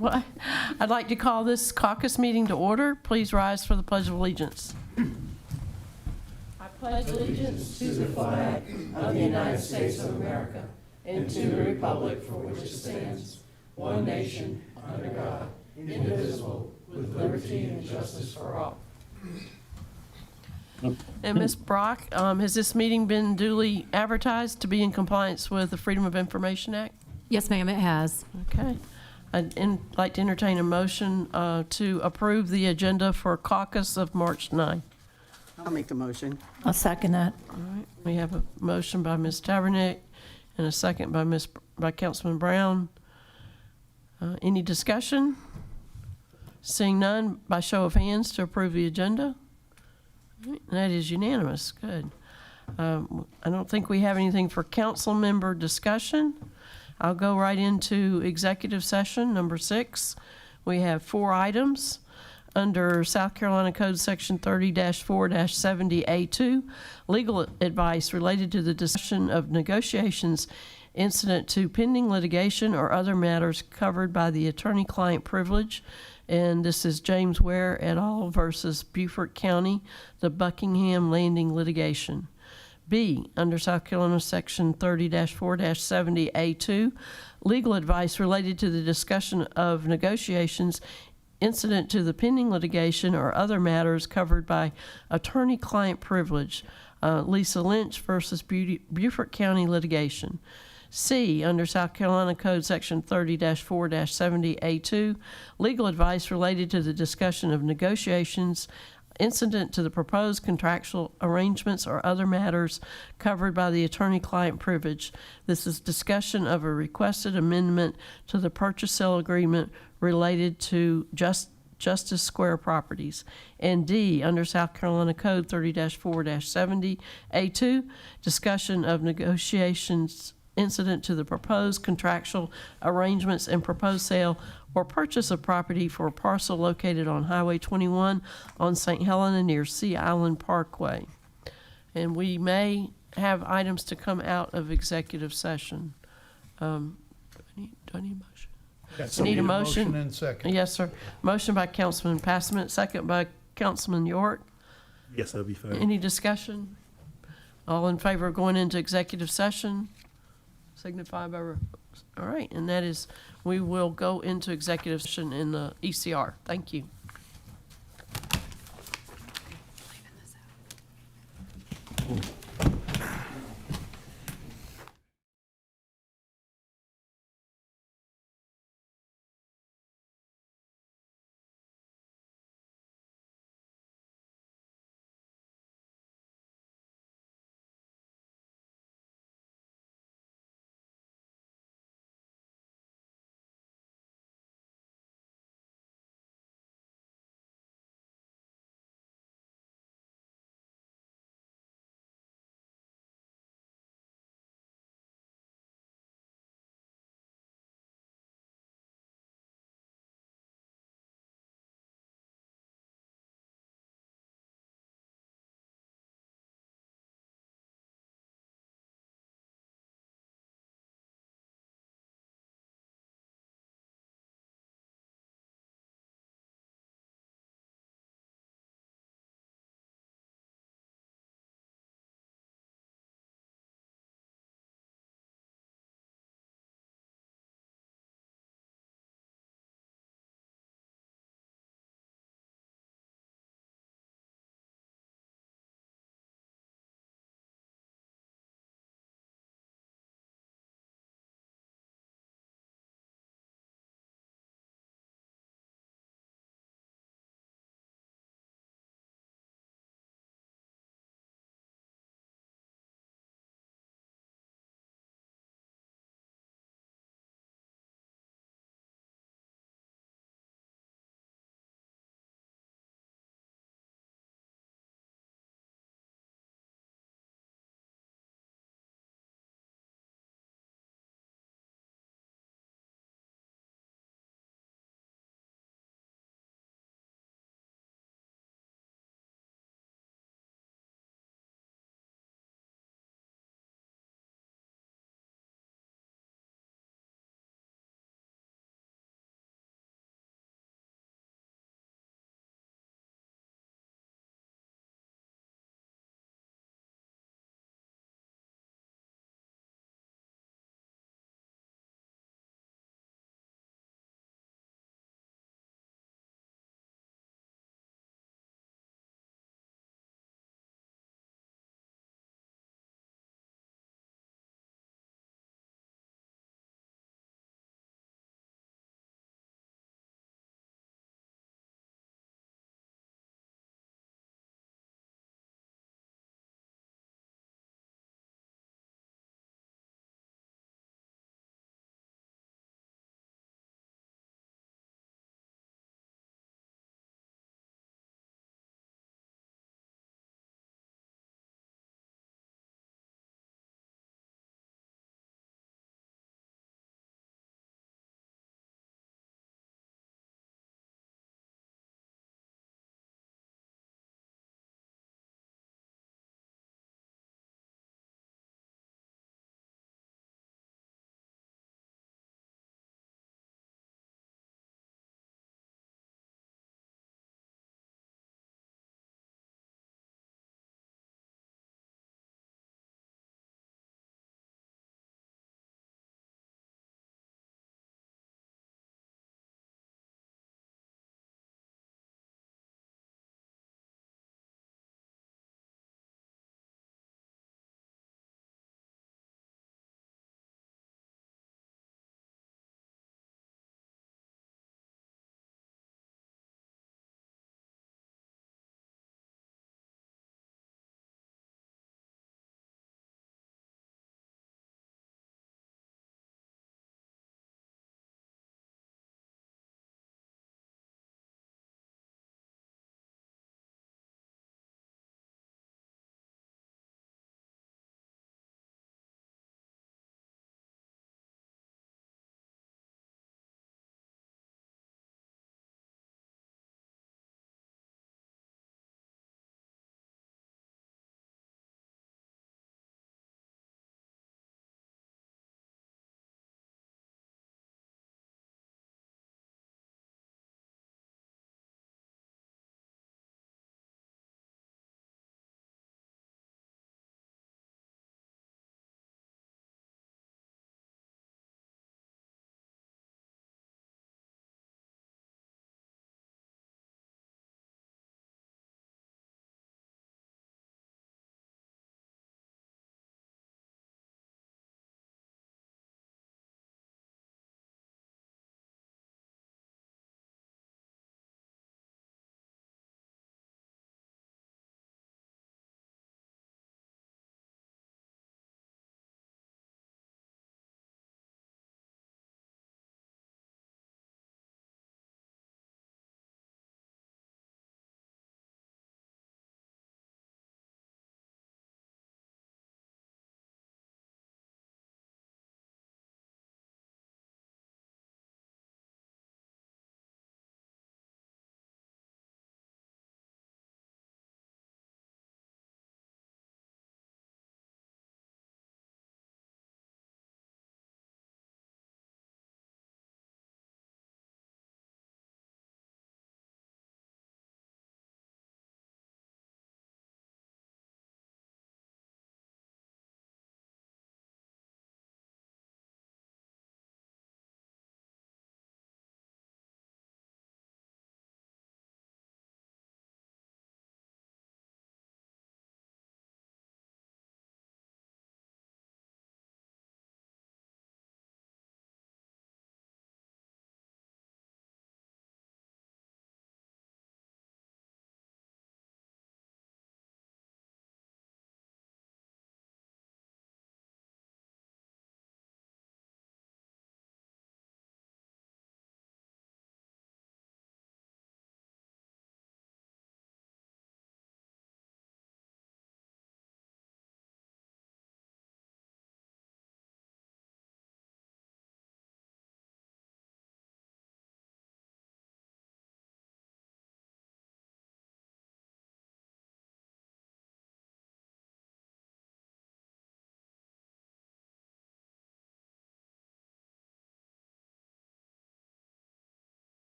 Well, I'd like to call this caucus meeting to order. Please rise for the Pledge of Allegiance. I pledge allegiance to the flag of the United States of America and to the republic for which it stands, one nation, under God, indivisible, with liberty and justice for all. And Ms. Brock, has this meeting been duly advertised to be in compliance with the Freedom of Information Act? Yes, ma'am, it has. Okay. I'd like to entertain a motion to approve the agenda for caucus of March 9th. I'll make the motion. I'll second that. All right. We have a motion by Ms. Tavernick and a second by Councilman Brown. Any discussion? Seeing none, by show of hands to approve the agenda. All right, that is unanimous. Good. I don't think we have anything for council member discussion. I'll go right into executive session number 6. We have 4 items under South Carolina Code Section 30-4-70A2, legal advice related to the discussion of negotiations incident to pending litigation or other matters covered by the attorney-client privilege. And this is James Ware et al. Versus Beaufort County, the Buckingham Landing litigation. B, under South Carolina Section 30-4-70A2, legal advice related to the discussion of negotiations incident to the pending litigation or other matters covered by attorney-client privilege, Lisa Lynch versus Beaufort County litigation. C, under South Carolina Code Section 30-4-70A2, legal advice related to the discussion of negotiations incident to the proposed contractual arrangements or other matters covered by the attorney-client privilege. This is discussion of a requested amendment to the purchase-sale agreement related to Justice Square properties. And D, under South Carolina Code 30-4-70A2, discussion of negotiations incident to the proposed contractual arrangements and proposed sale or purchase of property for a parcel located on Highway 21 on St. Helena near Sea Island Parkway. And we may have items to come out of executive session. Do I need a motion? Yes, Need a motion? and second. Yes, sir. Motion by Councilman Passman, second by Councilman York. Yes, that'll be fine. Any discussion? All in favor of going into executive session? Signify by, all right, and that is, we will go into executive session in the ECR. Thank you.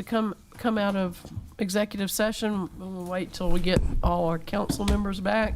to come out of executive session. We'll wait till we get all our council members back.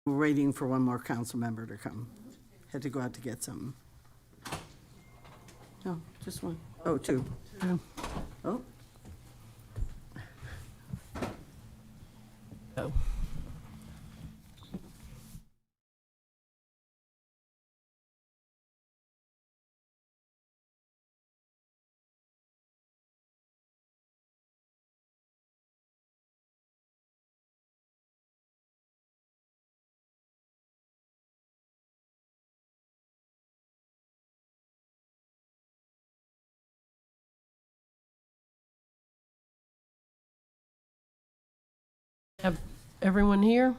We're waiting for one more council member to come. Had to go out to get something. No, just one. Oh, two. Oh, Go. Have everyone here?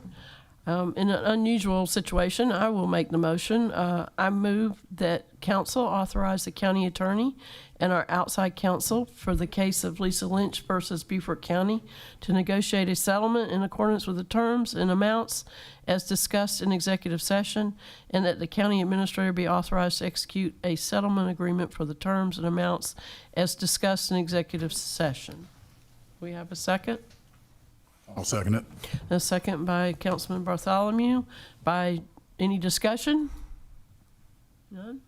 In an unusual situation, I will make the motion. I move that council authorize the county attorney and our outside counsel for the case of Lisa Lynch versus Beaufort County to negotiate a settlement in accordance with the terms and amounts as discussed in executive session, and that the county administrator be authorized to execute a settlement agreement for the terms and amounts as discussed in executive session. We have a second? I'll second it. A second by Councilman Bartholomew. By any discussion? None?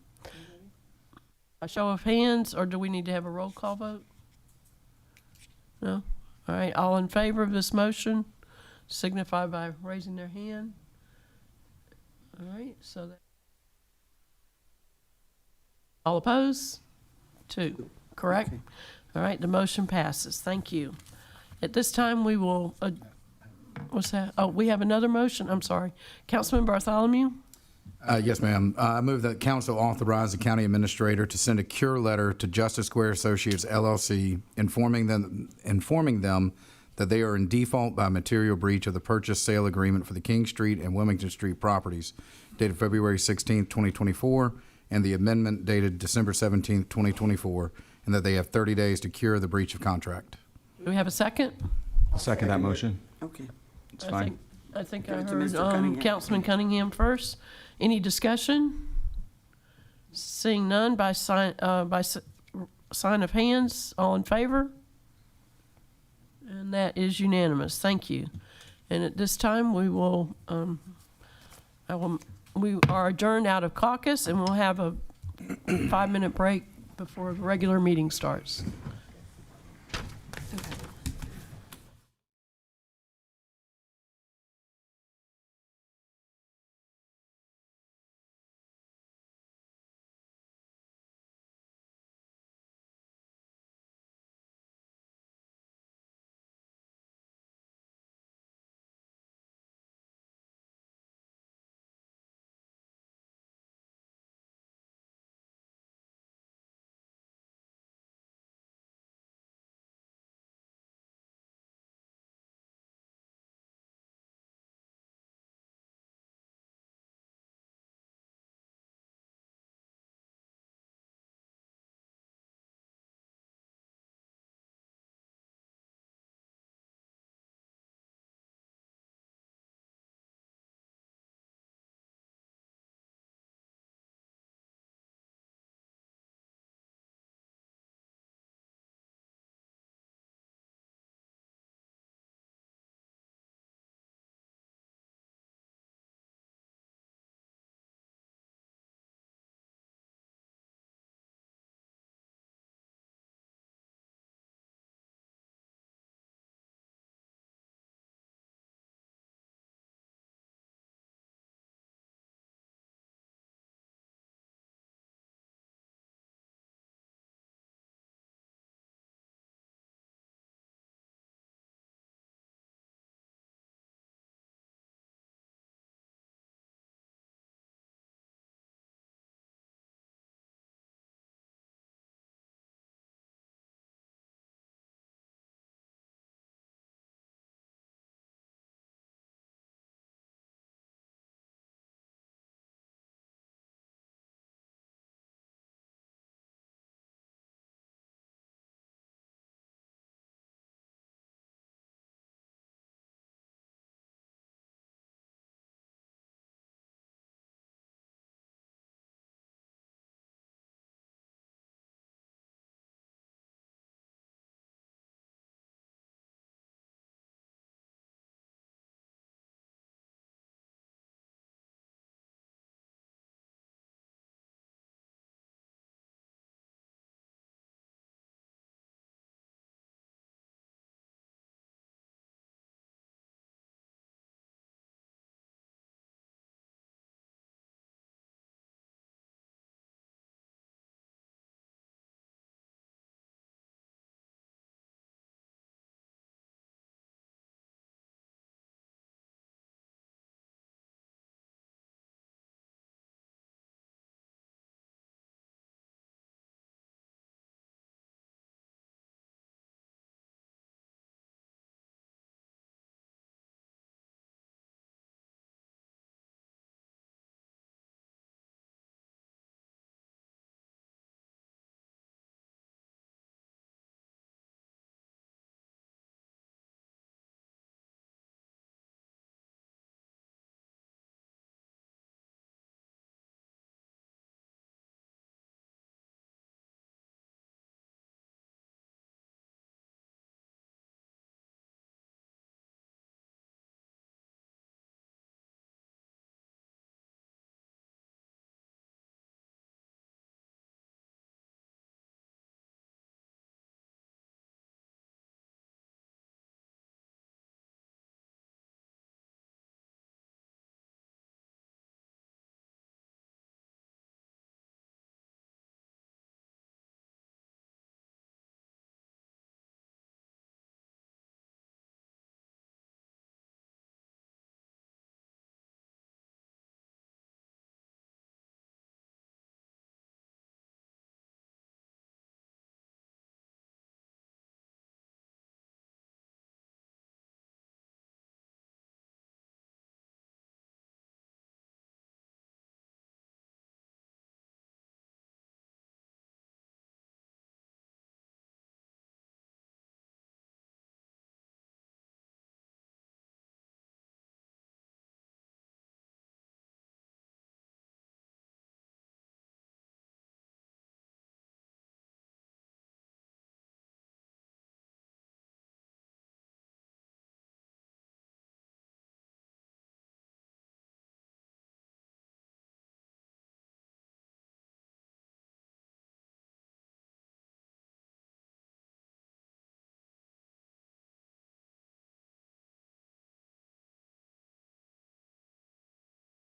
A show of hands, or do we need to have a roll call vote? No? All right, all in favor of this motion signify by raising their hand. All right, so that. All opposed? Two, correct? Okay. All right, the motion passes. Thank you. At this time, we will, what's that? Oh, we have another motion. I'm sorry. Councilman Bartholomew? Yes, ma'am. I move that council authorize the county administrator to send a cure letter to Justice Square Associates LLC, informing them that they are in default by material breach of the purchase sale agreement for the King Street and Wilmington Street properties dated February 16th, 2024, and the amendment dated December 17th, 2024, and that they have 30 days to cure the breach of contract. Do we have a second? I'll second that motion. okay. It's fine. I think Give I it to heard Mr. Cunningham. Councilman Cunningham first. Any discussion? Seeing none by sign of hands, all in favor? And that is unanimous. Thank you. And at this time, we will, we are adjourned out of caucus, and we'll have a 5-minute break before the regular meeting starts.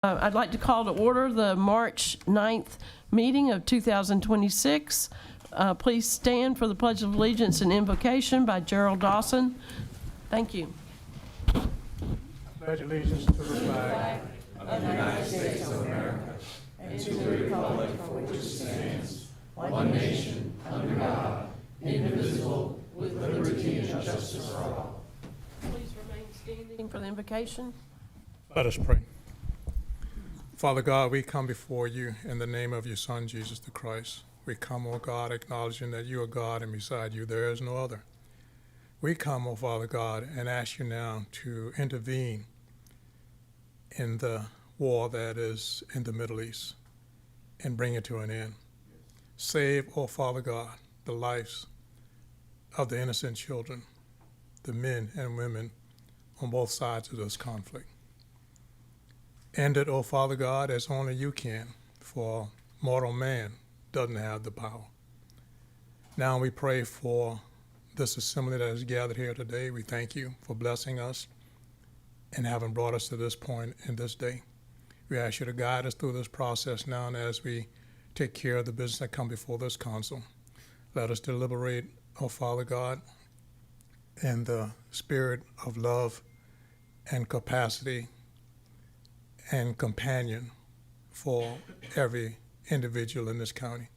I'd like to call to order the March 9th meeting of 2026. Please stand for the Pledge of Allegiance and invocation by Gerald Dawson. Thank you. Pledge allegiance to the flag Please remain standing for the invocation. Let us pray. Father God, we come before you in the name of your Son, Jesus the Christ. We come, O God, acknowledging that you are God and beside you there is no other. We come, O Father God, and ask you now to intervene in the war that is in the Middle East and bring it to an end. Save, O Father God, the lives of the innocent children, the men and women on both sides of this conflict. End it, O Father God, as only you can, for mortal man doesn't have the power. Now we pray for this assembly that is gathered here today. We thank you for blessing us and having brought us to this point in this day. We ask you to guide us through this process now, and as we take care of the business that come before this council, let us deliberate, O Father God, in the spirit of love and capacity and companion for every individual in this county.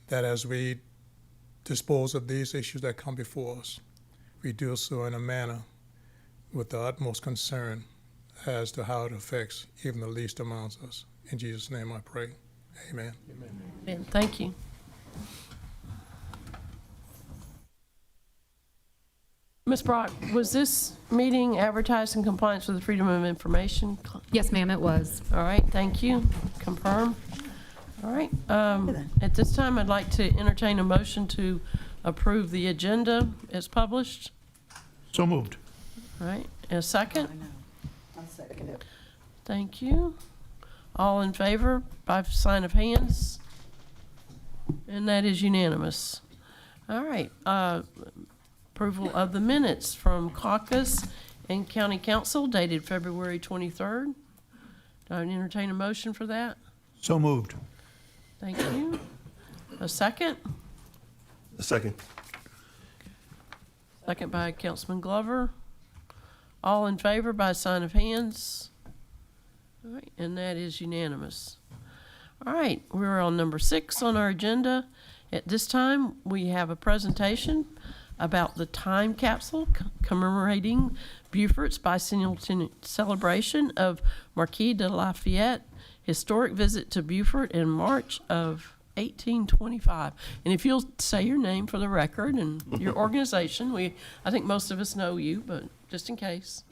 That as we dispose of these issues that come before us, we do so in a manner with the utmost concern as to how it affects even the least amongst us. In Jesus' name I pray. Amen. Amen. Thank you. Ms. Brock, was this meeting advertised in compliance with the Freedom of Information? Yes, ma'am, it was. All right, thank you. Confirm. All right. At this time, I'd like to entertain a motion to approve the agenda as published. So moved. All right, a second? I'll second it. Thank you. All in favor by sign of hands? And that is unanimous. All right. Approval of the minutes from Caucus and County Council dated February 23rd. Do I entertain a motion for that? So moved. Thank you. A second? A second. Second by Councilman Glover. All in favor by sign of hands? All right, and that is unanimous. All right, we're on number 6 on our agenda. At this time, we have a presentation about the time capsule commemorating Beaufort's bicentennial celebration of Marquis de Lafayette historic visit to Beaufort in March of 1825. And if you'll say your name for the record and your organization, I think most of us know you, but just in case.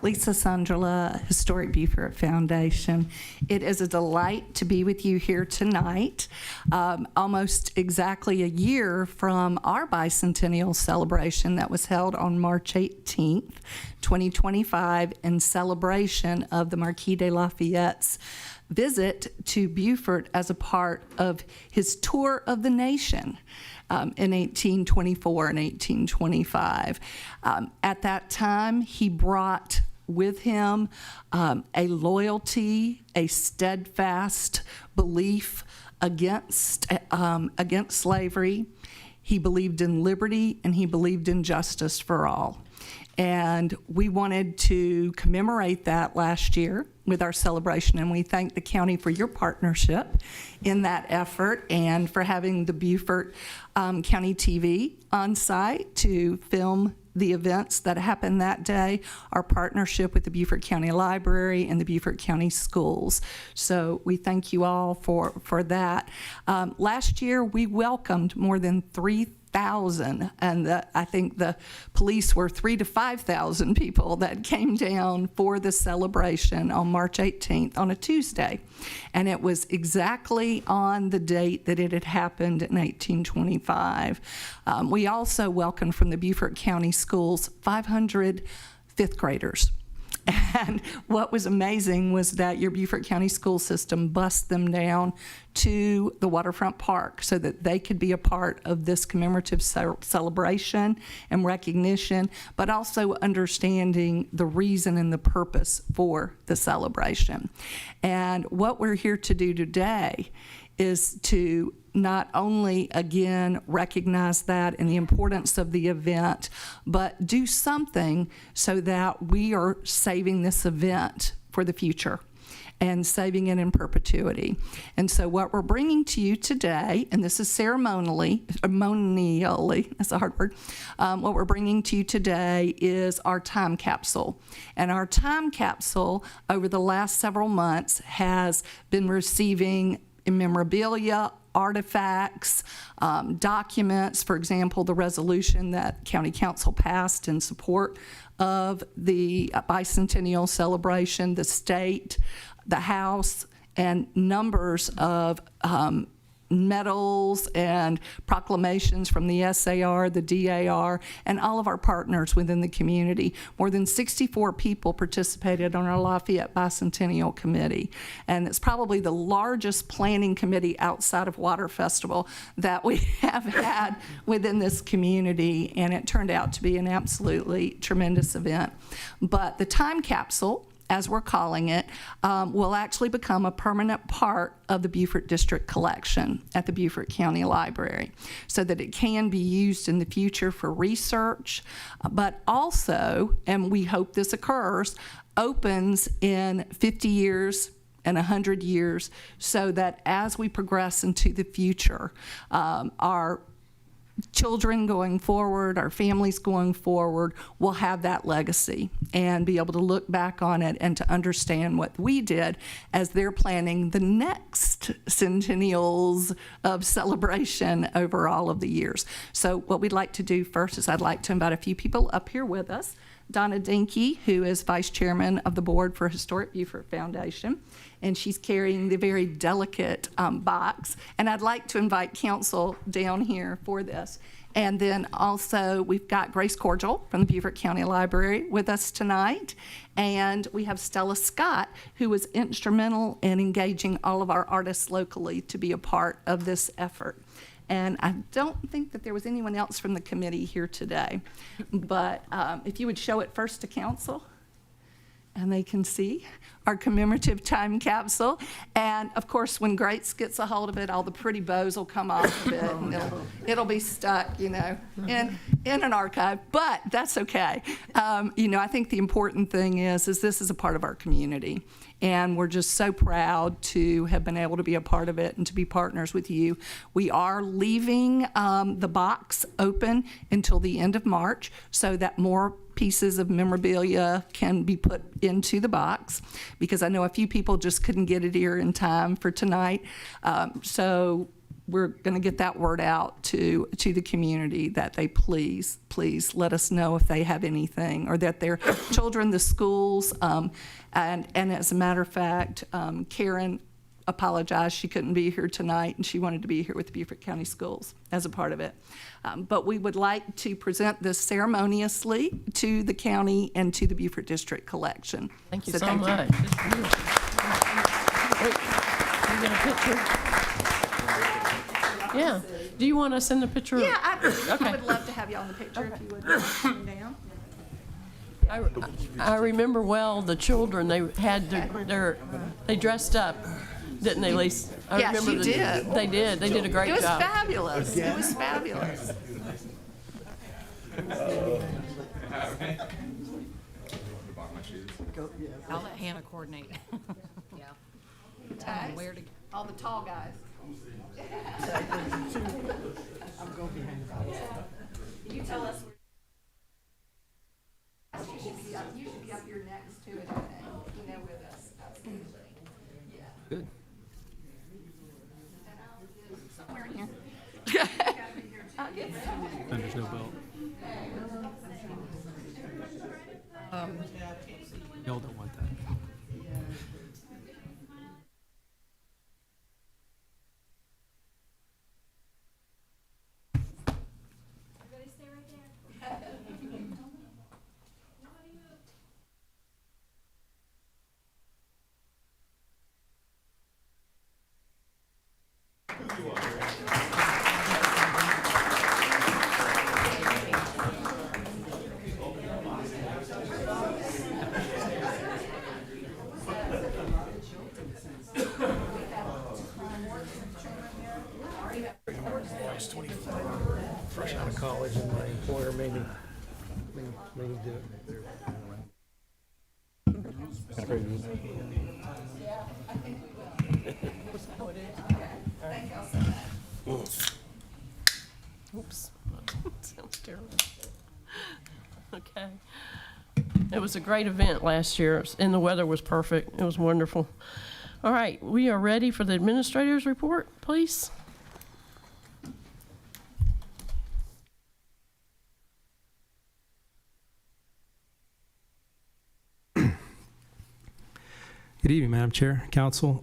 Lisa Sandrila, Historic Beaufort Foundation. It is a delight to be with you here tonight, almost exactly a year from our bicentennial celebration that was held on March 18th, 2025, in celebration of the Marquis de Lafayette's visit to Beaufort as a part of his tour of the nation. In 1824 and 1825. At that time, he brought with him a loyalty, a steadfast belief against slavery. He believed in liberty, and he believed in justice for all. And we wanted to commemorate that last year with our celebration, and we thank the county for your partnership in that effort and for having the Beaufort County TV on site to film the events that happened that day, our partnership with the Beaufort County Library and the Beaufort County Schools. So we thank you all for that. Last year, we welcomed more than 3,000, and I think the police were 3,000 to 5,000 people that came down for the celebration on March 18th on a Tuesday. And it was exactly on the date that it had happened in 1825. We also welcomed from the Beaufort County Schools 500 fifth graders. And what was amazing was that your Beaufort County school system bused them down to the waterfront park so that they could be a part of this commemorative celebration and recognition, but also understanding the reason and the purpose for the celebration. And what we're here to do today is to not only, again, recognize that and the importance of the event, but do something so that we are saving this event for the future and saving it in perpetuity. And so what we're bringing to you today, and this is ceremonially, that's a hard word, what we're bringing to you today is our time capsule. And our time capsule over the last several months has been receiving memorabilia, artifacts, documents. For example, the resolution that County Council passed in support of the bicentennial celebration, the state, the House, and numbers of medals and proclamations from the SAR, the DAR, and all of our partners within the community. More than 64 people participated on our Lafayette Bicentennial Committee, and it's probably the largest planning committee outside of Water Festival that we have had within this community, and it turned out to be an absolutely tremendous event. But the time capsule, as we're calling it, will actually become a permanent part of the Beaufort District collection at the Beaufort County Library so that it can be used in the future for research, but also, and we hope this occurs, opens in 50 years and 100 years so that as we progress into the future, our children going forward, our families going forward, will have that legacy and be able to look back on it and to understand what we did as they're planning the next centennials of celebration over all of the years. So what we'd like to do first is I'd like to invite a few people up here with us. Donna Dinky, who is Vice Chairman of the Board for Historic Beaufort Foundation, and she's carrying the very delicate box. And I'd like to invite council down here for this. And then also we've got Grace Cordial from the Beaufort County Library with us tonight. And we have Stella Scott, who was instrumental in engaging all of our artists locally to be a part of this effort. And I don't think that there was anyone else from the committee here today. But if you would show it first to council, and they can see our commemorative time capsule. And of course, when Grace gets a hold of it, all the pretty bows will come off of it, and it'll be stuck, in an archive. But that's okay. I think the important thing is this is a part of our community. And we're just so proud to have been able to be a part of it and to be partners with you. We are leaving the box open until the end of March so that more pieces of memorabilia can be put into the box, because I know a few people just couldn't get it here in time for tonight. So we're going to get that word out to the community that they please let us know if they have anything, or that their children, the schools, and as a matter of fact, Karen apologized she couldn't be here tonight, and she wanted to be here with the Beaufort County Schools as a part of it. But we would like to present this ceremoniously to the county and to the Beaufort District Collection. Thank you so much. Wait, you get a picture? Yeah. Do you want to send a picture? Yeah, I Okay. would love to have you on the picture if you would come down. I remember well the children. They had they dressed up, didn't they, Lisa? I Yes, remember you did. They did. They did a great It was job. fabulous. It was fabulous. I'll let Hannah coordinate. Yeah. Tell them where to. All the tall guys. You tell us where. You should be up here next to it, with us. Absolutely. Yeah. Good. Somewhere in here. And there's no belt. Y'all don't want that. Fresh out of college, and my employer made me do it. Oops. Sounds terrible. Okay. It was a great event last year, and the weather was perfect. It was wonderful. All right, we are ready for the administrator's report, please. Good evening, Madam Chair, Council.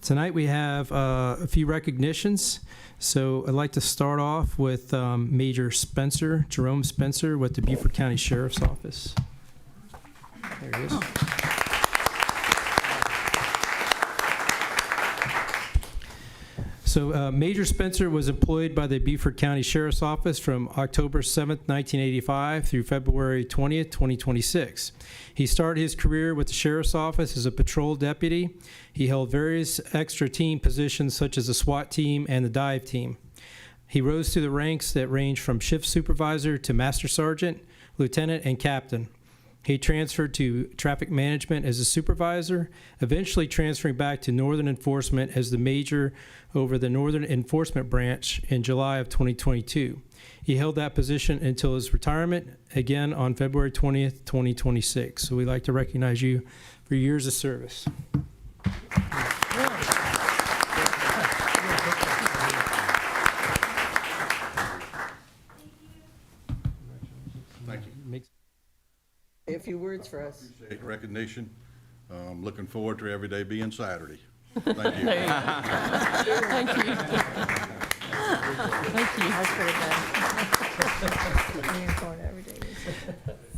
Tonight we have a few recognitions. So I'd like to start off with Major Spencer, Jerome Spencer, with the Beaufort County Sheriff's Office. There he is. So Major Spencer was employed by the Beaufort County Sheriff's Office from October 7th, 1985 through February 20th, 2026. He started his career with the Sheriff's Office as a patrol deputy. He held various extra team positions such as the SWAT team and the dive team. He rose through the ranks that range from shift supervisor to master sergeant, lieutenant, and captain. He transferred to traffic management as a supervisor, eventually transferring back to Northern Enforcement as the major over the Northern Enforcement branch in July of 2022. He held that position until his retirement, again on February 20th, 2026. So we'd like to recognize you for your years of service. Thank you. Say a few words for us. Appreciate recognition. Looking forward to every day being Saturday. Thank you. There you go. Thank you. Thank you.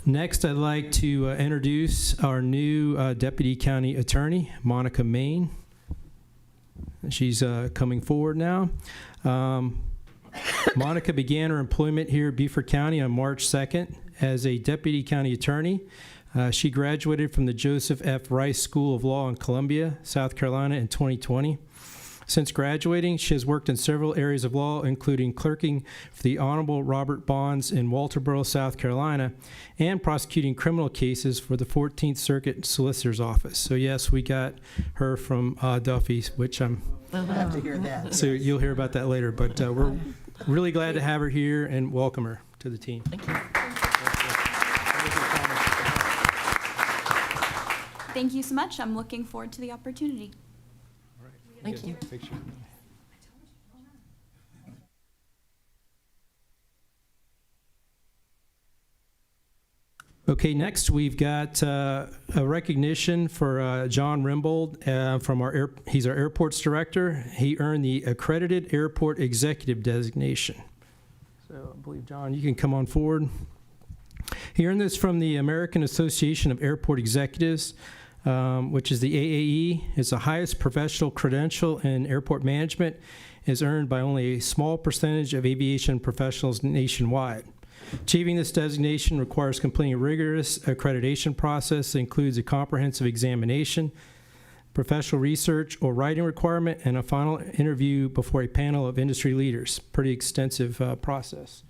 Next, I'd like to introduce our new Deputy County Attorney, Monica Main. She's coming forward now. Monica began her employment here at Beaufort County on March 2nd as a Deputy County Attorney. She graduated from the Joseph F. Rice School of Law in Columbia, South Carolina in 2020. Since graduating, she has worked in several areas of law, including clerking for the Honorable Robert Bonds in Walterboro, South Carolina, and prosecuting criminal cases for the 14th Circuit Solicitor's Office. So yes, we got her from Duffy's, which I'm... We'll have to hear that. So you'll hear about that later, but we're really glad to have her here and welcome her to the team. Thank you. Thank you so much. I'm looking forward to the opportunity. Thank you. Okay, next we've got a recognition for John Rimbold from he's our airports director. He earned the accredited airport executive designation. So I believe, John, you can come on forward. He earned this from the American Association of Airport Executives, which is the AAE. It's the highest professional credential in airport management. Is earned by only a small percentage of aviation professionals nationwide. Achieving this designation requires completing a rigorous accreditation process that includes a comprehensive examination, professional research or writing requirement, and a final interview before a panel of industry leaders. Pretty extensive process.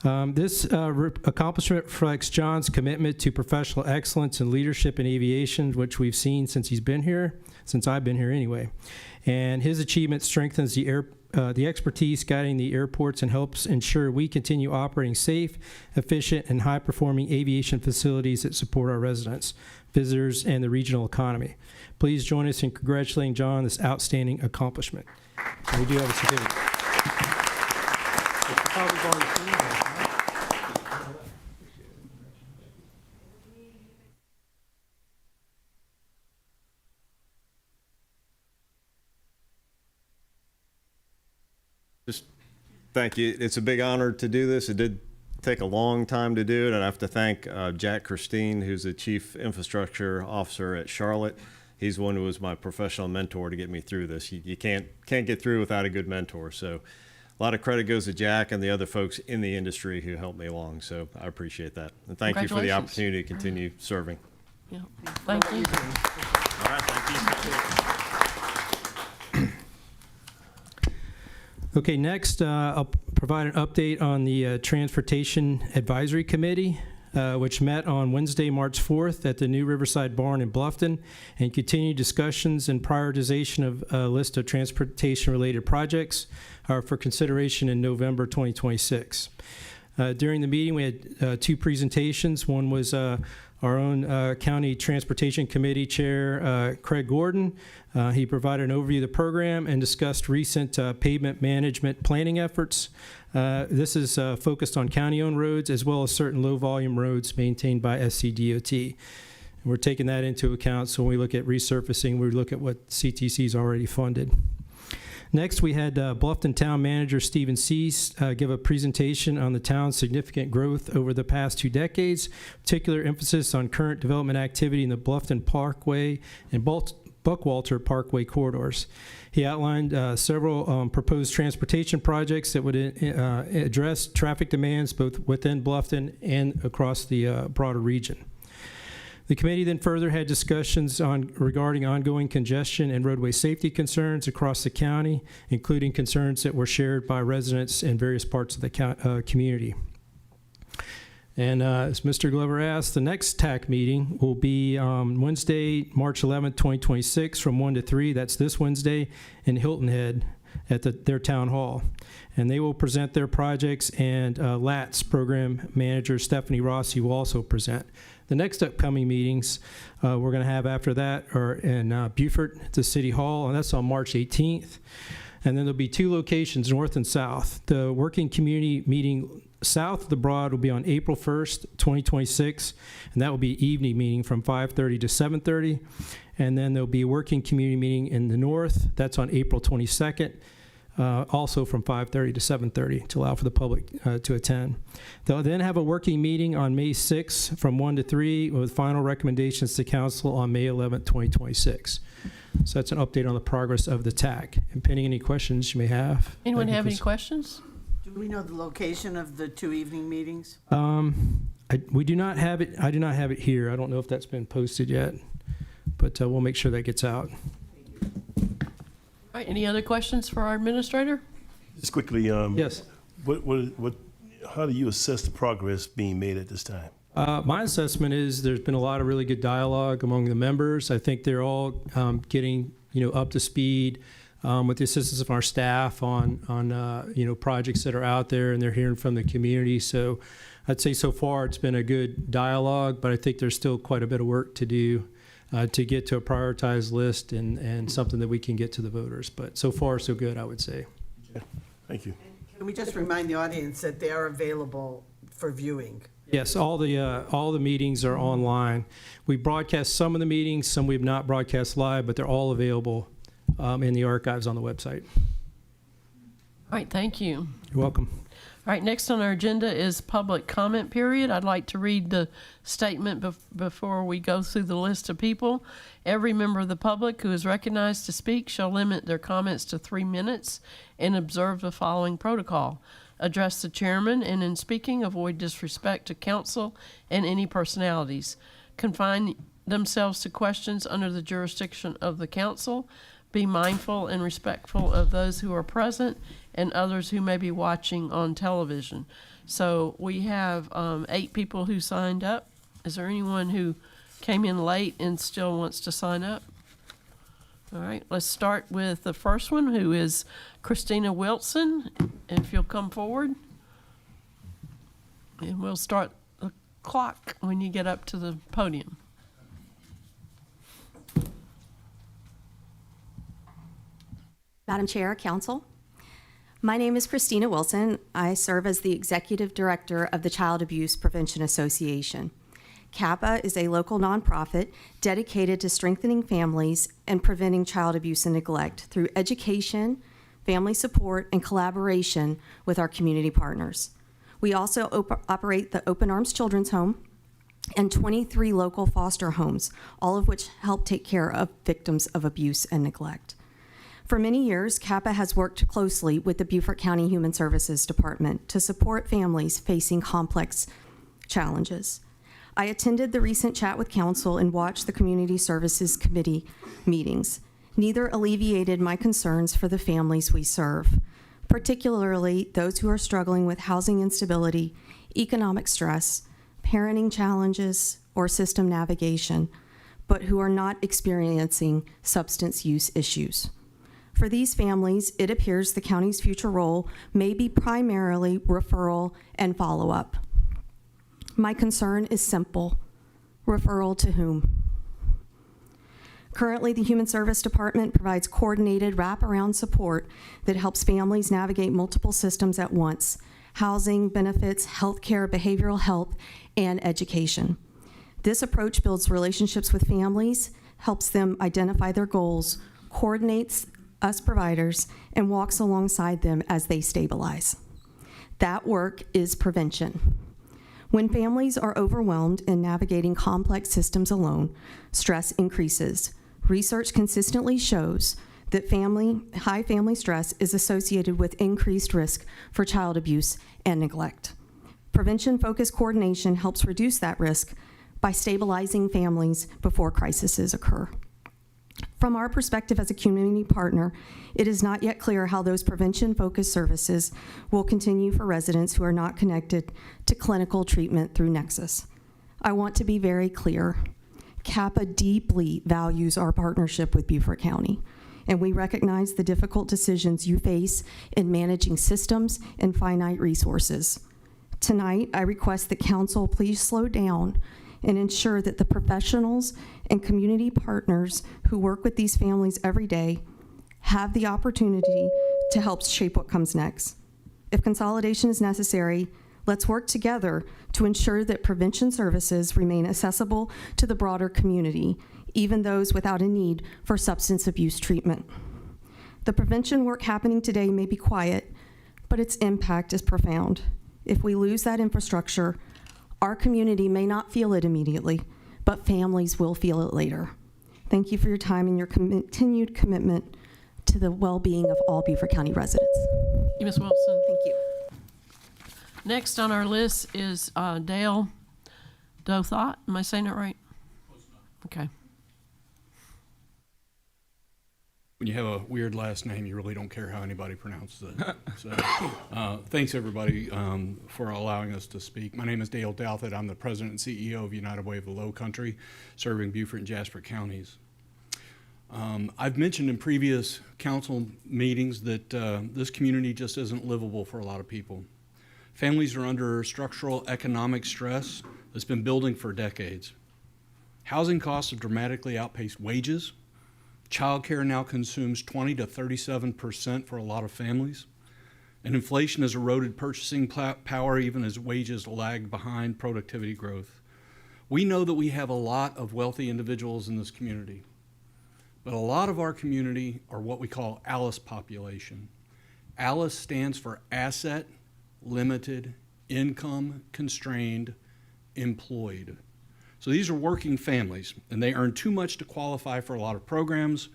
This accomplishment reflects John's commitment to professional excellence and leadership in aviation, which we've seen since he's been here, since I've been here anyway. And his achievement strengthens the expertise guiding the airports and helps ensure we continue operating safe, efficient, and high-performing aviation facilities that support our residents, visitors, and the regional economy. Please join us in congratulating John on this outstanding accomplishment. And we do have a certificate. Just thank you. It's a big honor to do this. It did take a long time to do it, and I have to thank Jack Christine, who's the Chief Infrastructure Officer at Charlotte, he's one who was my professional mentor to get me through this. You can't get through without a good mentor. So a lot of credit goes to Jack and the other folks in the industry who helped me along. So I appreciate that. And thank you for the Congratulations. opportunity to continue serving. Yeah. Thank you. All right, thank you. Okay, next, I'll provide an update on the Transportation Advisory Committee, which met on Wednesday, March 4th at the new Riverside Barn in Bluffton, and continued discussions and prioritization of a list of transportation-related projects for consideration in November 2026. During the meeting, we had two presentations. One was our own County Transportation Committee Chair, Craig Gordon. He provided an overview of the program and discussed recent pavement management planning efforts. This is focused on county-owned roads as well as certain low-volume roads maintained by SCDOT. And we're taking that into account, so when we look at resurfacing, we look at what CTC's already funded. Next, we had Bluffton Town Manager Stephen Cease give a presentation on the town's significant growth over the past 2 decades, particular emphasis on current development activity in the Bluffton Parkway and Buckwalter Parkway corridors. He outlined several proposed transportation projects that would address traffic demands both within Bluffton and across the broader region. The committee then further had discussions regarding ongoing congestion and roadway safety concerns across the county, including concerns that were shared by residents in various parts of the community. And as Mr. Glover asked, the next TAC meeting will be Wednesday, March 11th, 2026 from 1 to 3. That's this Wednesday in Hilton Head at their town hall. And they will present their projects, and LATS program manager Stephanie Rossi will also present. The next upcoming meetings we're going to have after that are in Beaufort at the City Hall, and that's on March 18th. And then there'll be 2 locations, north and south. The working community meeting south of the Broad will be on April 1st, 2026, and that will be evening meeting from 5:30 to 7:30. And then there'll be a working community meeting in the north. That's on April 22nd. Also from 5:30 to 7:30 to allow for the public to attend. They'll then have a working meeting on May 6th from 1 to 3 with final recommendations to council on May 11th, 2026. So that's an update on the progress of the TAC. And pending any questions you may have. Anyone have any questions? Do we know the location of the 2 evening meetings? We do not have it. I do not have it here. I don't know if that's been posted yet, but we'll make sure that gets out. All right, any other questions for our administrator? Just quickly, Yes. How do you assess the progress being made at this time? My assessment is there's been a lot of really good dialogue among the members. I think they're all getting up to speed with the assistance of our staff on projects that are out there, and they're hearing from the community. So I'd say so far it's been a good dialogue, but I think there's still quite a bit of work to do to get to a prioritized list and something that we can get to the voters. But so far so good, I would say. Okay. Thank you. Can we just remind the audience that they are available for viewing? Yes, all the meetings are online. We broadcast some of the meetings, some we've not broadcast live, but they're all available in the archives on the website. All right, thank you. You're welcome. All right, next on our agenda is public comment period. I'd like to read the statement before we go through the list of people. Every member of the public who is recognized to speak shall limit their comments to 3 minutes and observe the following protocol. Address the chairman, and in speaking, avoid disrespect to council and any personalities. Confine themselves to questions under the jurisdiction of the council. Be mindful and respectful of those who are present and others who may be watching on television. So we have 8 people who signed up. Is there anyone who came in late and still wants to sign up? All right, let's start with the first one, who is Christina Wilson. If you'll come forward. And we'll start the clock when you get up to the podium. Madam Chair, Council. My name is Christina Wilson. I serve as the Executive Director of the Child Abuse Prevention Association. CAPA is a local nonprofit dedicated to strengthening families and preventing child abuse and neglect through education, family support, and collaboration with our community partners. We also operate the Open Arms Children's Home and 23 local foster homes, all of which help take care of victims of abuse and neglect. For many years, CAPA has worked closely with the Beaufort County Human Services Department to support families facing complex challenges. I attended the recent Chat with Council and watched the Community Services Committee meetings. Neither alleviated my concerns for the families we serve, particularly those who are struggling with housing instability, economic stress, parenting challenges, or system navigation, but who are not experiencing substance use issues. For these families, it appears the county's future role may be primarily referral and follow-up. My concern is simple: referral to whom? Currently, the Human Service Department provides coordinated wraparound support that helps families navigate multiple systems at once: housing, benefits, healthcare, behavioral health, and education. This approach builds relationships with families, helps them identify their goals, coordinates us providers, and walks alongside them as they stabilize. That work is prevention. When families are overwhelmed in navigating complex systems alone, stress increases. Research consistently shows that high family stress is associated with increased risk for child abuse and neglect. Prevention-focused coordination helps reduce that risk by stabilizing families before crises occur. From our perspective as a community partner, it is not yet clear how those prevention-focused services will continue for residents who are not connected to clinical treatment through Nexus. I want to be very clear. CAPA deeply values our partnership with Beaufort County, and we recognize the difficult decisions you face in managing systems and finite resources. Tonight, I request that Council please slow down and ensure that the professionals and community partners who work with these families every day have the opportunity to help shape what comes next. If consolidation is necessary, let's work together to ensure that prevention services remain accessible to the broader community, even those without a need for substance abuse treatment. The prevention work happening today may be quiet, but its impact is profound. If we lose that infrastructure, our community may not feel it immediately, but families will feel it later. Thank you for your time and your continued commitment to the well-being of all Beaufort County residents. Thank you, Ms. Wilson. Thank you. Next on our list is Dale Dothot. Am I saying that right? Okay. When you have a weird last name, you really don't care how anybody pronounces it. So, thanks everybody for allowing us to speak. My name is Dale Dothot. I'm the president and CEO of United Way of the Low Country, serving Beaufort and Jasper counties. I've mentioned in previous council meetings that this community just isn't livable for a lot of people. Families are under structural economic stress that's been building for decades. Housing costs have dramatically outpaced wages. Childcare now consumes 20 to 37% for a lot of families. And inflation has eroded purchasing power even as wages lag behind productivity growth. We know that we have a lot of wealthy individuals in this community, but a lot of our community are what we call ALICE population. ALICE stands for Asset Limited, Income Constrained, Employed. So these are working families, and they earn too much to qualify for a lot of programs,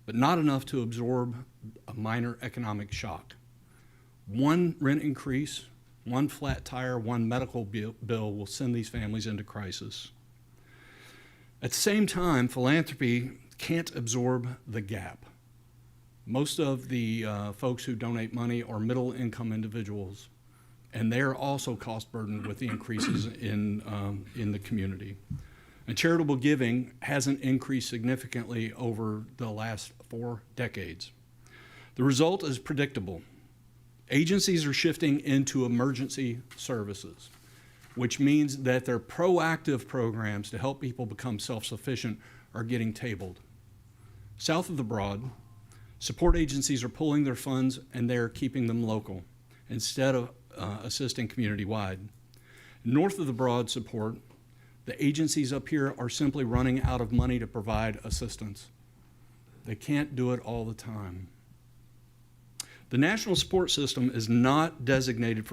but not enough to absorb a minor economic shock. One rent increase, one flat tire, one medical bill will send these families into crisis. At the same time, philanthropy can't absorb the gap. Most of the folks who donate money are middle-income individuals, and they're also cost burdened with the increases in the community. And charitable giving hasn't increased significantly over the last 4 decades. The result is predictable. Agencies are shifting into emergency services, which means that their proactive programs to help people become self-sufficient are getting tabled. South of the Broad, support agencies are pulling their funds and they're keeping them local instead of assisting community-wide. North of the Broad support, the agencies up here are simply running out of money to provide assistance. They can't do it all the time. The national support system is not designed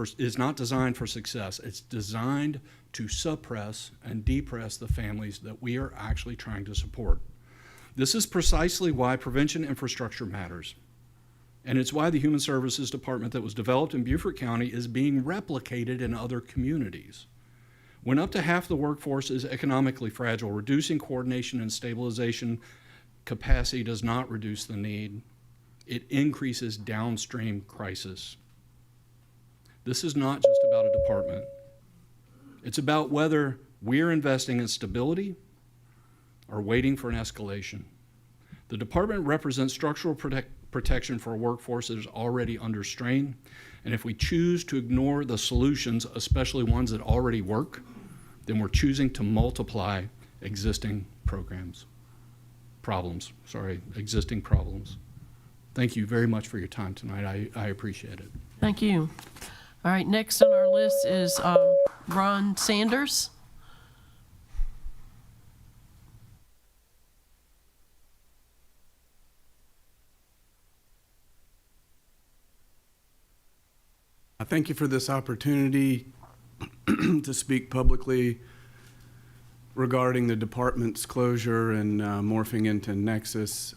for success. It's designed to suppress and depress the families that we are actually trying to support. This is precisely why prevention infrastructure matters. And it's why the Human Services Department that was developed in Beaufort County is being replicated in other communities. When up to half the workforce is economically fragile, reducing coordination and stabilization capacity does not reduce the need. It increases downstream crisis. This is not just about a department. It's about whether we're investing in stability or waiting for an escalation. The department represents structural protection for a workforce that is already under strain, and if we choose to ignore the solutions, especially ones that already work, then we're choosing to multiply existing problems. Thank you very much for your time tonight. I appreciate it. Thank you. All right, next on our list is Ron Sanders. Thank you for this opportunity to speak publicly regarding the department's closure and morphing into Nexus.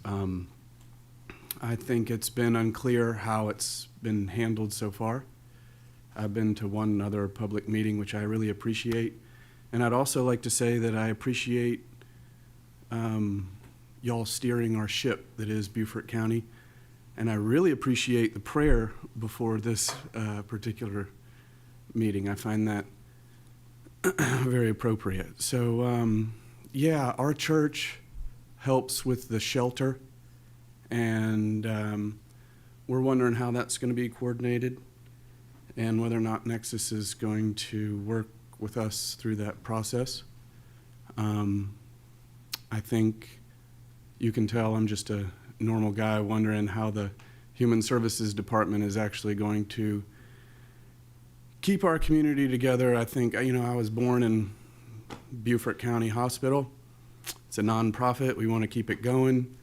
I think it's been unclear how it's been handled so far. I've been to one other public meeting, which I really appreciate. And I'd also like to say that I appreciate y'all steering our ship that is Beaufort County. And I really appreciate the prayer before this particular meeting. I find that very appropriate. So, yeah, our church helps with the shelter, and we're wondering how that's going to be coordinated and whether or not Nexus is going to work with us through that process. I think you can tell I'm just a normal guy wondering how the Human Services Department is actually going to keep our community together. I think, I was born in Beaufort County Hospital. It's a nonprofit. We want to keep it going.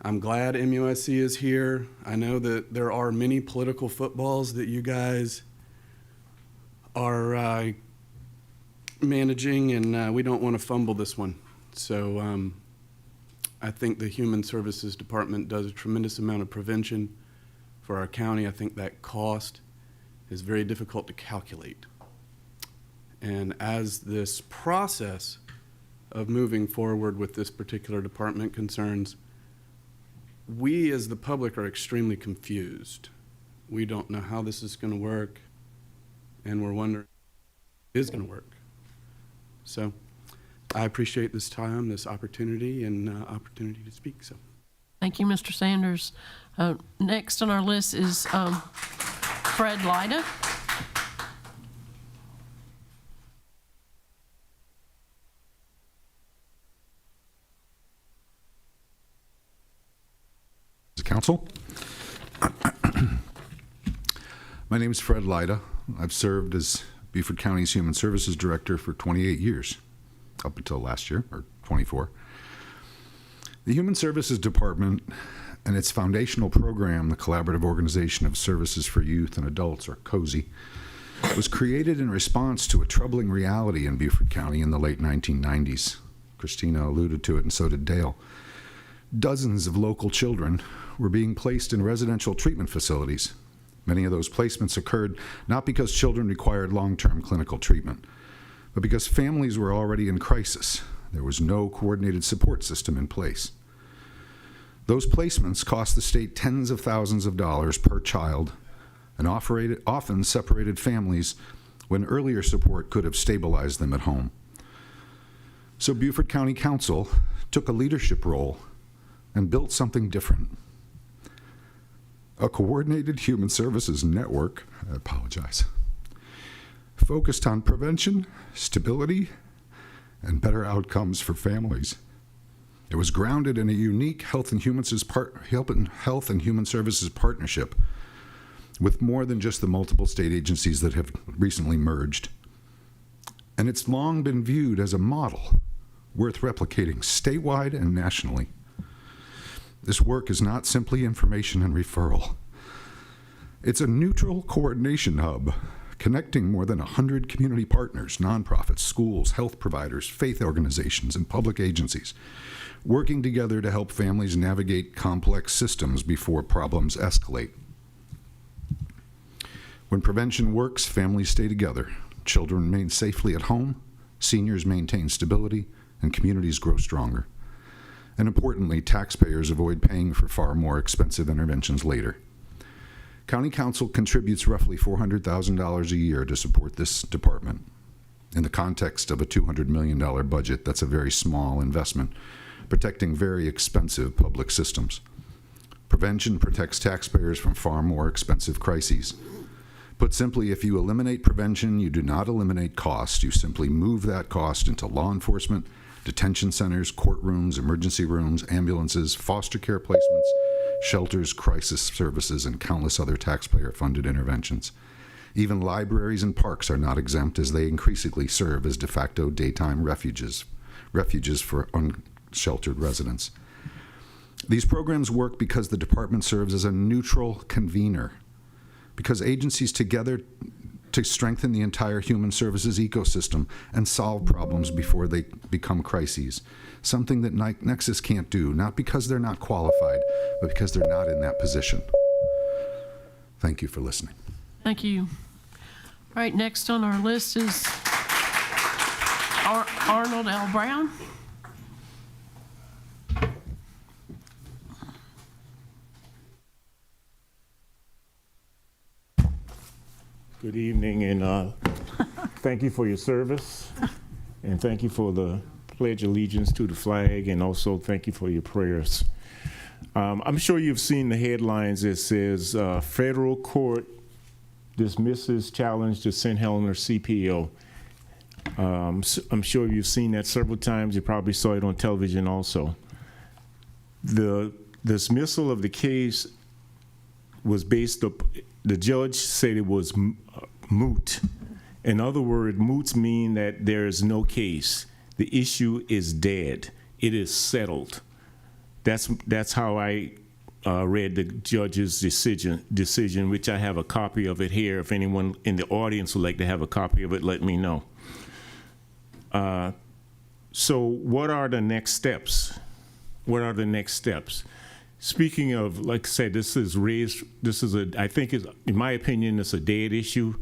I'm glad MUSC is here. I know that there are many political footballs that you guys are managing, and we don't want to fumble this one. So I think the Human Services Department does a tremendous amount of prevention for our county. I think that cost is very difficult to calculate. And as this process of moving forward with this particular department concerns, we as the public are extremely confused. We don't know how this is going to work, and we're wondering if it is going to work. So I appreciate this time, this opportunity, and opportunity to speak. So, thank you, Mr. Sanders. Next on our list is Fred Lyda. Council. My name is Fred Lyda. I've served as Beaufort County's Human Services Director for 28 years, up until last year, or 24. The Human Services Department and its foundational program, the Collaborative Organization of Services for Youth and Adults, or COSY, was created in response to a troubling reality in Beaufort County in the late 1990s. Christina alluded to it, and so did Dale. Dozens of local children were being placed in residential treatment facilities. Many of those placements occurred not because children required long-term clinical treatment, but because families were already in crisis. There was no coordinated support system in place. Those placements cost the state tens of thousands of dollars per child and often separated families when earlier support could have stabilized them at home. So Beaufort County Council took a leadership role and built something different. A coordinated human services network, focused on prevention, stability, and better outcomes for families. It was grounded in a unique health and human services partnership with more than just the multiple state agencies that have recently merged. And it's long been viewed as a model worth replicating statewide and nationally. This work is not simply information and referral. It's a neutral coordination hub connecting more than 100 community partners, nonprofits, schools, health providers, faith organizations, and public agencies, working together to help families navigate complex systems before problems escalate. When prevention works, families stay together, children remain safely at home, seniors maintain stability, and communities grow stronger. And importantly, taxpayers avoid paying for far more expensive interventions later. County Council contributes roughly $400,000 a year to support this department. In the context of a $200 million budget, that's a very small investment, protecting very expensive public systems. Prevention protects taxpayers from far more expensive crises. Put simply, if you eliminate prevention, you do not eliminate cost. You simply move that cost into law enforcement, detention centers, courtrooms, emergency rooms, ambulances, foster care placements, shelters, crisis services, and countless other taxpayer-funded interventions. Even libraries and parks are not exempt, as they increasingly serve as de facto daytime refuges for unsheltered residents. These programs work because the department serves as a neutral convener, because agencies together to strengthen the entire human services ecosystem and solve problems before they become crises. Something that Nexus can't do, not because they're not qualified, but because they're not in that position. Thank you for listening. Thank you. All right, next on our list is Arnold L. Brown. Good evening, and thank you for your service, and thank you for the pledge allegiance to the flag, and also thank you for your prayers. I'm sure you've seen the headlines that says federal court dismisses challenge to St. Helena CPO. I'm sure you've seen that several times. You probably saw it on television also. The dismissal of the case was based up, the judge said it was moot. In other words, moots mean that there is no case. The issue is dead. It is settled. That's how I read the judge's decision, which I have a copy of it here. If anyone in the audience would like to have a copy of it, let me know. So what are the next steps? What are the next steps? Speaking of, like I said, I think, in my opinion, it's a dead issue.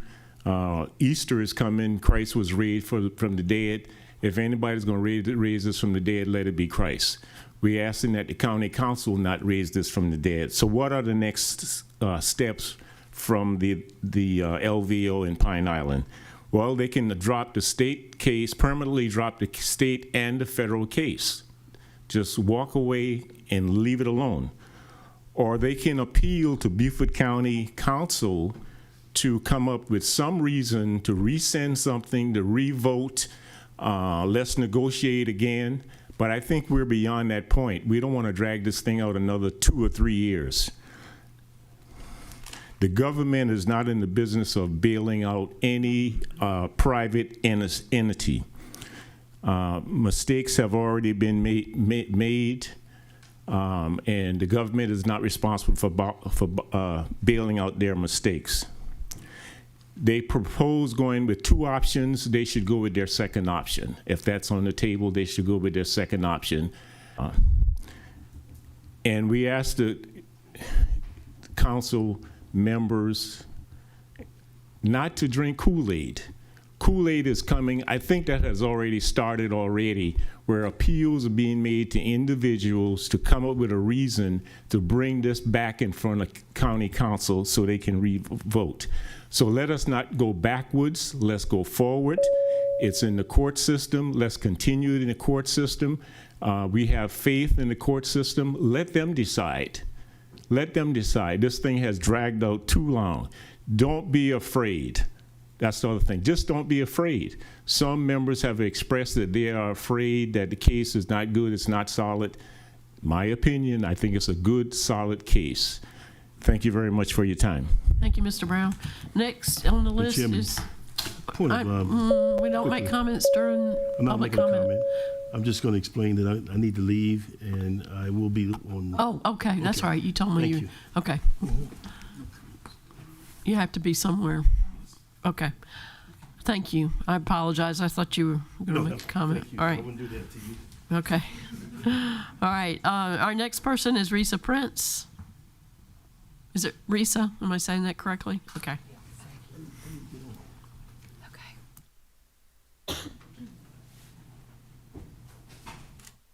Easter is coming. Christ was raised from the dead. If anybody's going to raise this from the dead, let it be Christ. We're asking that the county council not raise this from the dead. So what are the next steps from the LVO in Pine Island? Well, they can drop the state case, permanently drop the state and the federal case. Just walk away and leave it alone. Or they can appeal to Beaufort County Council to come up with some reason to resend something, to revote, let's negotiate again. But I think we're beyond that point. We don't want to drag this thing out another 2 or 3 years. The government is not in the business of bailing out any private entity. Mistakes have already been made, and the government is not responsible for bailing out their mistakes. They propose going with 2 options. They should go with their second option. If that's on the table, they should go with their second option. And we ask the council members not to drink Kool-Aid. Kool-Aid is coming. I think that has already started already, where appeals are being made to individuals to come up with a reason to bring this back in front of county council so they can re-vote. So let us not go backwards. Let's go forward. It's in the court system. Let's continue it in the court system. We have faith in the court system. Let them decide. Let them decide. This thing has dragged out too long. Don't be afraid. That's the other thing. Just don't be afraid. Some members have expressed that they are afraid that the case is not good, it's not solid. My opinion, I think it's a good, solid case. Thank you very much for your time. Thank you, Mr. Brown. Next on the list Chairman, is, we don't make comments during I'm not public making a comment. comment. I'm just going to explain that I need to leave, and I will be on. Oh, okay, that's right. You told me Thank you. you. Okay. You have to be somewhere. Okay. Thank you. I apologize. I thought you were going to make a comment. All right. I wouldn't do that to you. Okay. All right. Our next person is Risa Prince. Is it Risa? Am I saying that correctly? Okay.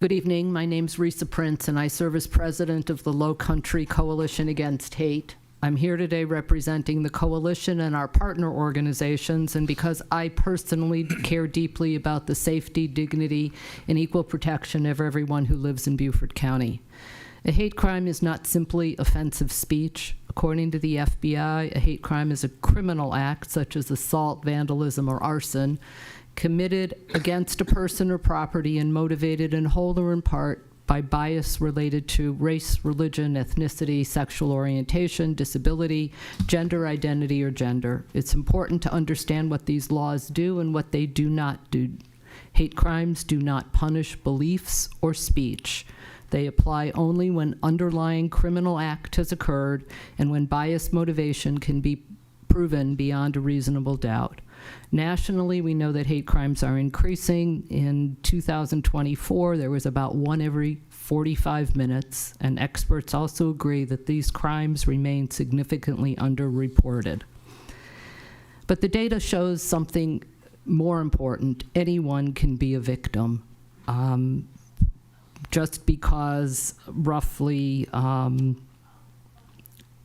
Good evening. My name's Risa Prince, and I serve as president of the Low Country Coalition Against Hate. I'm here today representing the coalition and our partner organizations, and because I personally care deeply about the safety, dignity, and equal protection of everyone who lives in Beaufort County. A hate crime is not simply offensive speech. According to the FBI, a hate crime is a criminal act such as assault, vandalism, or arson committed against a person or property and motivated in whole or in part by bias related to race, religion, ethnicity, sexual orientation, disability, gender identity, or gender. It's important to understand what these laws do and what they do not do. Hate crimes do not punish beliefs or speech. They apply only when underlying criminal act has occurred and when bias motivation can be proven beyond a reasonable doubt. Nationally, we know that hate crimes are increasing. In 2024, there was about one every 45 minutes, and experts also agree that these crimes remain significantly underreported. But the data shows something more important. Anyone can be a victim. Just because roughly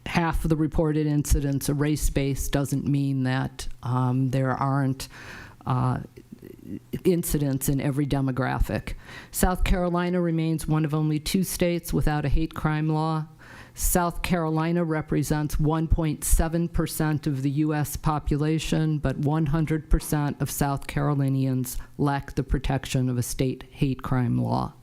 half of the reported incidents are race-based doesn't mean that there aren't incidents in every demographic. South Carolina remains one of only 2 states without a hate crime law. South Carolina represents 1.7% of the U.S. population, but 100% of South Carolinians lack the protection of a state hate crime law.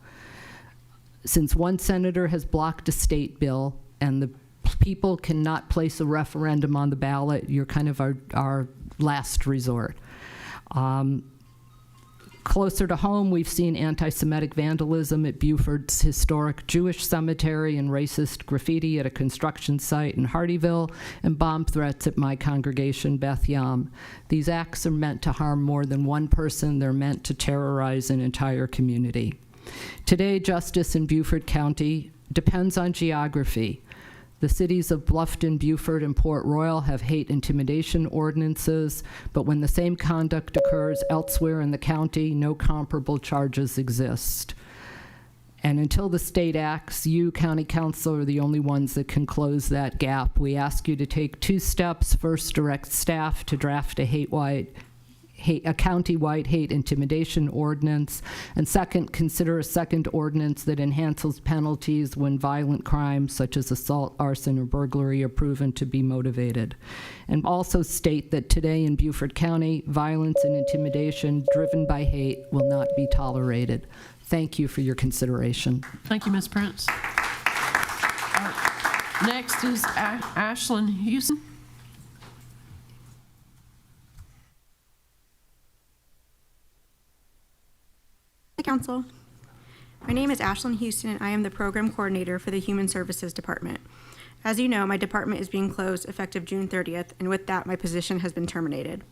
Since one senator has blocked a state bill and the people cannot place a referendum on the ballot, you're kind of our last resort. Closer to home, we've seen anti-Semitic vandalism at Beaufort's historic Jewish cemetery and racist graffiti at a construction site in Hardyville and bomb threats at my congregation, Beth Yam. These acts are meant to harm more than one person. They're meant to terrorize an entire community. Today, justice in Beaufort County depends on geography. The cities of Bluffton, Beaufort, and Port Royal have hate intimidation ordinances, but when the same conduct occurs elsewhere in the county, no comparable charges exist. And until the state acts, you, County Council, are the only ones that can close that gap. We ask you to take 2 steps. First, direct staff to draft a county-wide hate intimidation ordinance, and second, consider a second ordinance that enhances penalties when violent crimes such as assault, arson, or burglary are proven to be motivated. And also state that today in Beaufort County, violence and intimidation driven by hate will not be tolerated. Thank you for your consideration. Thank you, Ms. Prince. Next is Ashlyn Houston. Hi, Council. My name is Ashlyn Houston, and I am the Program Coordinator for the Human Services Department. As you know, my department is being closed effective June 30th, and with that, my position has been terminated.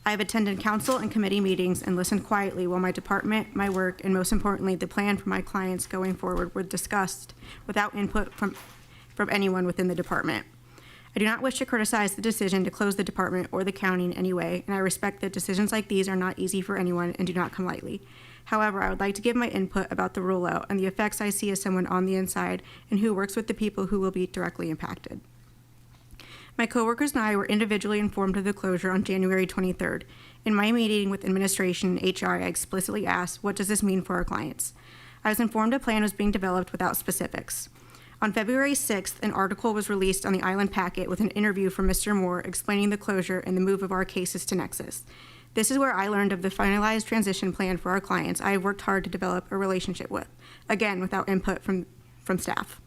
I have attended council and committee meetings and listened quietly while my department, my work, and most importantly, the plan for my clients going forward were discussed without input from anyone within the department. I do not wish to criticize the decision to close the department or the county in any way, and I respect that decisions like these are not easy for anyone and do not come lightly. However, I would like to give my input about the rollout and the effects I see as someone on the inside and who works with the people who will be directly impacted. My coworkers and I were individually informed of the closure on January 23rd. In my meeting with administration and HR, I explicitly asked, what does this mean for our clients? I was informed a plan was being developed without specifics. On February 6th, an article was released on the Island Packet with an interview from Mr. Moore explaining the closure and the move of our cases to Nexus. This is where I learned of the finalized transition plan for our clients I have worked hard to develop a relationship with, again, without input from staff.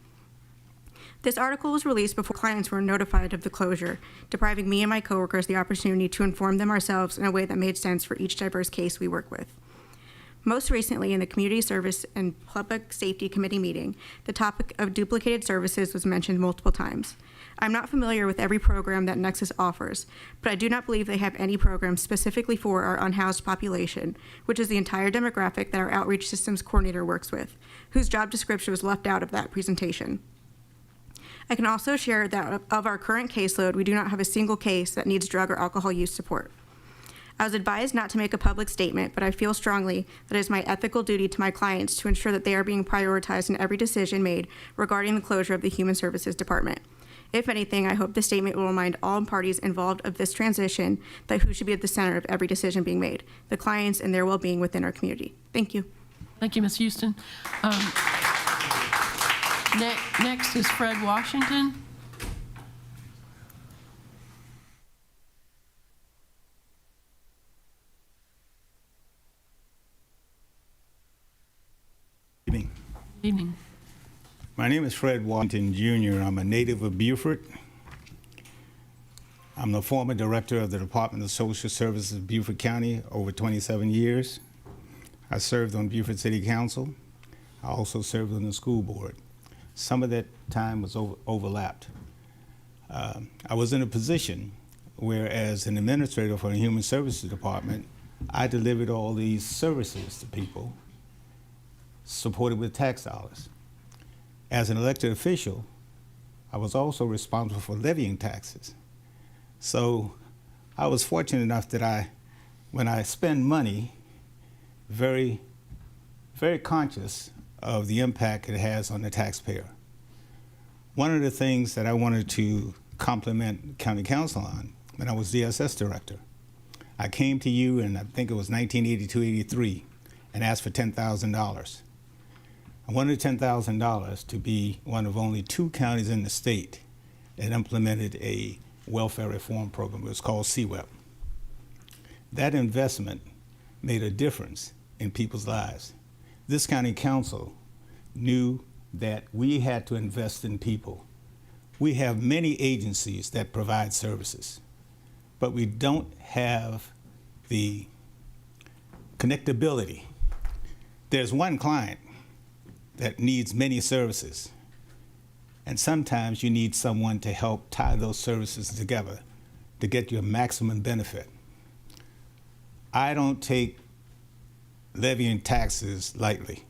This article was released before clients were notified of the closure, depriving me and my coworkers the opportunity to inform them ourselves in a way that made sense for each diverse case we work with. Most recently, in the Community Service and Public Safety Committee meeting, the topic of duplicated services was mentioned multiple times. I'm not familiar with every program that Nexus offers, but I do not believe they have any programs specifically for our unhoused population, which is the entire demographic that our outreach systems coordinator works with, whose job description was left out of that presentation. I can also share that of our current caseload, we do not have a single case that needs drug or alcohol use support. I was advised not to make a public statement, but I feel strongly that it is my ethical duty to my clients to ensure that they are being prioritized in every decision made regarding the closure of the Human Services Department. If anything, I hope the statement will remind all parties involved of this transition that who should be at the center of every decision being made, the clients and their well-being within our community. Thank you. Thank you, Ms. Houston. Next is Fred Washington. Evening. Evening. My name is Fred Washington Jr. I'm a native of Beaufort. I'm the former director of the Department of Social Services of Beaufort County over 27 years. I served on Beaufort City Council. I also served on the school board. Some of that time was overlapped. I was in a position where, as an administrator for the Human Services Department, I delivered all these services to people supported with tax dollars. As an elected official, I was also responsible for levying taxes. So I was fortunate enough that when I spend money, very, very conscious of the impact it has on the taxpayer. One of the things that I wanted to compliment County Council on when I was DSS director, I came to you in, I think it was 1982-83, and asked for $10,000. I wanted $10,000 to be one of only 2 counties in the state that implemented a welfare reform program. It was called CWEP. That investment made a difference in people's lives. This county council knew that we had to invest in people. We have many agencies that provide services, but we don't have the connectability. There's one client that needs many services, and sometimes you need someone to help tie those services together to get your maximum benefit. I don't take levying taxes lightly,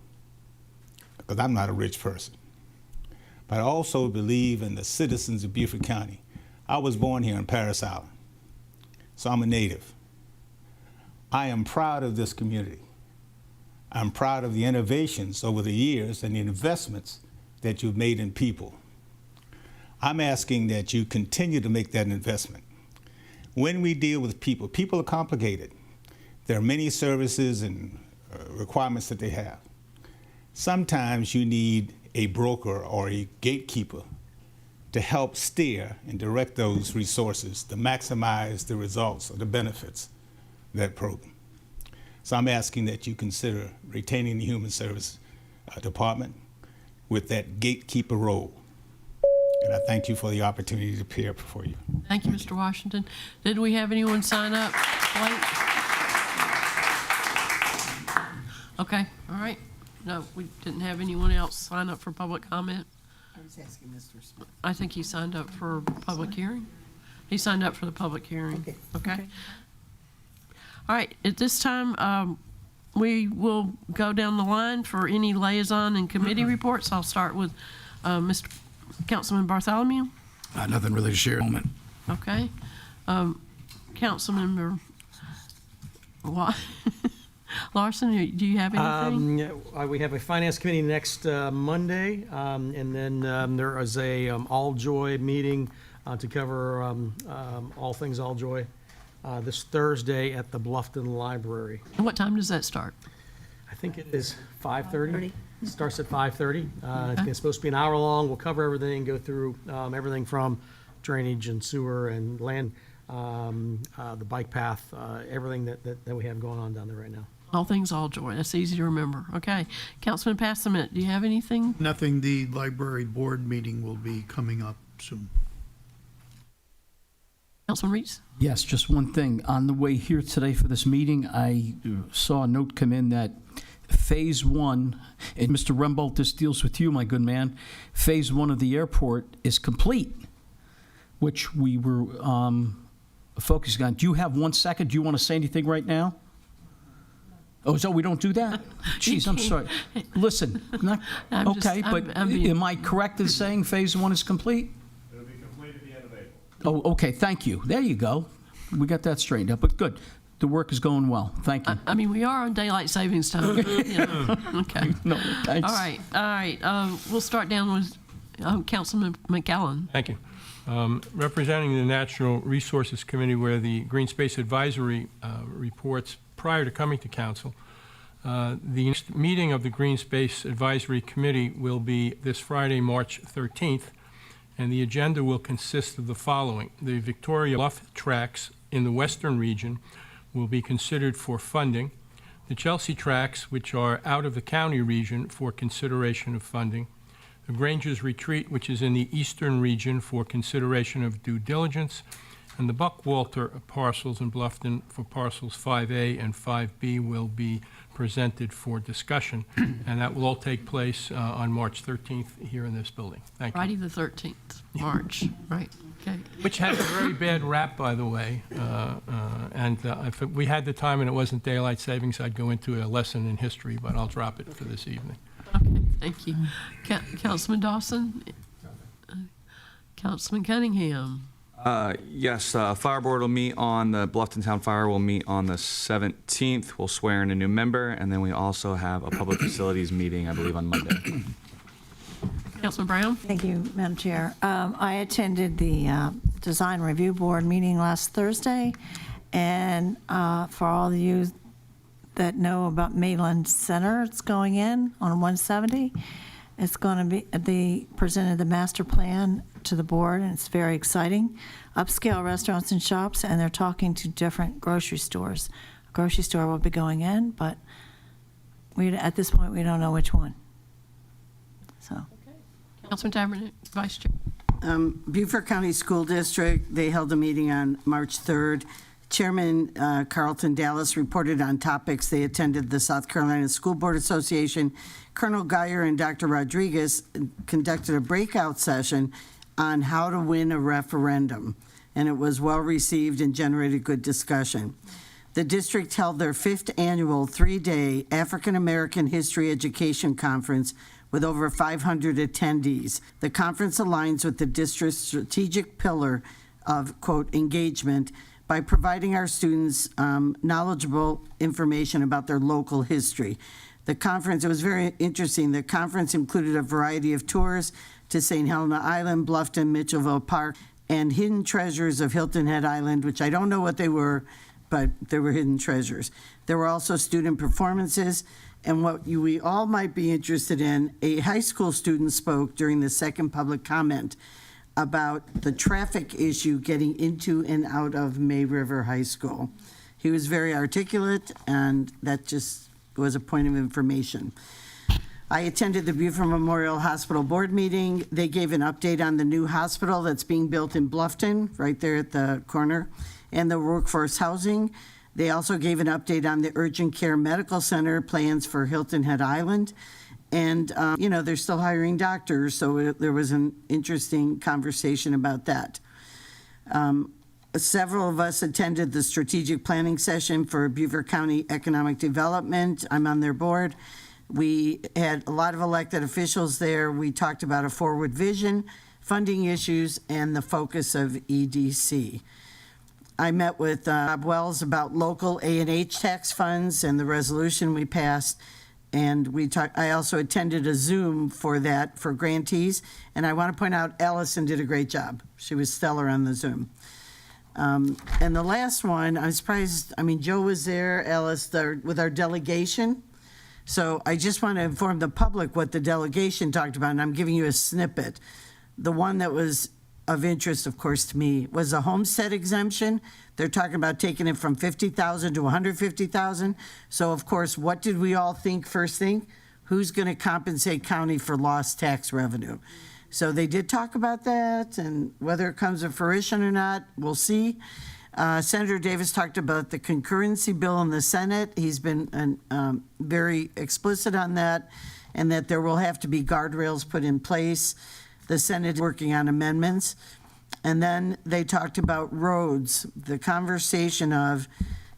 because I'm not a rich person. But I also believe in the citizens of Beaufort County. I was born here in Paris Island, so I'm a native. I am proud of this community. I'm proud of the innovations over the years and the investments that you've made in people. I'm asking that you continue to make that investment. When we deal with people, people are complicated. There are many services and requirements that they have. Sometimes you need a broker or a gatekeeper to help steer and direct those resources to maximize the results or the benefits of that program. So I'm asking that you consider retaining the Human Services Department with that gatekeeper role. And I thank you for the opportunity to appear before you. Thank you, Mr. Washington. Did we have anyone sign up late? Okay, all right. No, we didn't have anyone else sign up for public comment. I was asking Mr. Smith. I think he signed up for public hearing. He signed up for the public hearing. Okay. All right, at this time, we will go down the line for any liaison and committee reports. I'll start with Mr. Councilman Bartholomew. Nothing really to share at the moment. Okay. Councilmember Larson, do you have anything? We have a finance committee next Monday, and then there is a All Joy meeting to cover all things All Joy this Thursday at the Bluffton Library. And what time does that start? I think it is 5:30. It starts at 5:30. It's supposed to be an hour long. We'll cover everything, go through everything from drainage and sewer and land, the bike path, everything that we have going on down there right now. All things All Joy. That's easy to remember. Okay. Councilman Passament, do you have anything? Nothing. The library board meeting will be coming up soon. Councilman Reese? Yes, just one thing. On the way here today for this meeting, I saw a note come in that Phase 1, and Mr. Rembold, this deals with you, my good man, Phase 1 of the airport is complete, which we were focusing on. Do you have 1 second? Do you want to say anything right now? Oh, so we don't do that? Jeez, I'm sorry. Listen, am I correct in saying Phase 1 is complete? It'll be complete at the end of April. Oh, okay, thank you. There you go. We got that straightened up, but good. The work is going well. Thank you. I mean, we are on daylight savings time. Okay. No, thanks. All right. We'll start down with Councilman McAllen. Thank you. Representing the Natural Resources Committee, where the Green Space Advisory reports prior to coming to council, the next meeting of the Green Space Advisory Committee will be this Friday, March 13th, and the agenda will consist of the following. The Victoria Bluff tracks in the western region will be considered for funding. The Chelsea tracks, which are out of the county region, for consideration of funding. The Granger's Retreat, which is in the eastern region, for consideration of due diligence. And the Buckwalter parcels in Bluffton for parcels 5A and 5B will be presented for discussion. And that will all take place on March 13th here in this building. Thank you. Friday the 13th, March, right, okay. Which has a very bad rap, by the way. If we had the time and it wasn't daylight savings, I'd go into a lesson in history, but I'll drop it for this evening. Okay, thank you. Councilman Dawson? Councilman Cunningham? Yes, Fire Board will meet on the Bluffton Town Fire will meet on the 17th. We'll swear in a new member, and then we also have a public facilities meeting, I believe, on Monday. Councilman Brown? Thank you, Madam Chair. I attended the Design Review Board meeting last Thursday, and for all of you that know about Mainland Center, it's going in on 170. It's going to be, they presented the master plan to the board, and it's very exciting. Upscale restaurants and shops, and they're talking to different grocery stores. A grocery store will be going in, but at this point, we don't know which one. So. Councilman Taberner, Vice Chair. Beaufort County School District, they held a meeting on March 3rd. Chairman Carlton Dallas reported on topics. They attended the South Carolina School Board Association. Colonel Geyer and Dr. Rodriguez conducted a breakout session on how to win a referendum, and it was well received and generated good discussion. The district held their 5th annual 3-day African American History Education Conference with over 500 attendees. The conference aligns with the district's strategic pillar of, quote, engagement by providing our students knowledgeable information about their local history. The conference, it was very interesting. The conference included a variety of tours to St. Helena Island, Bluffton, Mitchellville Park, and hidden treasures of Hilton Head Island, which I don't know what they were, but they were hidden treasures. There were also student performances, and what we all might be interested in, a high school student spoke during the second public comment about the traffic issue getting into and out of May River High School. He was very articulate, and that just was a point of information. I attended the Beaufort Memorial Hospital Board meeting. They gave an update on the new hospital that's being built in Bluffton, right there at the corner, and the workforce housing. They also gave an update on the urgent care medical center plans for Hilton Head Island. And, they're still hiring doctors, so there was an interesting conversation about that. Several of us attended the strategic planning session for Beaufort County Economic Development. I'm on their board. We had a lot of elected officials there. We talked about a forward vision, funding issues, and the focus of EDC. I met with Bob Wells about local A&H tax funds and the resolution we passed. And I also attended a Zoom for that for grantees. And I want to point out Allison did a great job. She was stellar on the Zoom. And the last one, I'm surprised, Joe was there, Alice, with our delegation. So I just want to inform the public what the delegation talked about, and I'm giving you a snippet. The one that was of interest, of course, to me was a homestead exemption. They're talking about taking it from $50,000 to $150,000. So, of course, what did we all think first thing? Who's going to compensate county for lost tax revenue? So they did talk about that, and whether it comes to fruition or not, we'll see. Senator Davis talked about the concurrency bill in the Senate. He's been very explicit on that, and that there will have to be guardrails put in place. The Senate is working on amendments. And then they talked about roads, the conversation of,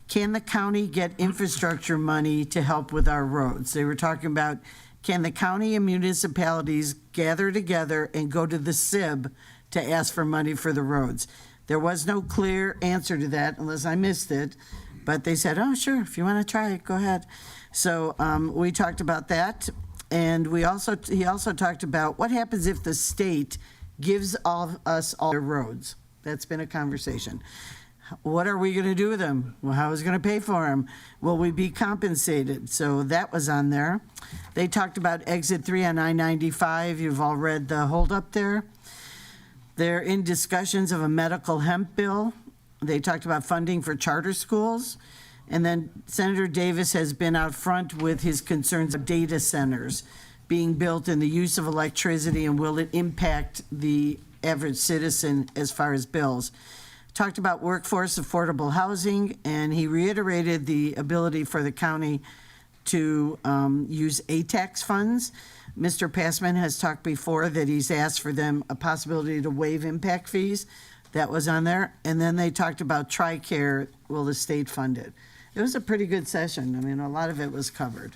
can the county get infrastructure money to help with our roads? They were talking about, can the county and municipalities gather together and go to the SIB to ask for money for the roads? There was no clear answer to that unless I missed it, but they said, oh, sure, if you want to try it, go ahead. So we talked about that, and he also talked about what happens if the state gives us all their roads. That's been a conversation. What are we going to do with them? Well, how is going to pay for them? Will we be compensated? So that was on there. They talked about Exit 3 on I-95. You've all read the holdup there. They're in discussions of a medical hemp bill. They talked about funding for charter schools. And then Senator Davis has been out front with his concerns of data centers being built and the use of electricity, and will it impact the average citizen as far as bills. Talked about workforce affordable housing, and he reiterated the ability for the county to use ATAX funds. Mr. Passman has talked before that he's asked for them a possibility to waive impact fees. That was on there. And then they talked about TRICARE, will the state fund it? It was a pretty good session. I mean, a lot of it was covered.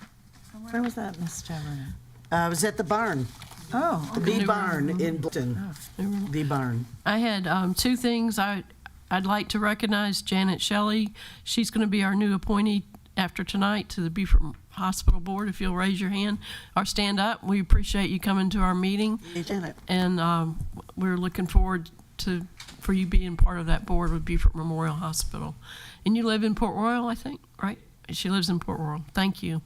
Where was that, Ms. Taverner? I was at the barn. Oh, okay. The barn in Bolton. The barn. I had two things. I'd like to recognize Janet Shelley. She's going to be our new appointee after tonight to the Beaufort Hospital Board. If you'll raise your hand or stand up, we appreciate you coming to our meeting. Hey, Janet. And we're looking forward for you being part of that board with Beaufort Memorial Hospital. And you live in Port Royal, I think, right? She lives in Port Royal. Thank you.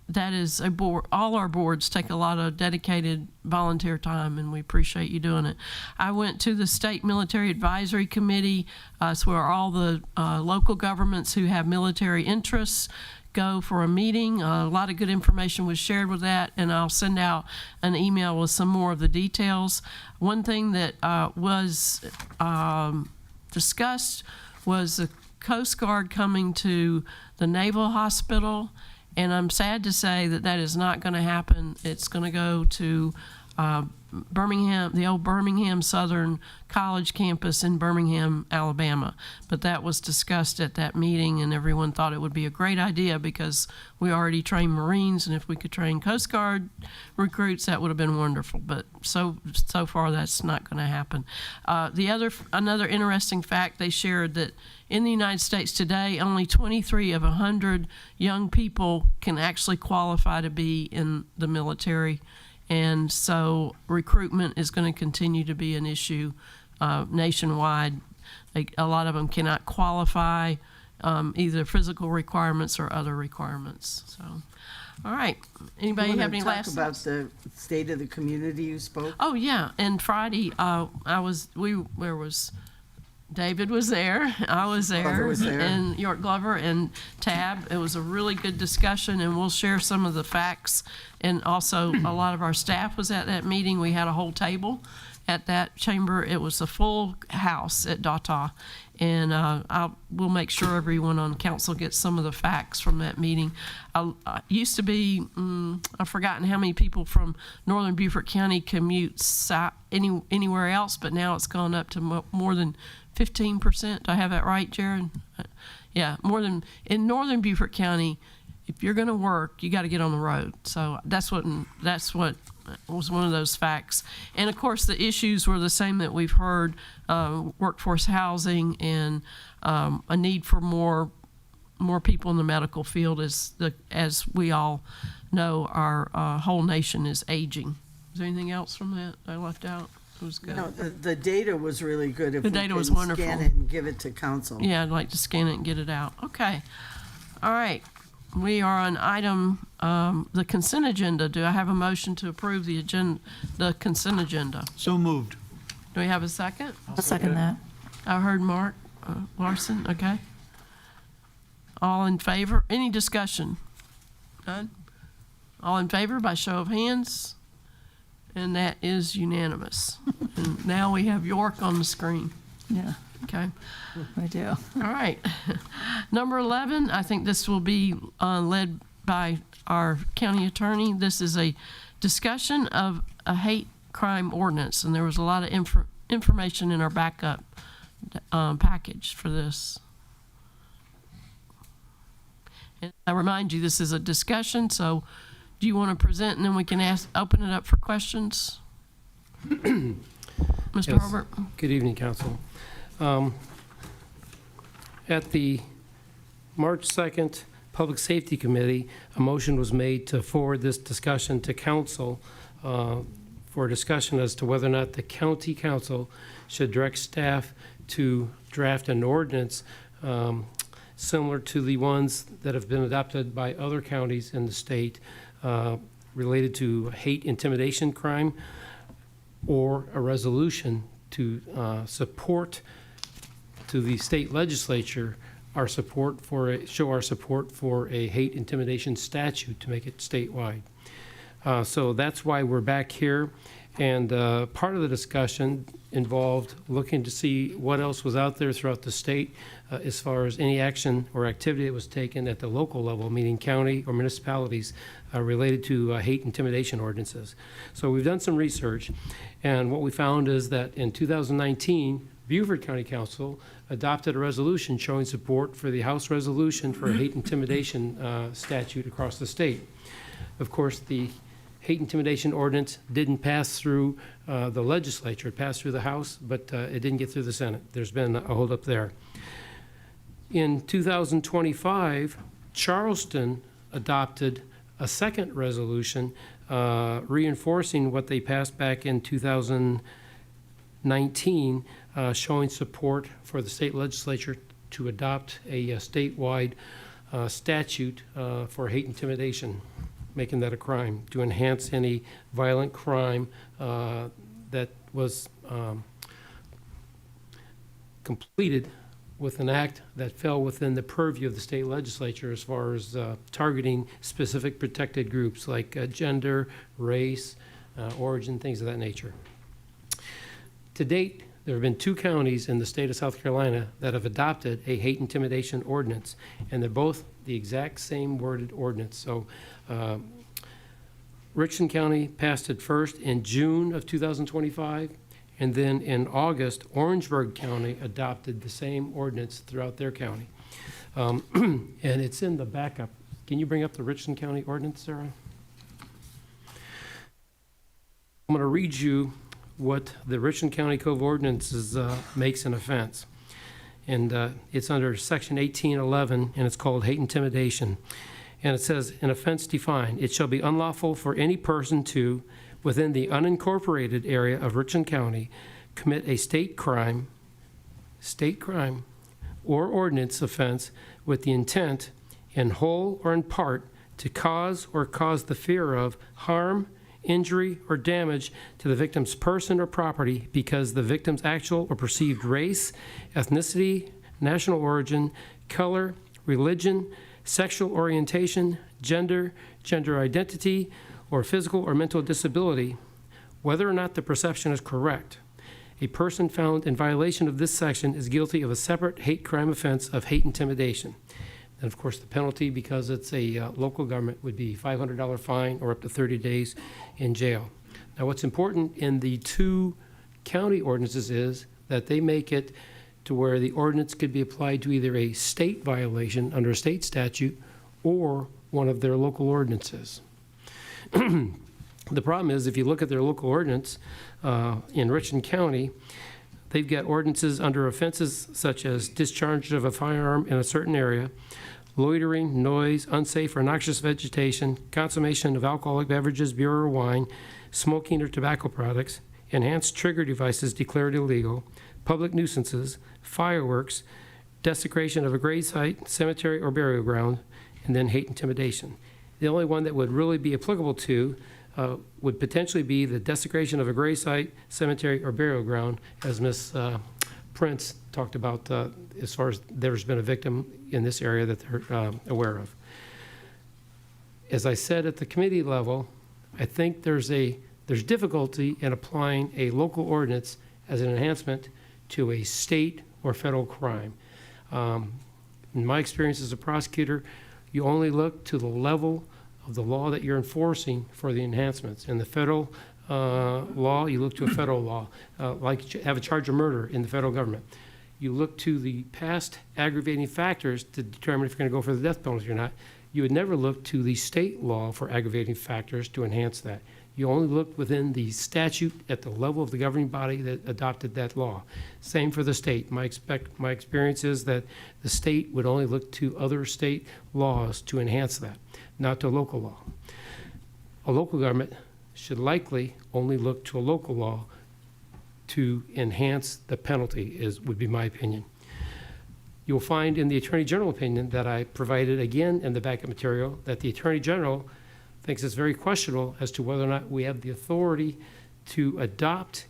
That is a board. All our boards take a lot of dedicated volunteer time, and we appreciate you doing it. I went to the State Military Advisory Committee. It's where all the local governments who have military interests go for a meeting. A lot of good information was shared with that, and I'll send out an email with some more of the details. One thing that was discussed was the Coast Guard coming to the Naval Hospital. And I'm sad to say that that is not going to happen. It's going to go to Birmingham, the old Birmingham Southern College campus in Birmingham, Alabama. But that was discussed at that meeting, and everyone thought it would be a great idea because we already train Marines, and if we could train Coast Guard recruits, that would have been wonderful. But so far, that's not going to happen. Another interesting fact they shared that in the United States today, only 23 of 100 young people can actually qualify to be in the military. And so recruitment is going to continue to be an issue nationwide. A lot of them cannot qualify, either physical requirements or other requirements. So, all right. Anybody have any last thoughts? About the state of the community you spoke? Oh, yeah. And Friday, David was there, I was there, Glover was there, and York Glover and Tab. It was a really good discussion, and we'll share some of the facts. And also, a lot of our staff was at that meeting. We had a whole table at that chamber. It was a full house at Data, and we'll make sure everyone on council gets some of the facts from that meeting. Used to be, I've forgotten how many people from northern Beaufort County commute anywhere else, but now it's gone up to more than 15%. Do I have that right, Jared? Yeah, more than in northern Beaufort County. If you're going to work, you got to get on the road. So that's what was one of those facts. And of course, the issues were the same that we've heard: workforce housing and a need for more people in the medical field. As we all know, our whole nation is aging. Is there anything else from that I left out? It was good. No, the data was really good. If the we data can was wonderful. Scan it and give it to council. Yeah, I'd like to scan it and get it out. Okay. All right. We are on item, the consent agenda. Do I have a motion to approve the consent agenda? So moved. Do we have a second? I'll second that. I heard Mark Larson. Okay. All in favor? Any discussion? None? All in favor by show of hands? And that is unanimous. And now we have York on the screen. Yeah, Okay. we do. All right. Number 11, I think this will be led by our county attorney. This is a discussion of a hate crime ordinance, and there was a lot of information in our backup package for this. And I remind you, this is a discussion, so do you want to present and then we can open it up for questions? Mr. Yes. Herbert? Good evening, Council. At the March 2nd Public Safety Committee, a motion was made to forward this discussion to Council for a discussion as to whether or not the County Council should direct staff to draft an ordinance similar to the ones that have been adopted by other counties in the state related to hate intimidation crime, or a resolution to support to the state legislature our support for show our support for a hate intimidation statute to make it statewide. So that's why we're back here. And part of the discussion involved looking to see what else was out there throughout the state as far as any action or activity that was taken at the local level, meaning county or municipalities, related to hate intimidation ordinances. So we've done some research, and what we found is that in 2019, Beaufort County Council adopted a resolution showing support for the House resolution for a hate intimidation statute across the state. Of course, the hate intimidation ordinance didn't pass through the legislature. It passed through the House, but it didn't get through the Senate. There's been a holdup there. In 2025, Charleston adopted a second resolution reinforcing what they passed back in 2019, showing support for the state legislature to adopt a statewide statute for hate intimidation, making that a crime, to enhance any violent crime that was completed with an act that fell within the purview of the state legislature as far as targeting specific protected groups like gender, race, origin, things of that nature. To date, there have been 2 counties in the state of South Carolina that have adopted a hate intimidation ordinance, and they're both the exact same worded ordinance. So Richland County passed it first in June of 2025, and then in August, Orangeburg County adopted the same ordinance throughout their county. And it's in the backup. Can you bring up the Richland County ordinance, Sarah? I'm going to read you what the Richland County Code of Ordinances makes an offense. And it's under Section 1811, and it's called hate intimidation. And it says, an offense defined, it shall be unlawful for any person to, within the unincorporated area of Richland County, commit a state crime, or ordinance offense with the intent, in whole or in part, to cause or cause the fear of harm, injury, or damage to the victim's person or property because the victim's actual or perceived race, ethnicity, national origin, color, religion, sexual orientation, gender identity, or physical or mental disability, whether or not the perception is correct. A person found in violation of this section is guilty of a separate hate crime offense of hate intimidation. And of course, the penalty, because it's a local government, would be $500 fine or up to 30 days in jail. Now, what's important in the 2 county ordinances is that they make it to where the ordinance could be applied to either a state violation under a state statute or one of their local ordinances. The problem is, if you look at their local ordinance in Richland County, they've got ordinances under offenses such as discharge of a firearm in a certain area, loitering, noise, unsafe or noxious vegetation, consummation of alcoholic beverages, beer or wine, smoking or tobacco products, enhanced trigger devices declared illegal, public nuisances, fireworks, desecration of a grave site, cemetery or burial ground, and then hate intimidation. The only one that would really be applicable to would potentially be the desecration of a grave site, cemetery, or burial ground, as Ms. Prince talked about as far as there's been a victim in this area that they're aware of. As I said at the committee level, I think there's There's difficulty in applying a local ordinance as an enhancement to a state or federal crime. In my experience as a prosecutor, you only look to the level of the law that you're enforcing for the enhancements. In the federal law, you look to a federal law, like have a charge of murder in the federal government. You look to the past aggravating factors to determine if you're going to go for the death penalty or not. You would never look to the state law for aggravating factors to enhance that. You only look within the statute at the level of the governing body that adopted that law. Same for the state. My experience is that the state would only look to other state laws to enhance that, not to local law. A local government should likely only look to a local law to enhance the penalty, would be my opinion. You'll find in the Attorney General opinion that I provided again in the backup material that the Attorney General thinks it's very questionable as to whether or not we have the authority to adopt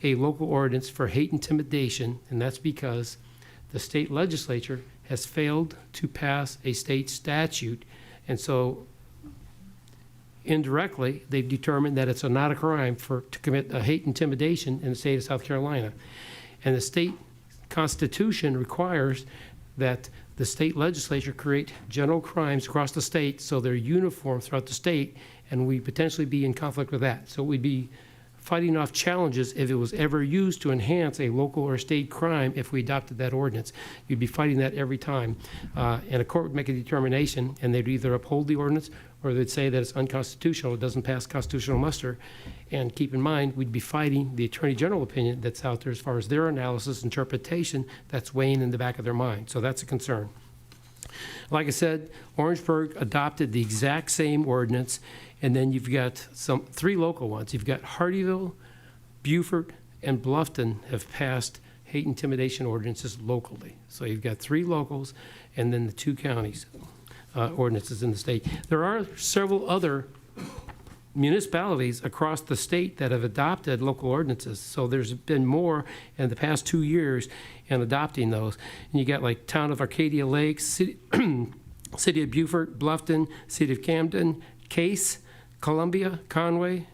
a local ordinance for hate intimidation, and that's because the state legislature has failed to pass a state statute, and so indirectly they've determined that it's not a crime to commit a hate intimidation in the state of South Carolina. And the state constitution requires that the state legislature create general crimes across the state so they're uniform throughout the state, and we potentially be in conflict with that. So we'd be fighting off challenges if it was ever used to enhance a local or state crime if we adopted that ordinance. You'd be fighting that every time. And a court would make a determination, and they'd either uphold the ordinance or they'd say that it's unconstitutional, it doesn't pass constitutional muster. And keep in mind, we'd be fighting the Attorney General opinion that's out there as far as their analysis, interpretation, that's weighing in the back of their mind. So that's a concern. Like I said, Orangeburg adopted the exact same ordinance, and then you've got three local ones. You've got Hardeeville, Beaufort, and Bluffton have passed hate intimidation ordinances locally. So you've got three locals and then the two counties ordinances in the state. There are several other municipalities across the state that have adopted local ordinances. So there's been more in the past 2 years in adopting those. And you got like Town of Arcadia Lakes, City of Beaufort, Bluffton, City of Camden, Case, Columbia, Conway,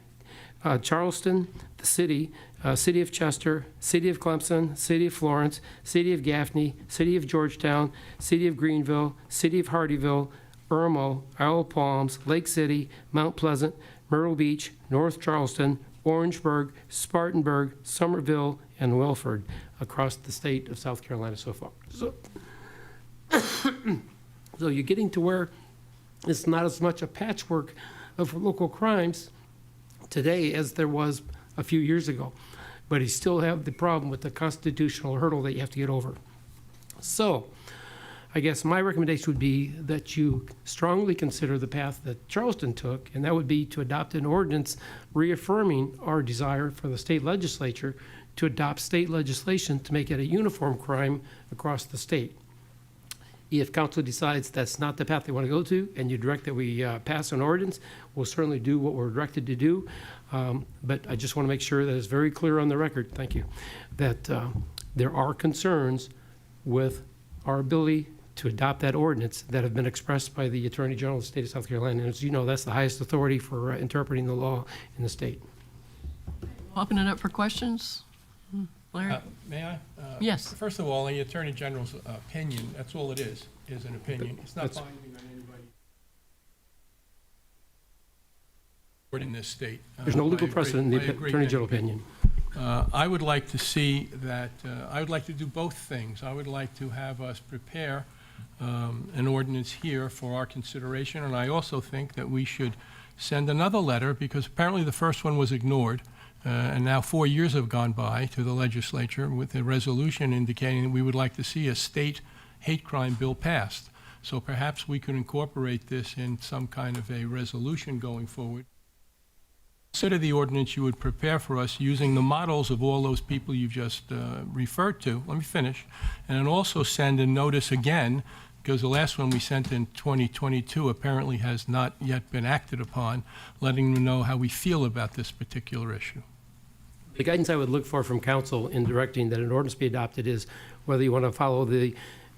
Charleston, the city, City of Chester, City of Clemson, City of Florence, City of Gaffney, City of Georgetown, City of Greenville, City of Hardeeville, Irmo, Isle of Palms, Lake City, Mount Pleasant, Myrtle Beach, North Charleston, Orangeburg, Spartanburg, Somerville, and Wilford across the state of South Carolina so far. So you're getting to where it's not as much a patchwork of local crimes today as there was a few years ago. But you still have the problem with the constitutional hurdle that you have to get over. So I guess my recommendation would be that you strongly consider the path that Charleston took, and that would be to adopt an ordinance reaffirming our desire for the state legislature to adopt state legislation to make it a uniform crime across the state. If council decides that's not the path they want to go to, and you direct that we pass an ordinance, we'll certainly do what we're directed to do. But I just want to make sure that it's very clear on the record, thank you, that there are concerns with our ability to adopt that ordinance that have been expressed by the Attorney General of the state of South Carolina. And as you know, that's the highest authority for interpreting the law in the state. Open it up for questions. Larry? May I? Yes. First of all, the Attorney General's opinion, that's all it is an opinion. It's not binding on anybody in this state. There's no legal precedent in the Attorney General opinion. I would like to see that, I would like to do both things. I would like to have us prepare an ordinance here for our consideration, and I also think that we should send another letter, because apparently the first one was ignored, and now 4 years have gone by, to the legislature with a resolution indicating that we would like to see a state hate crime bill passed. So perhaps we could incorporate this in some kind of a resolution going forward. Consider the ordinance you would prepare for us using the models of all those people you've just referred to. Let me finish. And then also send a notice again, because the last one we sent in 2022 apparently has not yet been acted upon, letting them know how we feel about this particular issue. The guidance I would look for from council in directing that an ordinance be adopted is whether you want to follow the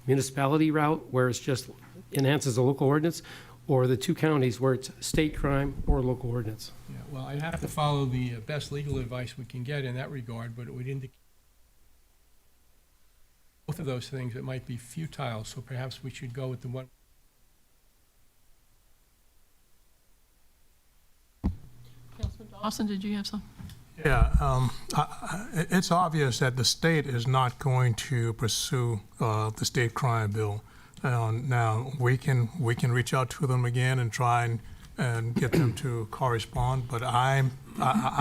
municipality route, where it's just enhances a local ordinance, or the two counties where it's state crime or local ordinance. Yeah, well, I'd have to follow the best legal advice we can get in that regard, but it would indicate both of those things, it might be futile, so perhaps we should go with the one. Councilman Dawson, did you have some? Yeah, it's obvious that the state is not going to pursue the state crime bill. Now, we can reach out to them again and try and get them to correspond, but I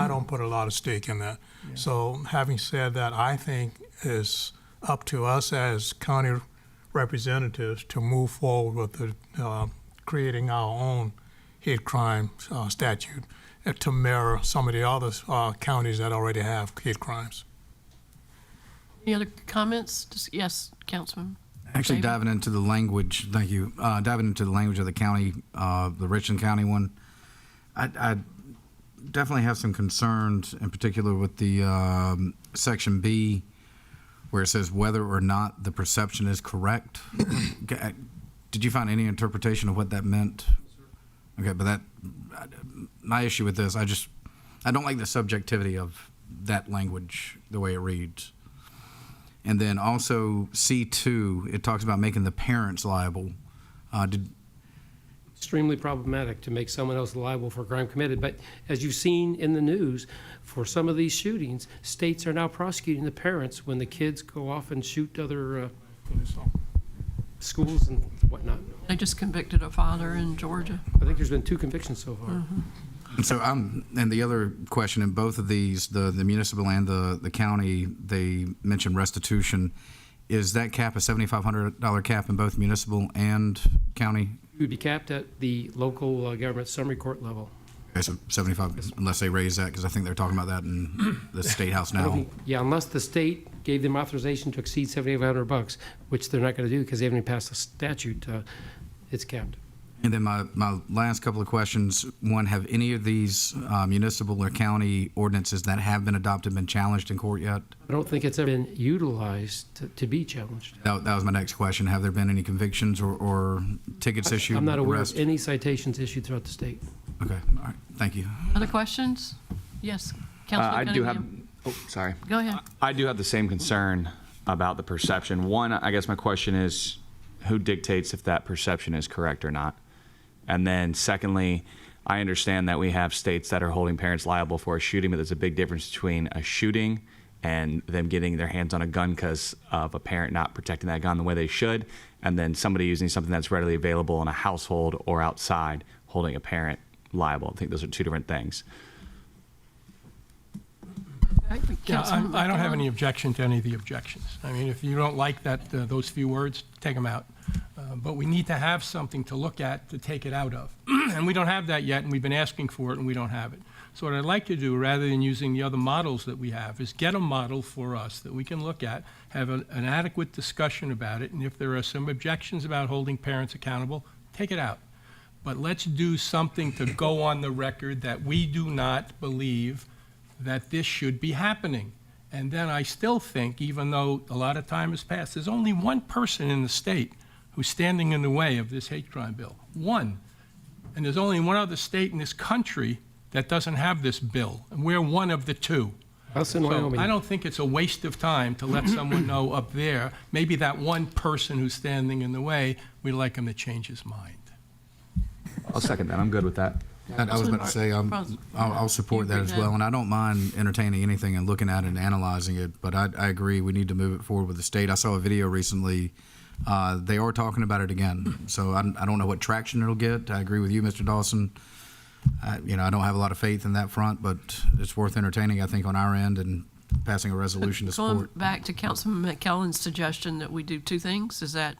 don't put a lot of stake in that. Yeah. So having said that, I think it's up to us as county representatives to move forward with the, creating our own hate crime statute to mirror some of the other counties that already have hate crimes. Any other comments? Yes, Councilman. Actually, David? diving into the language, thank you. Diving into the language of the county, the Richland County one, I definitely have some concerns, in particular with the section B, where it says whether or not the perception is correct. Did you find any interpretation of what that meant? Okay, but my issue with this, I don't like the subjectivity of that language, the way it reads. And then also C2, it talks about making the parents liable. Extremely problematic to make someone else liable for a crime committed. But as you've seen in the news, for some of these shootings, states are now prosecuting the parents when the kids go off and shoot other schools and whatnot. They just convicted a father in Georgia. I think there's been 2 convictions so far. And so and the other question in both of these, the municipal and the county, they mentioned restitution. Is that cap a $7,500 cap in both municipal and county? It would be capped at the local government summary court level. Okay, so 75, unless they raise that, because I think they're talking about that in the State House I don't now. think- Yeah, unless the state gave them authorization to exceed $7,500, which they're not going to do because they haven't even passed a statute, it's capped. And then my last couple of questions. One, have any of these municipal or county ordinances that have been adopted been challenged in court yet? I don't think it's ever been utilized to be challenged. That was my next question. Have there been any convictions or tickets issued? I'm not aware arrest? of any citations issued throughout the state. Okay, all right, thank you. Other questions? Yes, Councilman I do have, Cunningham. sorry. Go ahead. I do have the same concern about the perception. One, I guess my question is, who dictates if that perception is correct or not? And then secondly, I understand that we have states that are holding parents liable for a shooting, but there's a big difference between a shooting and them getting their hands on a gun because of a parent not protecting that gun the way they should, and then somebody using something that's readily available in a household or outside holding a parent liable. I think those are 2 different things. Yeah, I don't have any objection to any of the objections. I mean, if you don't like that, those few words, take them out. But we need to have something to look at to take it out of. And we don't have that yet, and we've been asking for it, and we don't have it. So what I'd like to do, rather than using the other models that we have, is get a model for us that we can look at, have an adequate discussion about it, and if there are some objections about holding parents accountable, take it out. But let's do something to go on the record that we do not believe that this should be happening. And then I still think, even though a lot of time has passed, there's only one person in the state who's standing in the way of this hate crime bill. One. And there's only one other state in this country that doesn't have this bill, and we're one of the 2. Us in Wyoming. I don't think it's a waste of time to let someone know up there, maybe that one person who's standing in the way, we'd like him to change his mind. I'll second that. I'm good with that. I was about to say, I'll support that as well, and I don't mind entertaining anything and looking at it and analyzing it, but I agree we need to move it forward with the state. I saw a video recently. They are talking about it again, so I don't know what traction it'll get. I agree with you, Mr. Dawson. I don't have a lot of faith in that front, but it's worth entertaining, I think, on our end and passing a resolution to support. Going back to Councilman McKellen's suggestion that we do 2 things, is that,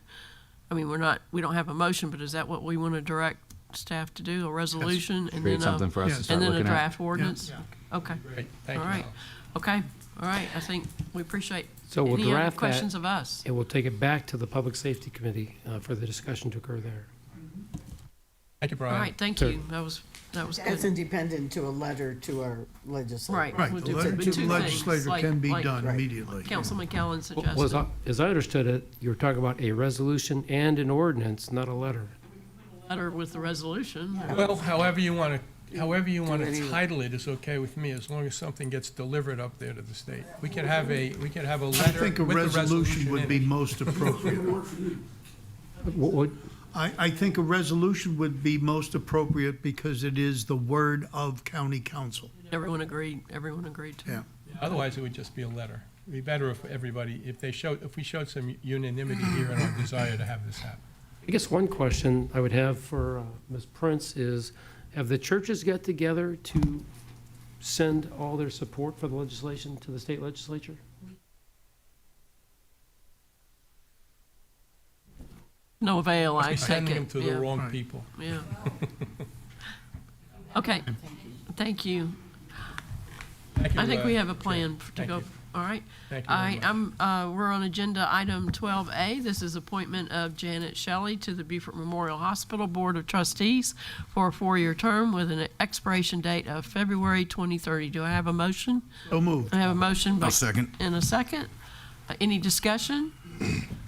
I mean, we don't have a motion, but is that what we want to direct staff to do, a resolution and Create then something for us to start and then a looking at. draft ordinance? Okay. Great, thank All you. right. Okay, all right, I think we appreciate So we'll any other draft that, questions of us. and we'll take it back to the Public Safety Committee for the discussion to occur there. Thank you, Brian. All right, thank Sure. you. That was It's good. independent to a letter to our legislature. Right. Right, we'll the do letter but to 2 the things, legislature can be like done immediately. Councilman Kellen Well, suggested. as I understood it, you were talking about a resolution and an ordinance, not a letter. Letter with the resolution. Well, however you want to title it is okay with me, as long as something gets delivered up there to the state. We could have a letter I think a with the resolution would in be it. most appropriate. What, I think a resolution would be most appropriate because it is the word of county council. Everyone agreed to. Yeah. Otherwise, it would just be a letter. It'd be better if everybody, if we showed some unanimity here in our desire to have this happen. I guess one question I would have for Ms. Prince is, have the churches got together to send all their support for the legislation to the state legislature? No avail, I take Sending them it. to Yeah. the wrong people. Yeah. Okay, thank you. Thank you, I think we have a Chair. plan to Thank go. you. All right. Thank you All very right, we're on agenda item 12A. This is appointment of Janet Shelley to the Beaufort Memorial Hospital Board of Trustees for a 4-year term with an expiration date of February 2030. Do I have a motion? So moved. I have a motion. I'll second. And a second. Any discussion?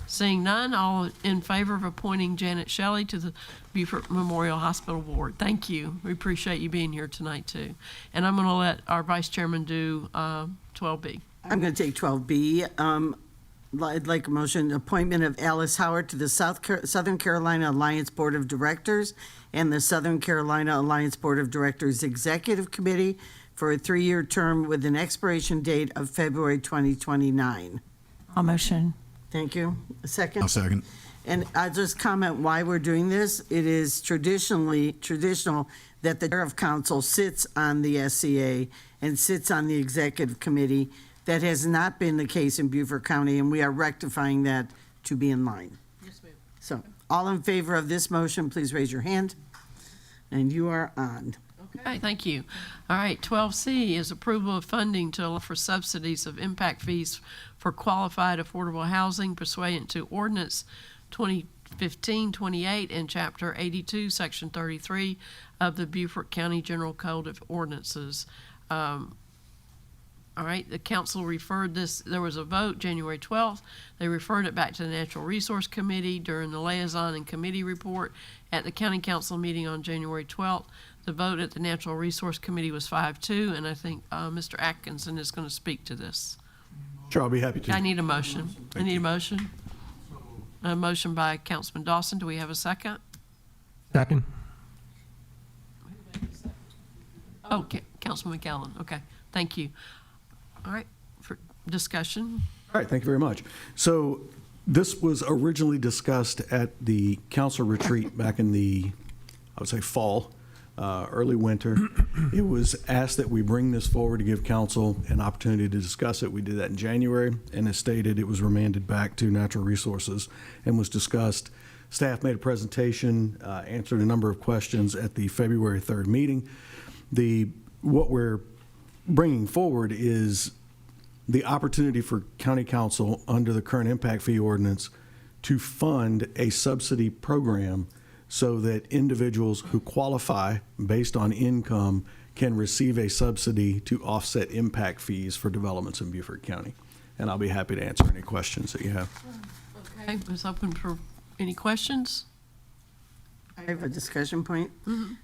Seeing none, all in favor of appointing Janet Shelley to the Beaufort Memorial Hospital Board. Thank you. We appreciate you being here tonight, too. And I'm going to let our Vice Chairman do 12B. I'm going to take 12B. I'd like a motion, appointment of Alice Howard to the Southern Carolina Alliance Board of Directors and the Southern Carolina Alliance Board of Directors Executive Committee for a 3-year term with an expiration date of February 2029. I'll motion. Thank you. A second? I'll second. And I'll just comment why we're doing this. It is traditional that the chair of council sits on the SCA and sits on the executive committee. That has not been the case in Beaufort County, and we are rectifying that to be in line. Yes, ma'am. So, all in favor of this motion, please raise your hand. And you are on. Okay, thank you. All right, 12C is approval of funding to allow for subsidies of impact fees for qualified affordable housing pursuant to Ordinance 2015-28 and Chapter 82, Section 33 of the Beaufort County General Code of Ordinances. All right, the council referred this, there was a vote January 12th. They referred it back to the Natural Resource Committee during the liaison and committee report at the county council meeting on January 12th. The vote at the Natural Resource Committee was 5-2, and I think Mr. Atkinson is going to speak to this. Sure, I'll be happy to. I need a motion. I need a motion. A motion by Councilman Dawson. Do we have a second? Second. Okay, Councilman McAllen. Okay, thank you. All right, for discussion. All right, thank you very much. So this was originally discussed at the council retreat back in the, I would say, fall, early winter. It was asked that we bring this forward to give council an opportunity to discuss it. We did that in January, and as stated, it was remanded back to Natural Resources and was discussed. Staff made a presentation, answered a number of questions at the February 3rd meeting. What we're bringing forward is the opportunity for county council under the current impact fee ordinance to fund a subsidy program so that individuals who qualify based on income can receive a subsidy to offset impact fees for developments in Beaufort County. And I'll be happy to answer any questions that you have. Okay, it's open for any questions. I have a discussion point.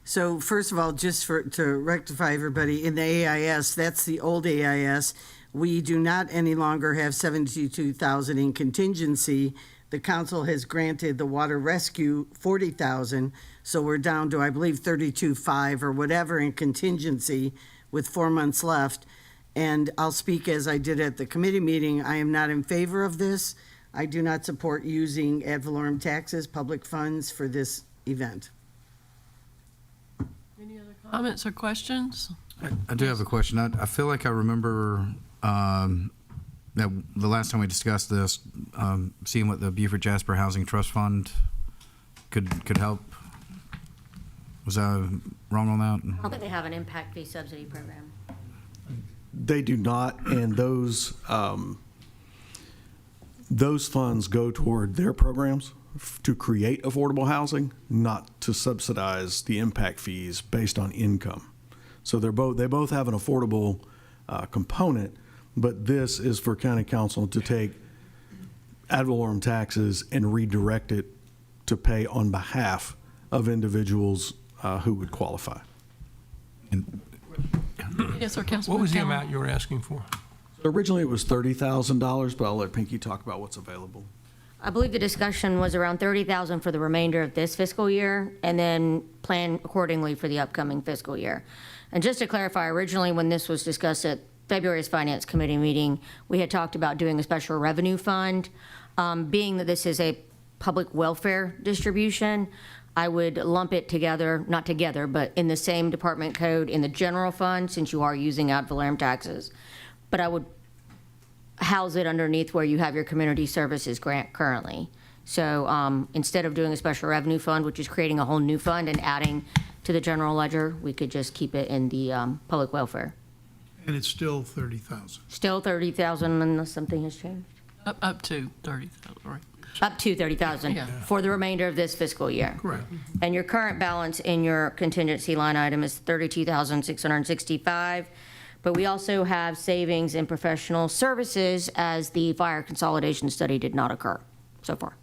So first of all, just to rectify everybody, in the AIS, that's the old AIS. We do not any longer have 72,000 in contingency. The council has granted the water rescue 40,000, so we're down to, I believe, 32.5 or whatever in contingency with 4 months left. And I'll speak as I did at the committee meeting. I am not in favor of this. I do not support using ad valorem taxes, public funds for this event. Any other comments or questions? I do have a question. I feel like I remember that the last time we discussed this, seeing what the Beaufort Jasper Housing Trust Fund could help. Was I wrong on that? I don't think they have an impact fee subsidy program. They do not, and those funds go toward their programs to create affordable housing, not to subsidize the impact fees based on income. So they both have an affordable component, but this is for county council to take ad valorem taxes and redirect it to pay on behalf of individuals who would qualify. Yes, sir, Councilman. What was the Callen. amount you were asking for? Originally, it was $30,000, but I'll let Pinky talk about what's available. I believe the discussion was around 30,000 for the remainder of this fiscal year, and then plan accordingly for the upcoming fiscal year. And just to clarify, originally when this was discussed at February's Finance Committee meeting, we had talked about doing a special revenue fund. Being that this is a public welfare distribution, I would lump it together, not together, but in the same department code in the general fund, since you are using ad valorem taxes. But I would house it underneath where you have your community services grant currently. So instead of doing a special revenue fund, which is creating a whole new fund and adding to the general ledger, we could just keep it in the public welfare. And it's still 30,000. Still 30,000 unless something has changed? Up to 30,000, right? Up to 30,000 Yeah. for the remainder of this fiscal year. Correct. And your current balance in your contingency line item is 32,665. But we also have savings in professional services as the fire consolidation study did not occur so far.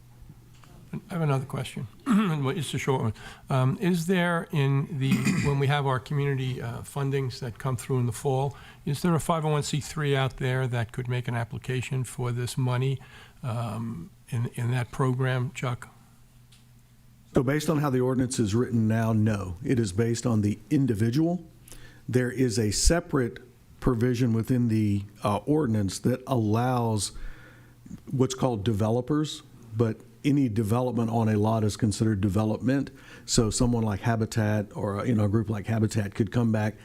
I have another question. It's a short one. Is there when we have our community fundings that come through in the fall, is there a 501c3 out there that could make an application for this money in that program, Chuck? So based on how the ordinance is written now, no. It is based on the individual. There is a separate provision within the ordinance that allows what's called developers, but any development on a lot is considered development. So someone like Habitat or a group like Habitat could come back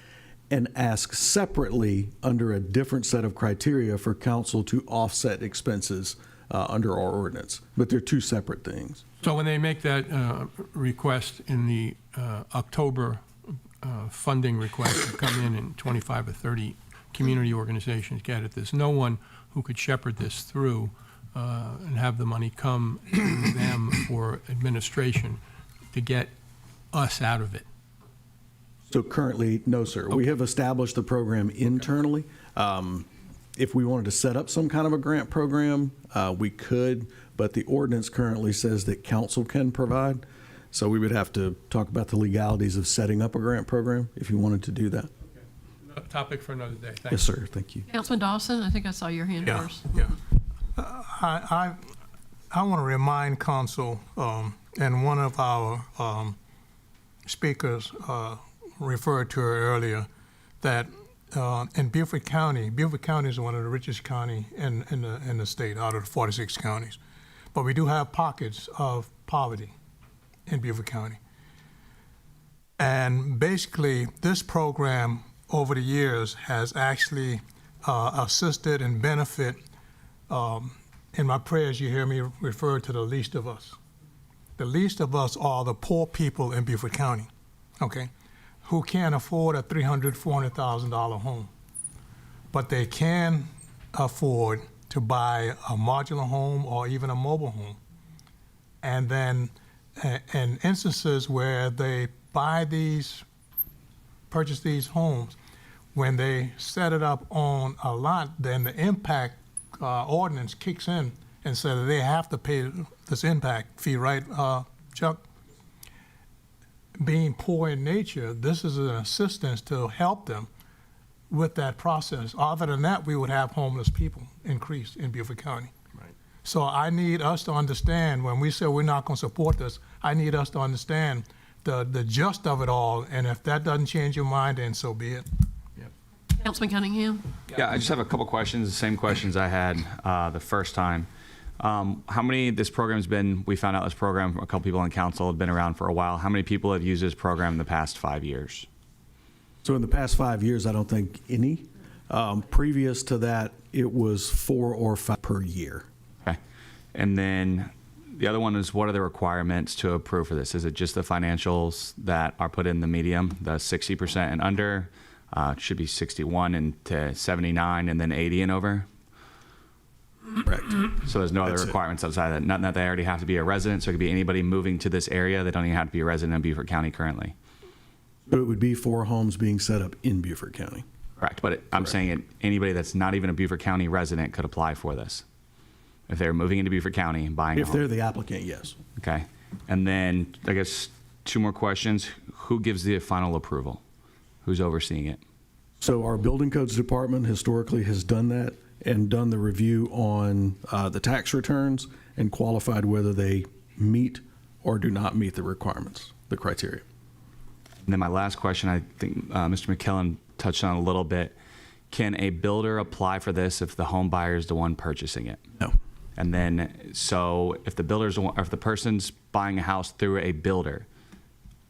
and ask separately under a different set of criteria for council to offset expenses under our ordinance. But they're two separate things. So when they make that request in the October funding request to come in and 25 or 30 community organizations get it, there's no one who could shepherd this through and have the money come to them for administration to get us out of it. So currently, no, sir. Okay. We have established the program internally. If we wanted to set up some kind of a grant program, we could, but the ordinance currently says that council can provide. So we would have to talk about the legalities of setting up a grant program if you wanted to do that. Okay. Topic for another day. Thank Yes, you. sir. Thank you. Councilman Dawson, I think I saw your hand first. Yeah. I want to remind council, and one of our speakers referred to it earlier, that in Beaufort County is one of the richest county in the state out of the 46 counties. But we do have pockets of poverty in Beaufort County. And basically, this program over the years has actually assisted and benefit. In my prayers, you hear me refer to the least of us. The least of us are the poor people in Beaufort County, okay, who can't afford a $300,000, $400,000 home. But they can afford to buy a modular home or even a mobile home. And then in instances where they purchase these homes, when they set it up on a lot, then the impact ordinance kicks in and says that they have to pay this impact fee, right, Chuck? Being poor in nature, this is an assistance to help them with that process. Other than that, we would have homeless people increase in Beaufort County. Right. So I need us to understand, when we say we're not going to support this, I need us to understand the gist of it all, and if that doesn't change your mind, then so be it. Councilman Cunningham? Yeah, I just have a couple questions, the same questions I had the first time. How many, this program's been, we found out this program, a couple people on council have been around for a while. How many people have used this program in the past 5 years? So in the past 5 years, I don't think any. Previous to that, it was 4 or 5 per year. Okay. And then the other one is, what are the requirements to approve for this? Is it just the financials that are put in the medium, the 60% and under? It should be 61 and to 79 and then 80 and over? Correct. So there's no That's other requirements outside of that? Nothing that they already have to be a resident, so it could be anybody moving to this area. They don't even have to be a resident of Beaufort County currently. But it would be 4 homes being set up in Beaufort County. Correct, but I'm saying anybody that's not even a Beaufort County resident could apply for this. If they're moving into Beaufort County and buying a If home. they're the applicant, yes. Okay. And then, I guess, 2 more questions. Who gives the final approval? Who's overseeing it? So our building codes department historically has done that and done the review on the tax returns and qualified whether they meet or do not meet the requirements, the criteria. And then my last question, I think Mr. McKellen touched on a little bit. Can a builder apply for this if the home buyer is the one purchasing it? No. And then, so if the builder's, or if the person's buying a house through a builder,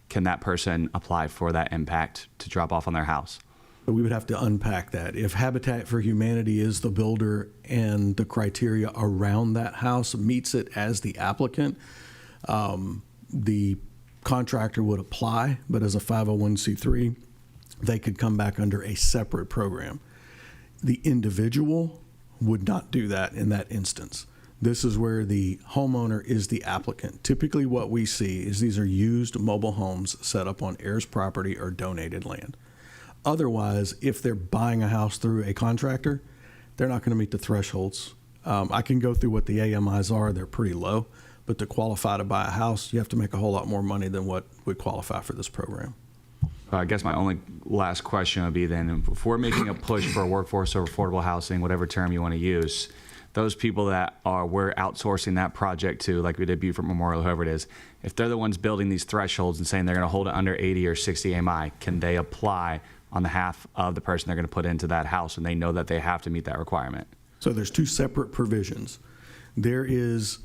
can that person apply for that impact to drop off on their house? We would have to unpack that. If Habitat for Humanity is the builder and the criteria around that house meets it as the applicant, the contractor would apply, but as a 501c3, they could come back under a separate program. The individual would not do that in that instance. This is where the homeowner is the applicant. Typically what we see is these are used mobile homes set up on heirs property or donated land. Otherwise, if they're buying a house through a contractor, they're not going to meet the thresholds. I can go through what the AMIs are. They're pretty low, but to qualify to buy a house, you have to make a whole lot more money than what would qualify for this program. I guess my only last question would be then, if we're making a push for workforce or affordable housing, whatever term you want to use, those people that we're outsourcing that project to, like we did Beaufort Memorial, whoever it is, if they're the ones building these thresholds and saying they're going to hold it under 80 or 60 AMI, can they apply on behalf of the person they're going to put into that house and they know that they have to meet that requirement? So there's 2 separate provisions. There is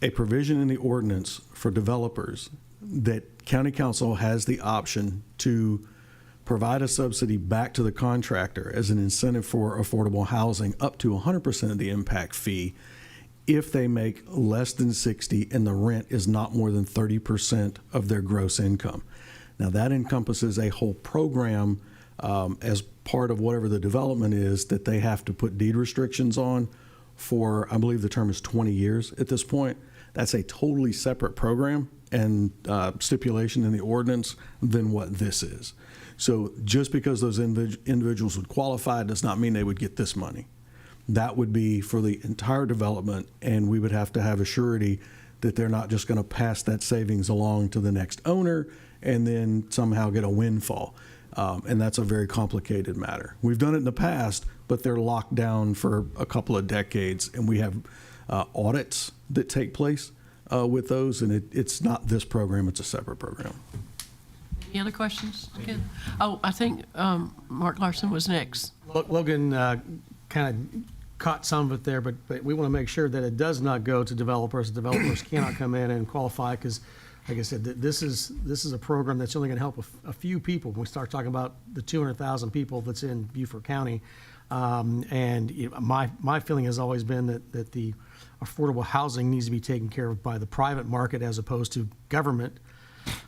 a provision in the ordinance for developers that county council has the option to provide a subsidy back to the contractor as an incentive for affordable housing up to 100% of the impact fee if they make less than 60 and the rent is not more than 30% of their gross income. Now that encompasses a whole program as part of whatever the development is that they have to put deed restrictions on for, I believe the term is 20 years at this point. That's a totally separate program and stipulation in the ordinance than what this is. So just because those individuals would qualify does not mean they would get this money. That would be for the entire development, and we would have to have a surety that they're not just going to pass that savings along to the next owner and then somehow get a windfall. And that's a very complicated matter. We've done it in the past, but they're locked down for a couple of decades, and we have audits that take place with those, and it's not this program, it's a separate program. Any other questions? Again? Oh, I think Mark Larson was next. Logan kind of caught some of it there, but we want to make sure that it does not go to developers. Developers cannot come in and qualify because, like I said, this is a program that's only going to help a few people. When we start talking about the 200,000 people that's in Beaufort County, and my feeling has always been that the affordable housing needs to be taken care of by the private market as opposed to government.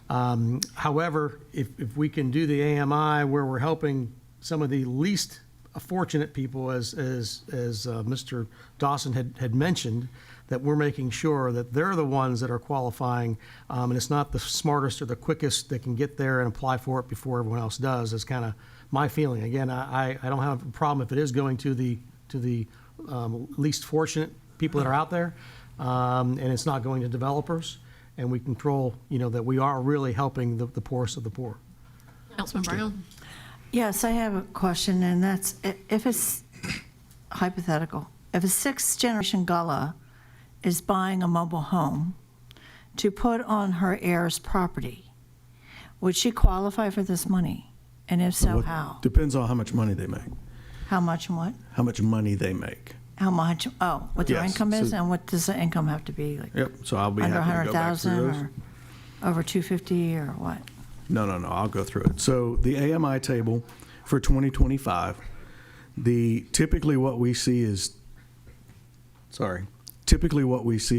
However, if we can do the AMI where we're helping some of the least fortunate people, as Mr. Dawson had mentioned, that we're making sure that they're the ones that are qualifying, and it's not the smartest or the quickest that can get there and apply for it before everyone else does, is kind of my feeling. Again, I don't have a problem if it is going to the least fortunate people that are out there, and it's not going to developers, and we control, that we are really helping the poorest of the poor. Councilman Brown? Yes, I have a question, and that's if it's hypothetical. If a 6th-generation Gullah is buying a mobile home to put on her heir's property, would she qualify for this money? And if so, how? Depends on how much money they make. How much and what? How much money they make. How much? Oh, what their Yes, income is, so- and what does the income have to be? Like Yep, so I'll be under happy to go back through 100,000 those. or over 250 or what? No, I'll go through it. So the AMI table for 2025, typically what we see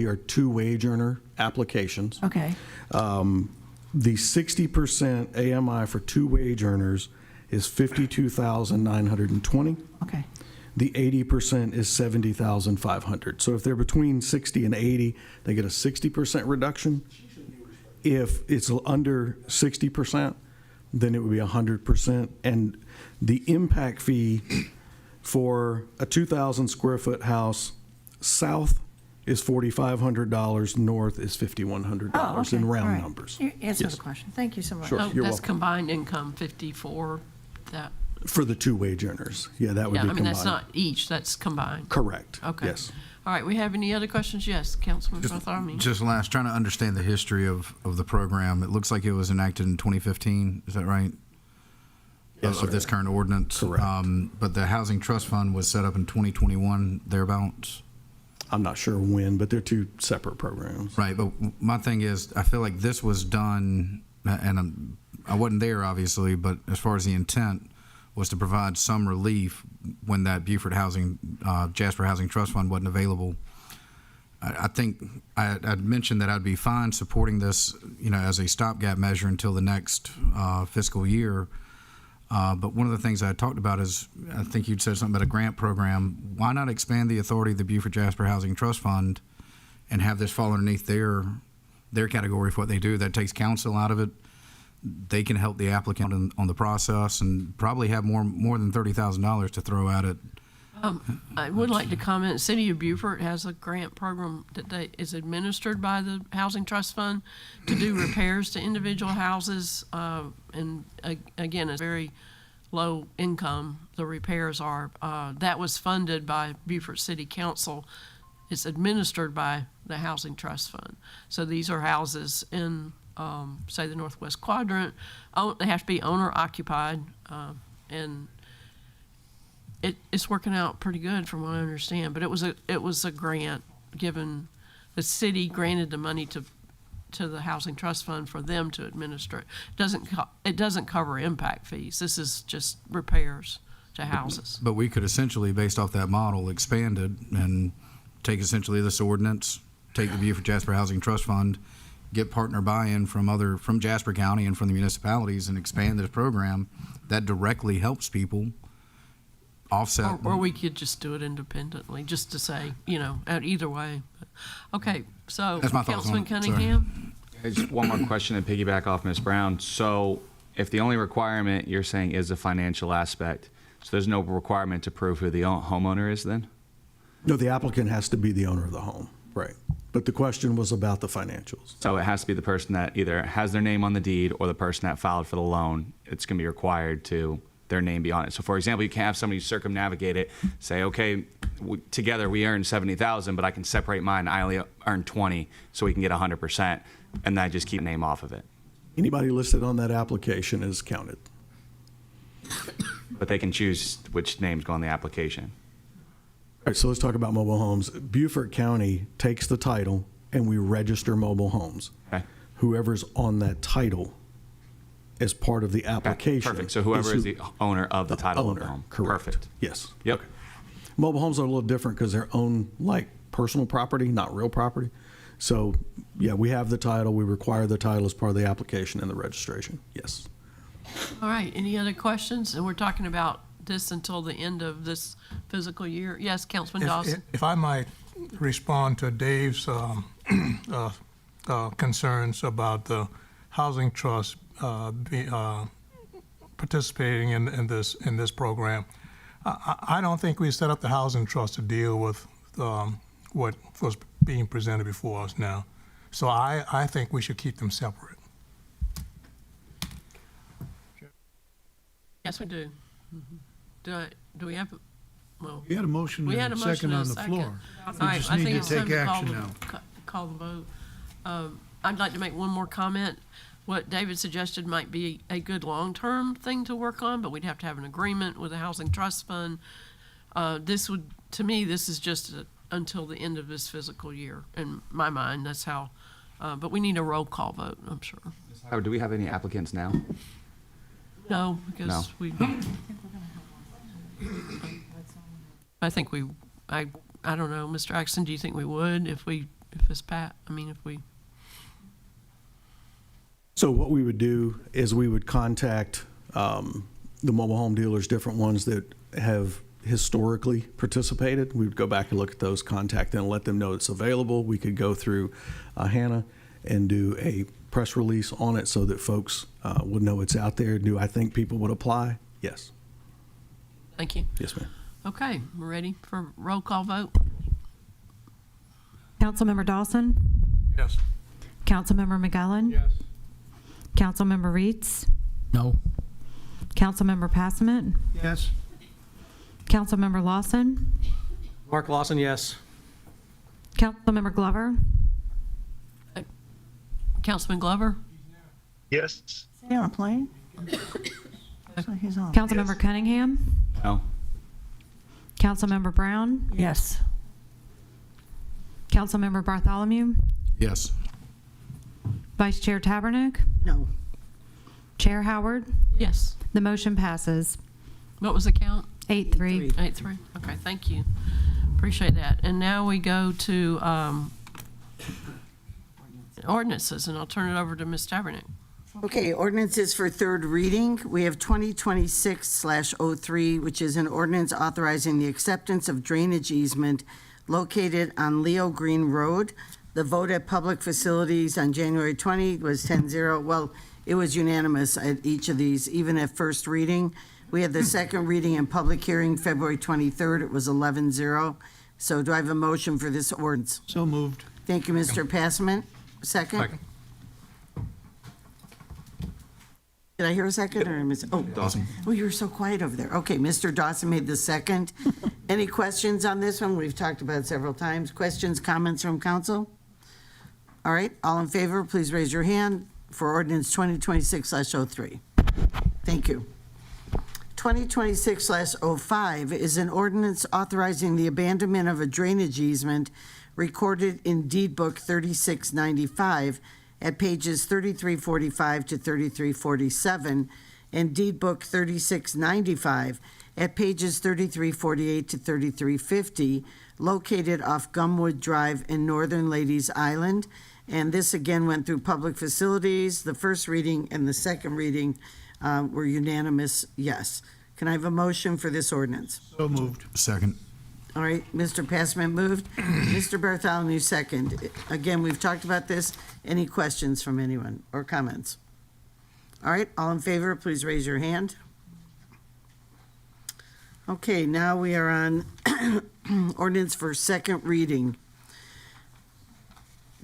are 2 wage earner applications. Okay. The 60% AMI for 2 wage earners is 52,920. Okay. The 80% is 70,500. So if they're between 60 and 80, they get a 60% reduction. If it's under 60%, then it would be 100%. And the impact fee for a 2,000 square foot house south is $4,500. North is $5,100 in round numbers. You answered Yes. the question. Thank you so much. Sure. Oh, You're that's welcome. combined income, 54, that, For the two wage earners. Yeah, that would yeah, be I mean, combined. that's not each, that's combined. Correct. Okay. Yes. All right, we have any other questions? Yes, Councilman Bartholomew. Just last, trying to understand the history of the program. It looks like it was enacted in 2015. Is that right? Yes, Of this sir. current ordinance? Correct. But the Housing Trust Fund was set up in 2021, thereabouts? I'm not sure when, but they're two separate programs. Right, but my thing is, I feel like this was done, and I wasn't there, obviously, but as far as the intent was to provide some relief when that Beaufort Jasper Housing Trust Fund wasn't available. I think I'd mentioned that I'd be fine supporting this, as a stopgap measure until the next fiscal year. But one of the things I talked about is, I think you'd said something about a grant program. Why not expand the authority of the Beaufort Jasper Housing Trust Fund and have this fall underneath their category for what they do? That takes council out of it. They can help the applicant on the process and probably have more than $30,000 to throw at it. I would like to comment, City of Beaufort has a grant program that is administered by the Housing Trust Fund to do repairs to individual houses. And again, it's very low income, the repairs are. That was funded by Beaufort City Council. It's administered by the Housing Trust Fund. So these are houses in, say, the Northwest Quadrant. They have to be owner occupied, and it's working out pretty good from what I understand. But it was a grant given. The city granted the money to the Housing Trust Fund for them to administer it. It doesn't cover impact fees. This is just repairs to houses. But we could essentially, based off that model, expand it and take essentially this ordinance, take the Beaufort Jasper Housing Trust Fund, get partner buy-in from Jasper County and from the municipalities, and expand this program that directly helps people offset. Or we could just do it independently, just to say, either way. Okay, so That's my thoughts on Councilman it. Sorry. Cunningham? Just one more question to piggyback off Ms. Brown. So if the only requirement you're saying is a financial aspect, so there's no requirement to prove who the homeowner is then? No, the applicant has to be the owner of the home. Right. But the question was about the financials. So it has to be the person that either has their name on the deed or the person that filed for the loan. It's going to be required to their name be on it. So for example, you can have somebody circumnavigate it, say, okay, together we earn 70,000, but I can separate mine. I only earn 20, so we can get 100%, and then I just keep the name off of it. Anybody listed on that application is counted. But they can choose which names go on the application. All right, so let's talk about mobile homes. Beaufort County takes the title and we register mobile homes. Okay. Whoever's on that title as part of the application. Perfect. So whoever is the owner of the title of the home. Correct. Perfect. Yes. Yep. Mobile homes are a little different because they're owned like personal property, not real property. So, yeah, we have the title. We require the title as part of the application and the registration. Yes. All right, any other questions? And we're talking about this until the end of this fiscal year. Yes, Councilman Dawson? If I might respond to Dave's concerns about the housing trust participating in this program. I don't think we set up the housing trust to deal with what was being presented before us now. So I think we should keep them separate. Yes, we do. Do we have, well. We had a motion We and had a a motion second and on a the second. floor. All We right, just I need think to it's time take to call action the- now. Call the vote. I'd like to make one more comment. What David suggested might be a good long-term thing to work on, but we'd have to have an agreement with the Housing Trust Fund. To me, this is just until the end of this fiscal year. In my mind, that's how, but we need a roll call vote, I'm sure. Do we have any applicants now? No, because No. I think I don't know, Mr. Axton, do you think we would if it's Pat? So what we would do is we would contact the mobile home dealers, different ones that have historically participated. We would go back and look at those, contact them, let them know it's available. We could go through Hannah and do a press release on it so that folks would know it's out there. Do I think people would apply? Yes. Thank you. Yes, ma'am. Okay, we're ready for roll call vote. Councilmember Dawson? Yes. Councilmember McGowan? Yes. Councilmember Reitz? No. Councilmember Passman? Yes. Councilmember Lawson? Mark Lawson, yes. Councilmember Glover? Councilman Glover? Yes. Is he on a plane? So he's on. Councilmember Cunningham? No. Councilmember Brown? Yes. Councilmember Bartholomew? Yes. Vice Chair Tabernick? No. Chair Howard? Yes. The motion passes. What was the count? 8-3. 8-3. Okay, thank you. Appreciate that. And now we go to ordinances, and I'll turn it over to Ms. Tabernick. Okay, ordinances for third reading. We have 2026/03, which is an ordinance authorizing the acceptance of drainage easement located on Leo Green Road. The vote at public facilities on January 20 was 10-0. Well, it was unanimous at each of these, even at first reading. We had the second reading and public hearing February 23rd. It was 11-0. So do I have a motion for this ordinance? So moved. Thank you, Mr. Passman. Second? Did I hear a second or miss? Oh, Dawson. Oh, you were so quiet over there. Okay, Mr. Dawson made the second. Any questions on this one? We've talked about it several times. Questions, comments from council? All right, all in favor, please raise your hand for ordinance 2026/03. Thank you. 2026/05 is an ordinance authorizing the abandonment of a drainage easement recorded in Deed Book 3695 at pages 3345 to 3347, and Deed Book 3695 at pages 3348 to 3350, located off Gumwood Drive in Northern Ladies Island. And this again went through public facilities. The first reading and the second reading were unanimous yes. Can I have a motion for this ordinance? So moved. Second. All right, Mr. Passman moved. Mr. Bartholomew second. Again, we've talked about this. Any questions from anyone or comments? All right, all in favor, please raise your hand. Okay, now we are on ordinance for second reading.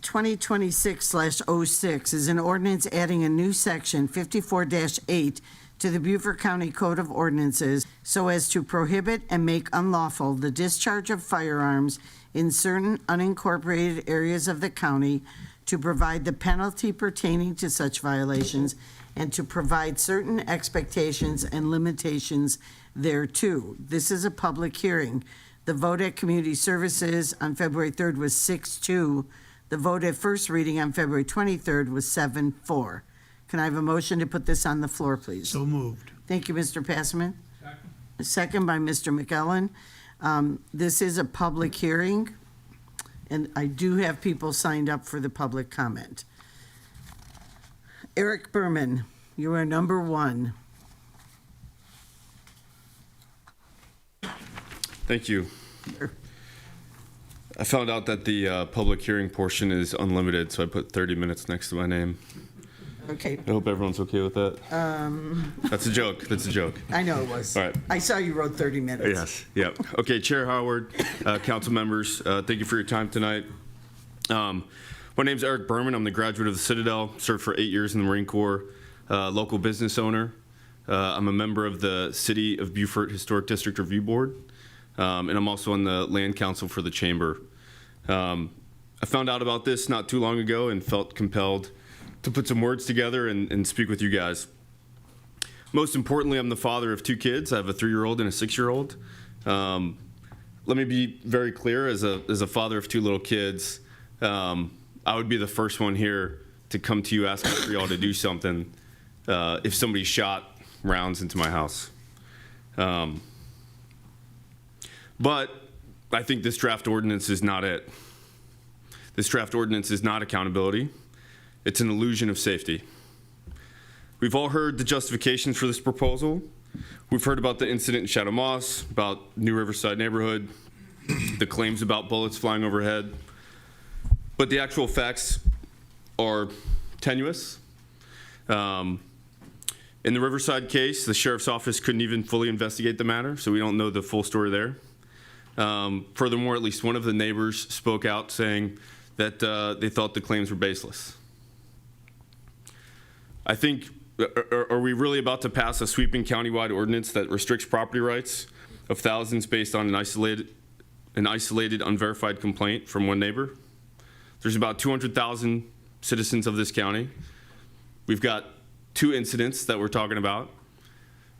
2026/06 is an ordinance adding a new section 54-8 to the Beaufort County Code of Ordinances so as to prohibit and make unlawful the discharge of firearms in certain unincorporated areas of the county, to provide the penalty pertaining to such violations, and to provide certain expectations and limitations thereto. This is a public hearing. The vote at Community Services on February 3rd was 6-2. The vote at first reading on February 23rd was 7-4. Can I have a motion to put this on the floor, please? So moved. Thank you, Mr. Passman. Second by Mr. McEllen. This is a public hearing, and I do have people signed up for the public comment. Eric Berman, you are number one. Thank you. I found out that the public hearing portion is unlimited, so I put 30 minutes next to my name. Okay. I hope everyone's okay with that. That's a joke. That's a joke. I know it was. All right. I saw you wrote 30 minutes. Yes. Yep. Okay. Chair Howard, council members, thank you for your time tonight. My name's Eric Berman. I'm the graduate of the Citadel, served for 8 years in the Marine Corps, local business owner. I'm a member of the City of Beaufort Historic District Review Board, and I'm also on the Land Council for the Chamber. I found out about this not too long ago and felt compelled to put some words together and speak with you guys. Most importantly, I'm the father of 2 kids. I have a 3-year-old and a 6-year-old. Let me be very clear, as a father of 2 little kids, I would be the first one here to come to you asking for y'all to do something if somebody shot rounds into my house. But I think this draft ordinance is not it. This draft ordinance is not accountability. It's an illusion of safety. We've all heard the justifications for this proposal. We've heard about the incident in Shadow Moss, about New Riverside neighborhood, the claims about bullets flying overhead. But the actual facts are tenuous. In the Riverside case, the sheriff's office couldn't even fully investigate the matter, so we don't know the full story there. Furthermore, at least one of the neighbors spoke out saying that they thought the claims were baseless. I think, are we really about to pass a sweeping countywide ordinance that restricts property rights of thousands based on an isolated, unverified complaint from one neighbor? There's about 200,000 citizens of this county. We've got 2 incidents that we're talking about.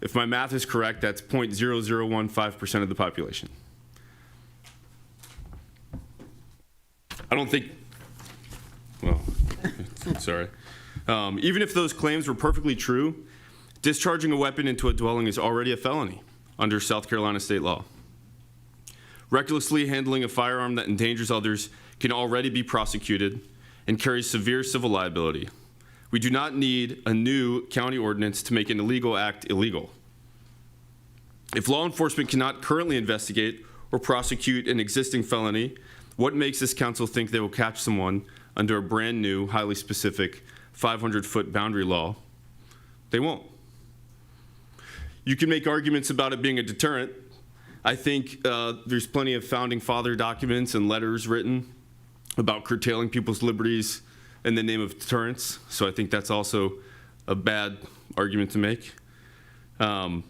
If my math is correct, that's 0.0015% of the population. I don't think, well, sorry. Even if those claims were perfectly true, discharging a weapon into a dwelling is already a felony under South Carolina state law. Recklessly handling a firearm that endangers others can already be prosecuted and carries severe civil liability. We do not need a new county ordinance to make an illegal act illegal. If law enforcement cannot currently investigate or prosecute an existing felony, what makes this council think they will catch someone under a brand new, highly specific 500-foot boundary law? They won't. You can make arguments about it being a deterrent. I think there's plenty of founding father documents and letters written about curtailing people's liberties in the name of deterrence. So I think that's also a bad argument to make. Let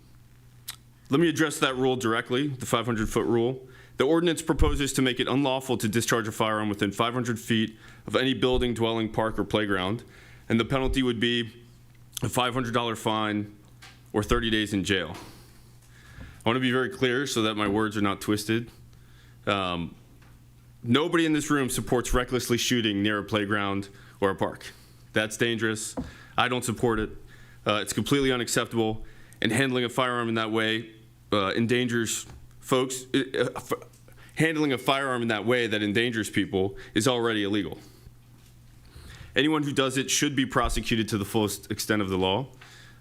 me address that rule directly, the 500-foot rule. The ordinance proposes to make it unlawful to discharge a firearm within 500 feet of any building, dwelling, park, or playground, and the penalty would be a $500 fine or 30 days in jail. I want to be very clear so that my words are not twisted. Nobody in this room supports recklessly shooting near a playground or a park. That's dangerous. I don't support it. It's completely unacceptable, and handling a firearm in that way endangers folks. Handling a firearm in that way that endangers people is already illegal. Anyone who does it should be prosecuted to the fullest extent of the law,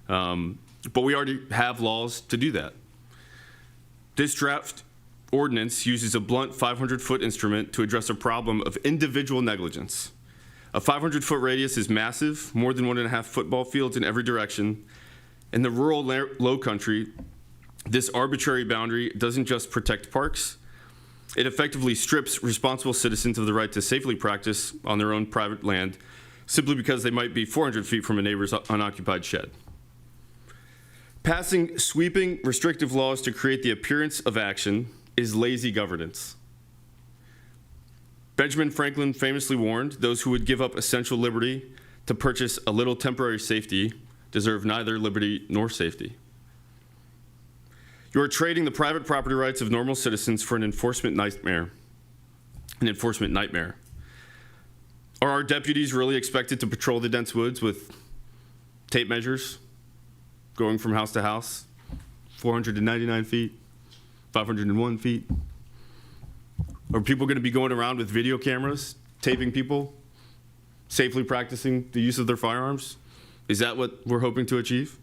but we already have laws to do that. This draft ordinance uses a blunt 500-foot instrument to address a problem of individual negligence. A 500-foot radius is massive, more than 1.5 football fields in every direction. In the rural low country, this arbitrary boundary doesn't just protect parks, it effectively strips responsible citizens of the right to safely practice on their own private land simply because they might be 400 feet from a neighbor's unoccupied shed. Passing sweeping restrictive laws to create the appearance of action is lazy governance. Benjamin Franklin famously warned those who would give up essential liberty to purchase a little temporary safety deserve neither liberty nor safety. You are trading the private property rights of normal citizens for an enforcement nightmare. Are our deputies really expected to patrol the dense woods with tape measures, going from house to house, 499 feet, 501 feet? Are people going to be going around with video cameras, taping people, safely practicing the use of their firearms? Is that what we're hoping to achieve?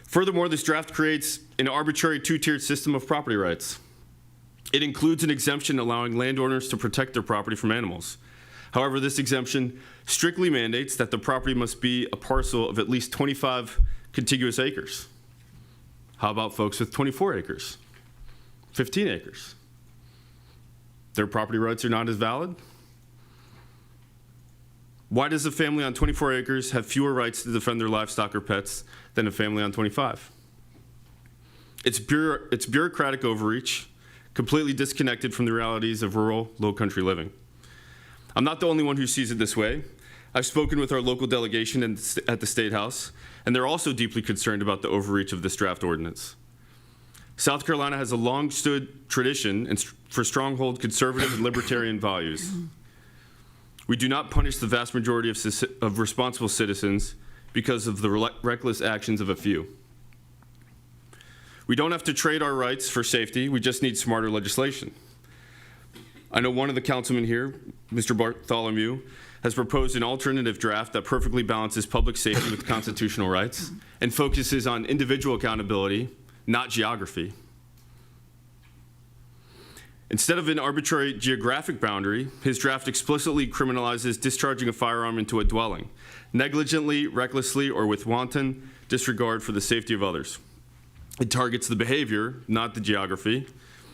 Furthermore, this draft creates an arbitrary 2-tiered system of property rights. It includes an exemption allowing landowners to protect their property from animals. However, this exemption strictly mandates that the property must be a parcel of at least 25 contiguous acres. How about folks with 24 acres, 15 acres? Their property rights are not as valid? Why does a family on 24 acres have fewer rights to defend their livestock or pets than a family on 25? It's bureaucratic overreach, completely disconnected from the realities of rural, low-country living. I'm not the only one who sees it this way. I've spoken with our local delegation at the State House, and they're also deeply concerned about the overreach of this draft ordinance. South Carolina has a long-stood tradition for stronghold conservative and libertarian values. We do not punish the vast majority of responsible citizens because of the reckless actions of a few. We don't have to trade our rights for safety, we just need smarter legislation. I know one of the councilmen here, Mr. Bartholomew, has proposed an alternative draft that perfectly balances public safety with constitutional rights and focuses on individual accountability, not geography. Instead of an arbitrary geographic boundary, his draft explicitly criminalizes discharging a firearm into a dwelling, negligently, recklessly, or with wanton disregard for the safety of others. It targets the behavior, not the geography,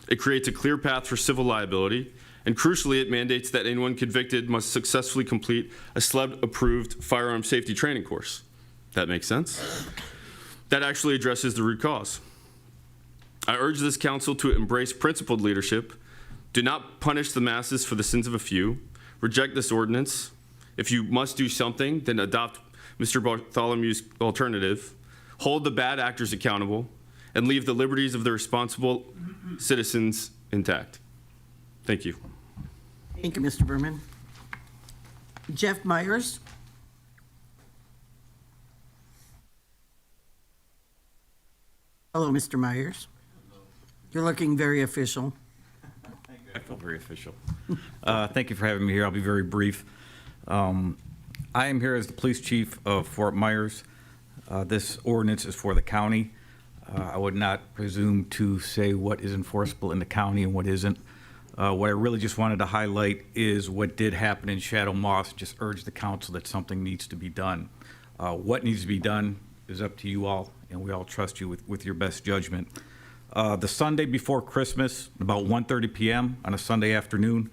It creates a clear path for civil liability, and crucially, it mandates that anyone convicted must successfully complete a SLED-approved firearm safety training course. That makes sense? That actually addresses the root cause. I urge this council to embrace principled leadership. Do not punish the masses for the sins of a few. Reject this ordinance. If you must do something, then adopt Mr. Bartholomew's alternative. Hold the bad actors accountable, and leave the liberties of the responsible citizens intact. Thank you. Thank you, Mr. Berman. Jeff Myers. Hello, Mr. Myers. You're looking very official. I feel very official. Thank you for having me here. I'll be very brief. I am here as the police chief of Fort Myers. This ordinance is for the county. I would not presume to say what is enforceable in the county and what isn't. What I really just wanted to highlight is what did happen in Shadow Moss. Just urge the council that something needs to be done. What needs to be done is up to you all, and we all trust you with your best judgment. The Sunday before Christmas, about 1:30 p.m. on a Sunday afternoon,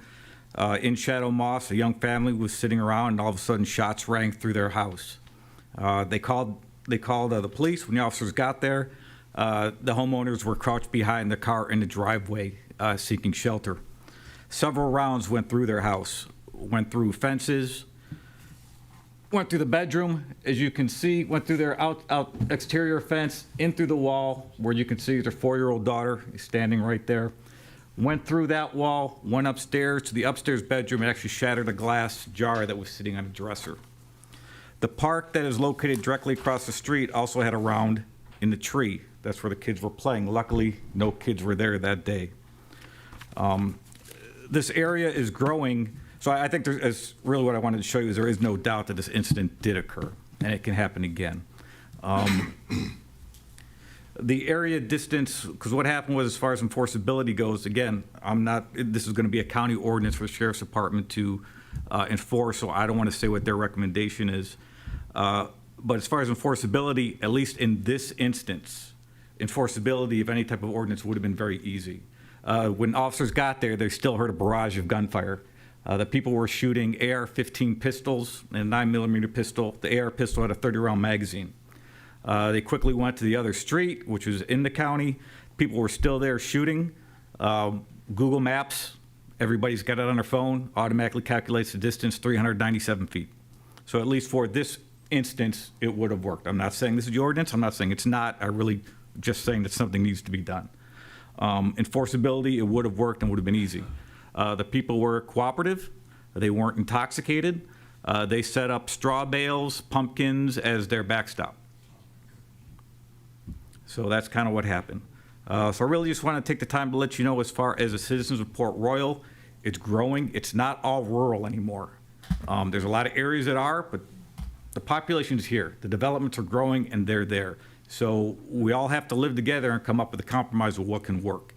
in Shadow Moss, a young family was sitting around, and all of a sudden shots rang through their house. They called the police. When the officers got there, the homeowners were crouched behind the car in the driveway seeking shelter. Several rounds went through their house, went through fences, went through the bedroom, as you can see, went through their out exterior fence, in through the wall, where you can see their 4-year-old daughter is standing right there. Went through that wall, went upstairs to the upstairs bedroom, and actually shattered a glass jar that was sitting on a dresser. The park that is located directly across the street also had a round in the tree. That's where the kids were playing. Luckily, no kids were there that day. This area is growing. So I think that's really what I wanted to show you is there is no doubt that this incident did occur, and it can happen again. The area distance, because what happened was, as far as enforceability goes, again, this is going to be a county ordinance for the sheriff's department to enforce, so I don't want to say what their recommendation is. But as far as enforceability, at least in this instance, enforceability of any type of ordinance would have been very easy. When officers got there, they still heard a barrage of gunfire. The people were shooting AR-15 pistols and a 9mm pistol. The AR pistol had a 30-round magazine. They quickly went to the other street, which was in the county. People were still there shooting. Google Maps, everybody's got it on their phone, automatically calculates the distance, 397 feet. So at least for this instance, it would have worked. I'm not saying this is the ordinance. I'm not saying it's not. I'm really just saying that something needs to be done. Enforceability, it would have worked and would have been easy. The people were cooperative. They weren't intoxicated. They set up straw bales, pumpkins as their backstop. So that's kind of what happened. So I really just want to take the time to let you know, as far as the citizens of Port Royal, it's growing. It's not all rural anymore. There's a lot of areas that are, but the population's here. The developments are growing, and they're there. So we all have to live together and come up with a compromise of what can work.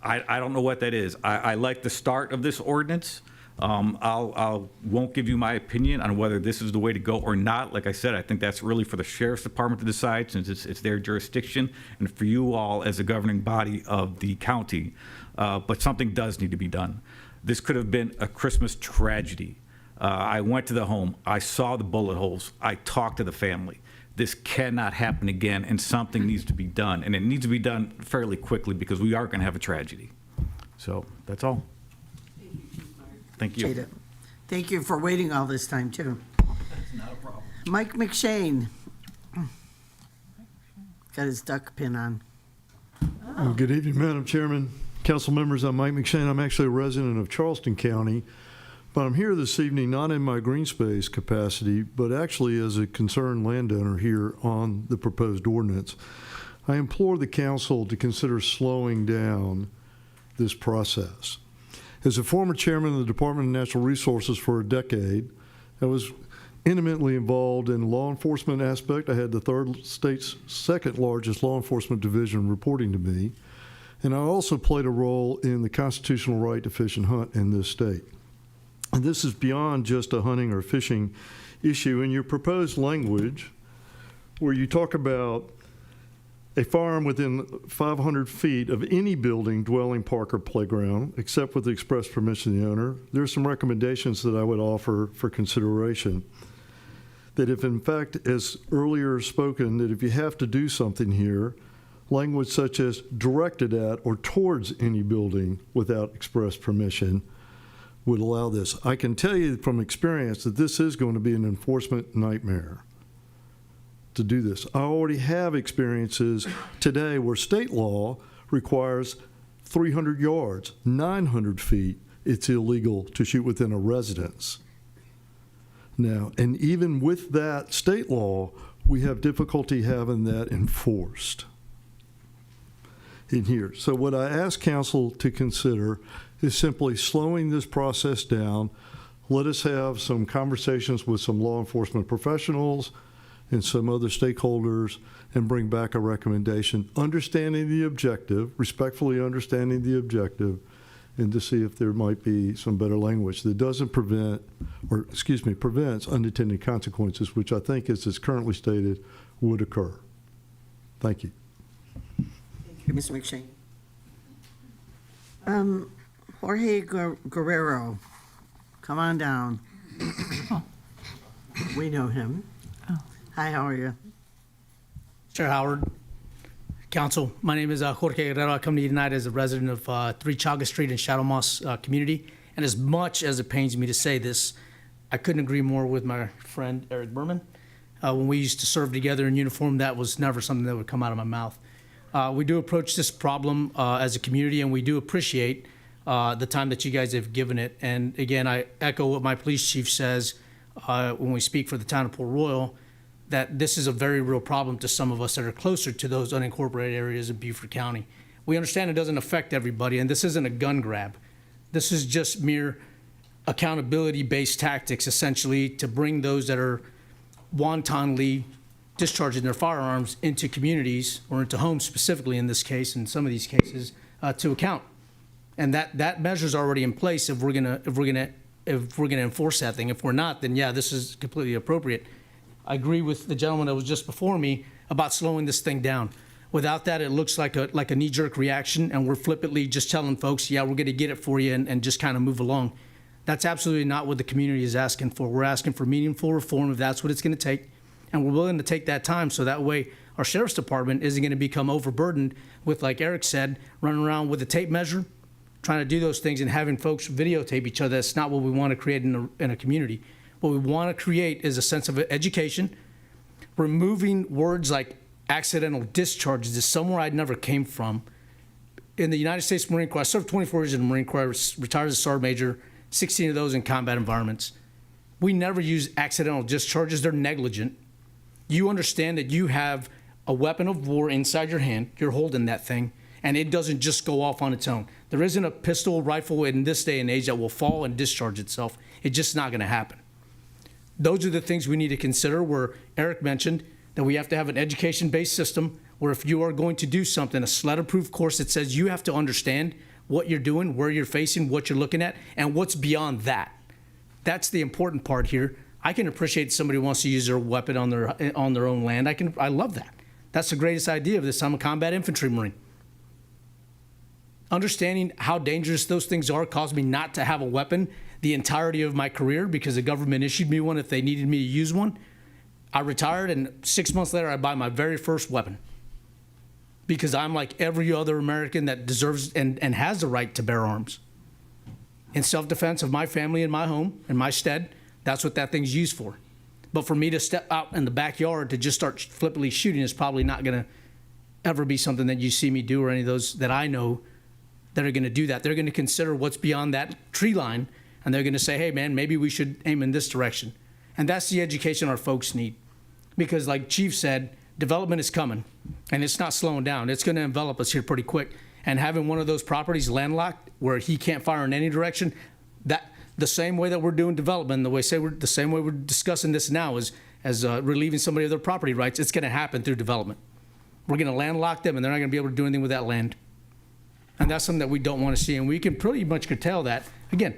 I don't know what that is. I like the start of this ordinance. I won't give you my opinion on whether this is the way to go or not. Like I said, I think that's really for the sheriff's department to decide, since it's their jurisdiction, and for you all as a governing body of the county. But something does need to be done. This could have been a Christmas tragedy. I went to the home. I saw the bullet holes. I talked to the family. This cannot happen again, and something needs to be done. And it needs to be done fairly quickly, because we are going to have a tragedy. So that's all. Thank you. Appreciate it. Thank you for waiting all this time, too. Not a problem. Mike McShane. Got his duck pin on. Well, good evening, Madam Chairman, council members. I'm Mike McShane. I'm actually a resident of Charleston County, but I'm here this evening not in my green space capacity, but actually as a concerned landowner here on the proposed ordinance. I implore the council to consider slowing down this process. As a former chairman of the Department of Natural Resources for a decade, I was intimately involved in the law enforcement aspect. I had the third state's second largest law enforcement division reporting to me. And I also played a role in the constitutional right to fish and hunt in this state. And this is beyond just a hunting or fishing issue. In your proposed language, where you talk about a firearm within 500 feet of any building, dwelling, park, or playground, except with the express permission of the owner. There are some recommendations that I would offer for consideration. That if in fact, as earlier spoken, that if you have to do something here, language such as directed at or towards any building without express permission would allow this. I can tell you from experience that this is going to be an enforcement nightmare to do this. I already have experiences today where state law requires 300 yards, 900 feet, it's illegal to shoot within a residence. Now, and even with that state law, we have difficulty having that enforced in here. So what I ask council to consider is simply slowing this process down. Let us have some conversations with some law enforcement professionals and some other stakeholders and bring back a recommendation, understanding the objective, respectfully understanding the objective, and to see if there might be some better language that doesn't prevents unintended consequences, which I think, as is currently stated, would occur. Thank you. Thank you, Mr. McShane. Jorge Guerrero, come on down. We know him. Hi, how are you? Chair Howard, Council, my name is Jorge Guerrero. I come to United as a resident of 3 Caucus Street in Shadow Moss community. And as much as it pains me to say this, I couldn't agree more with my friend Eric Berman. When we used to serve together in uniform, that was never something that would come out of my mouth. We do approach this problem as a community, and we do appreciate the time that you guys have given it. And again, I echo what my police chief says when we speak for the town of Port Royal, that this is a very real problem to some of us that are closer to those unincorporated areas in Beaufort County. We understand it doesn't affect everybody, and this isn't a gun grab. This is just mere accountability-based tactics, essentially, to bring those that are wantonly discharging their firearms into communities, or into homes specifically in this case, in some of these cases, to account. And that measure's already in place if we're gonna enforce that thing. If we're not, then yeah, this is completely appropriate. I agree with the gentleman that was just before me about slowing this thing down. Without that, it looks like a knee-jerk reaction, and we're flippantly just telling folks, yeah, we're gonna get it for you, and just kind of move along. That's absolutely not what the community is asking for. We're asking for meaningful reform if that's what it's gonna take, and we're willing to take that time so that way our sheriff's department isn't gonna become overburdened with, like Eric said, running around with a tape measure, trying to do those things and having folks videotape each other. That's not what we wanna create in a community. What we want to create is a sense of education. Removing words like accidental discharges is somewhere I never came from. In the United States Marine Corps, I served 24 years in the Marine Corps. I was retired as a sergeant major, 16 of those in combat environments. We never use accidental discharges. They're negligent. You understand that you have a weapon of war inside your hand. You're holding that thing, and it doesn't just go off on its own. There isn't a pistol, rifle in this day and age that will fall and discharge itself. It's just not going to happen. Those are the things we need to consider, where Eric mentioned that we have to have an education-based system where if you are going to do something, a SLED-approved course that says you have to understand what you're doing, where you're facing, what you're looking at, and what's beyond that. That's the important part here. I can appreciate somebody who wants to use their weapon on their own land. I love that. That's the greatest idea of this. I'm a combat infantry Marine. Understanding how dangerous those things are caused me not to have a weapon the entirety of my career because the government issued me one if they needed me to use one. I retired, and 6 months later, I buy my very first weapon because I'm like every other American that deserves and has the right to bear arms. In self-defense of my family and my home and my stead, that's what that thing's used for. But for me to step out in the backyard to just start flippantly shooting is probably not going to ever be something that you see me do, or any of those that I know that are going to do that. They're going to consider what's beyond that tree line, and they're going to say, hey, man, maybe we should aim in this direction. And that's the education our folks need. Because like Chief said, development is coming, and it's not slowing down. It's going to envelop us here pretty quick. And having one of those properties landlocked where he can't fire in any direction, that the same way that we're doing development, the same way we're discussing this now is as relieving somebody of their property rights, it's going to happen through development. We're going to landlock them, and they're not going to be able to do anything with that land. And that's something that we don't want to see. And we can pretty much curtail that. Again,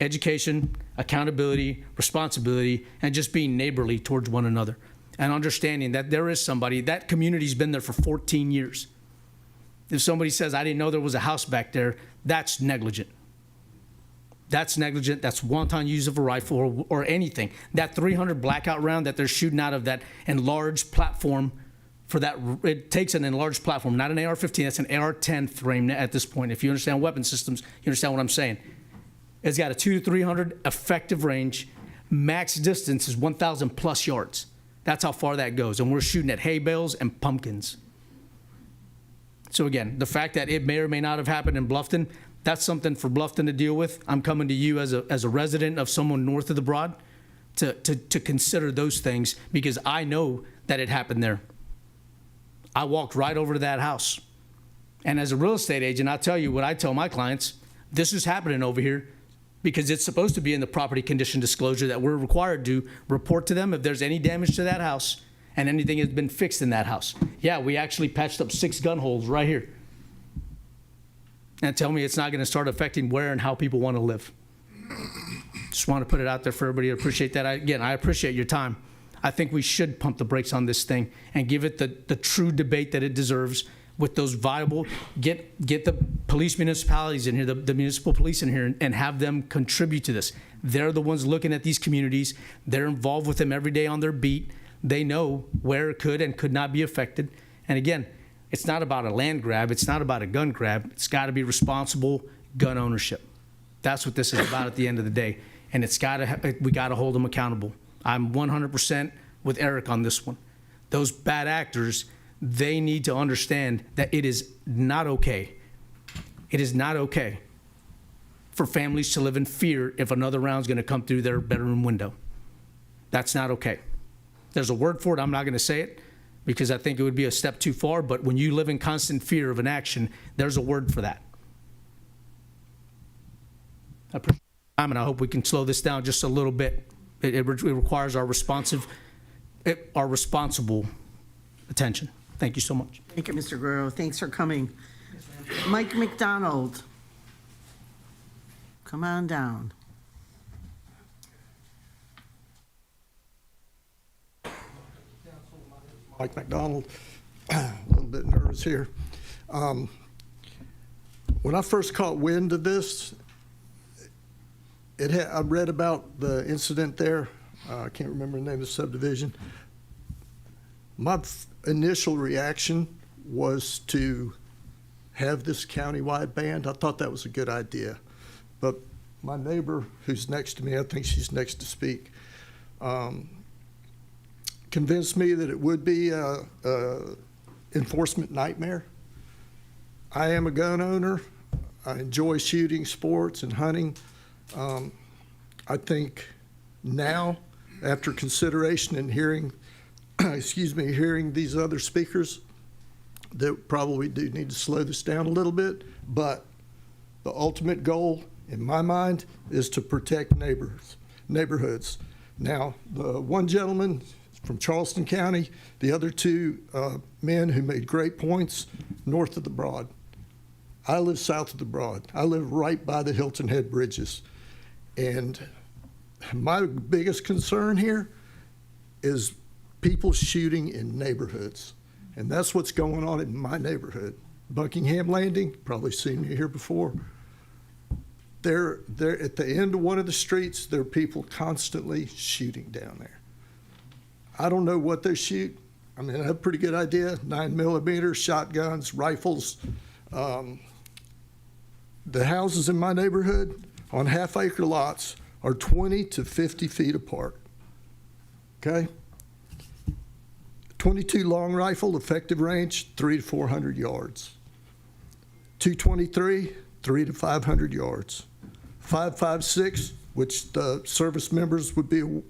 education, accountability, responsibility, and just being neighborly towards one another. and understanding that there is somebody, that community's been there for 14 years. If somebody says, I didn't know there was a house back there, that's negligent. That's negligent. That's wanton use of a rifle or anything. That 300 blackout round that they're shooting out of that enlarged platform for that, it takes an enlarged platform, not an AR-15, that's an AR-10 frame at this point. If you understand weapon systems, you understand what I'm saying. It's got a 200 to 300 effective range. Max distance is 1,000 plus yards. That's how far that goes. And we're shooting at hay bales and pumpkins. So again, the fact that it may or may not have happened in Bluffton, that's something for Bluffton to deal with. I'm coming to you as a resident of someone north of the Broad to consider those things, because I know that it happened there. I walked right over to that house. And as a real estate agent, I'll tell you what I tell my clients, this is happening over here because it's supposed to be in the property condition disclosure that we're required to report to them if there's any damage to that house and anything has been fixed in that house. Yeah, we actually patched up 6 gun holes right here. And tell me it's not going to start affecting where and how people want to live. Just want to put it out there for everybody to appreciate that. I appreciate your time. I think we should pump the brakes on this thing and give it the true debate that it deserves with those viable, get the police municipalities in here, the municipal police in here, and have them contribute to this. They're the ones looking at these communities. They're involved with them every day on their beat. They know where it could and could not be affected. And again, it's not about a land grab. It's not about a gun grab. It's got to be responsible gun ownership. That's what this is about at the end of the day. And we got to hold them accountable. I'm 100% with Eric on this one. Those bad actors, they need to understand that it is not okay. It is not okay for families to live in fear if another round's going to come through their bedroom window. That's not okay. There's a word for it. I'm not going to say it because I think it would be a step too far, but when you live in constant fear of an action, there's a word for that. I appreciate your time, and I hope we can slow this down just a little bit. It requires our responsible attention. Thank you so much. Thank you, Mr. Guerrero. Thanks for coming. Mike McDonald. Come on down. Mike McDonald, a little bit nervous here. When I first caught wind of this, I read about the incident there. I can't remember the name of the subdivision. My initial reaction was to have this countywide ban. I thought that was a good idea. But my neighbor who's next to me, I think she's next to speak, convinced me that it would be a enforcement nightmare. I am a gun owner. I enjoy shooting sports and hunting. I think now, after consideration and hearing, hearing these other speakers, that probably do need to slow this down a little bit, but the ultimate goal, in my mind, is to protect neighborhoods. Now, the one gentleman from Charleston County, the other 2 men who made great points north of the Broad. I live south of the Broad. I live right by the Hilton Head bridges. And my biggest concern here is people shooting in neighborhoods. And that's what's going on in my neighborhood. Buckingham Landing, probably seen me here before. They're at the end of one of the streets, there are people constantly shooting down there. I don't know what they shoot. I mean, I have a pretty good idea. 9mm, shotguns, rifles. The houses in my neighborhood on half-acre lots are 20 to 50 feet apart, okay? 22 long rifle, effective range, 300 to 400 yards. 223, 300 to 500 yards. 5.56, which the service members would be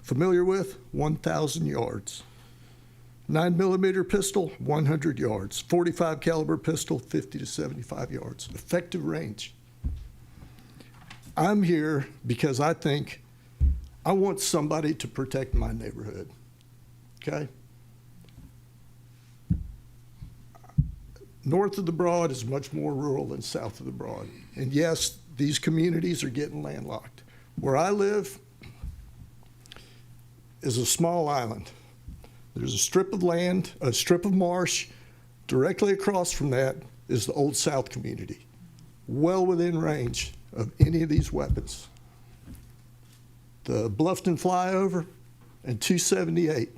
familiar with, 1,000 yards. 9mm pistol, 100 yards. 45 caliber pistol, 50 to 75 yards. Effective range. I'm here because I think I want somebody to protect my neighborhood, okay? North of the Broad is much more rural than south of the Broad. And yes, these communities are getting landlocked. Where I live is a small island. There's a strip of land, a strip of marsh. Directly across from that is the Old South community, well within range of any of these weapons. The Bluffton flyover and 278,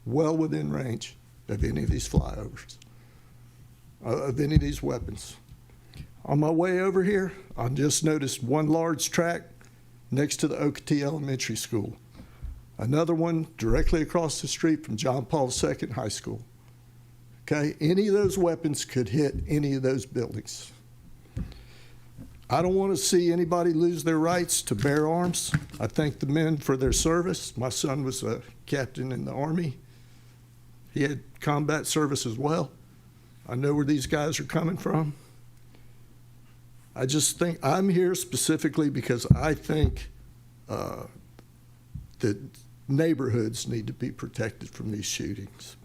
well within range of any of these flyovers, of any of these weapons. On my way over here, I just noticed one large tract next to the Okeetee Elementary School. Another one directly across the street from John Paul II High School. Okay, any of those weapons could hit any of those buildings. I don't want to see anybody lose their rights to bear arms. I thank the men for their service. My son was a captain in the Army. He had combat service as well. I know where these guys are coming from. I just think I'm here specifically because I think that neighborhoods need to be protected from these shooters.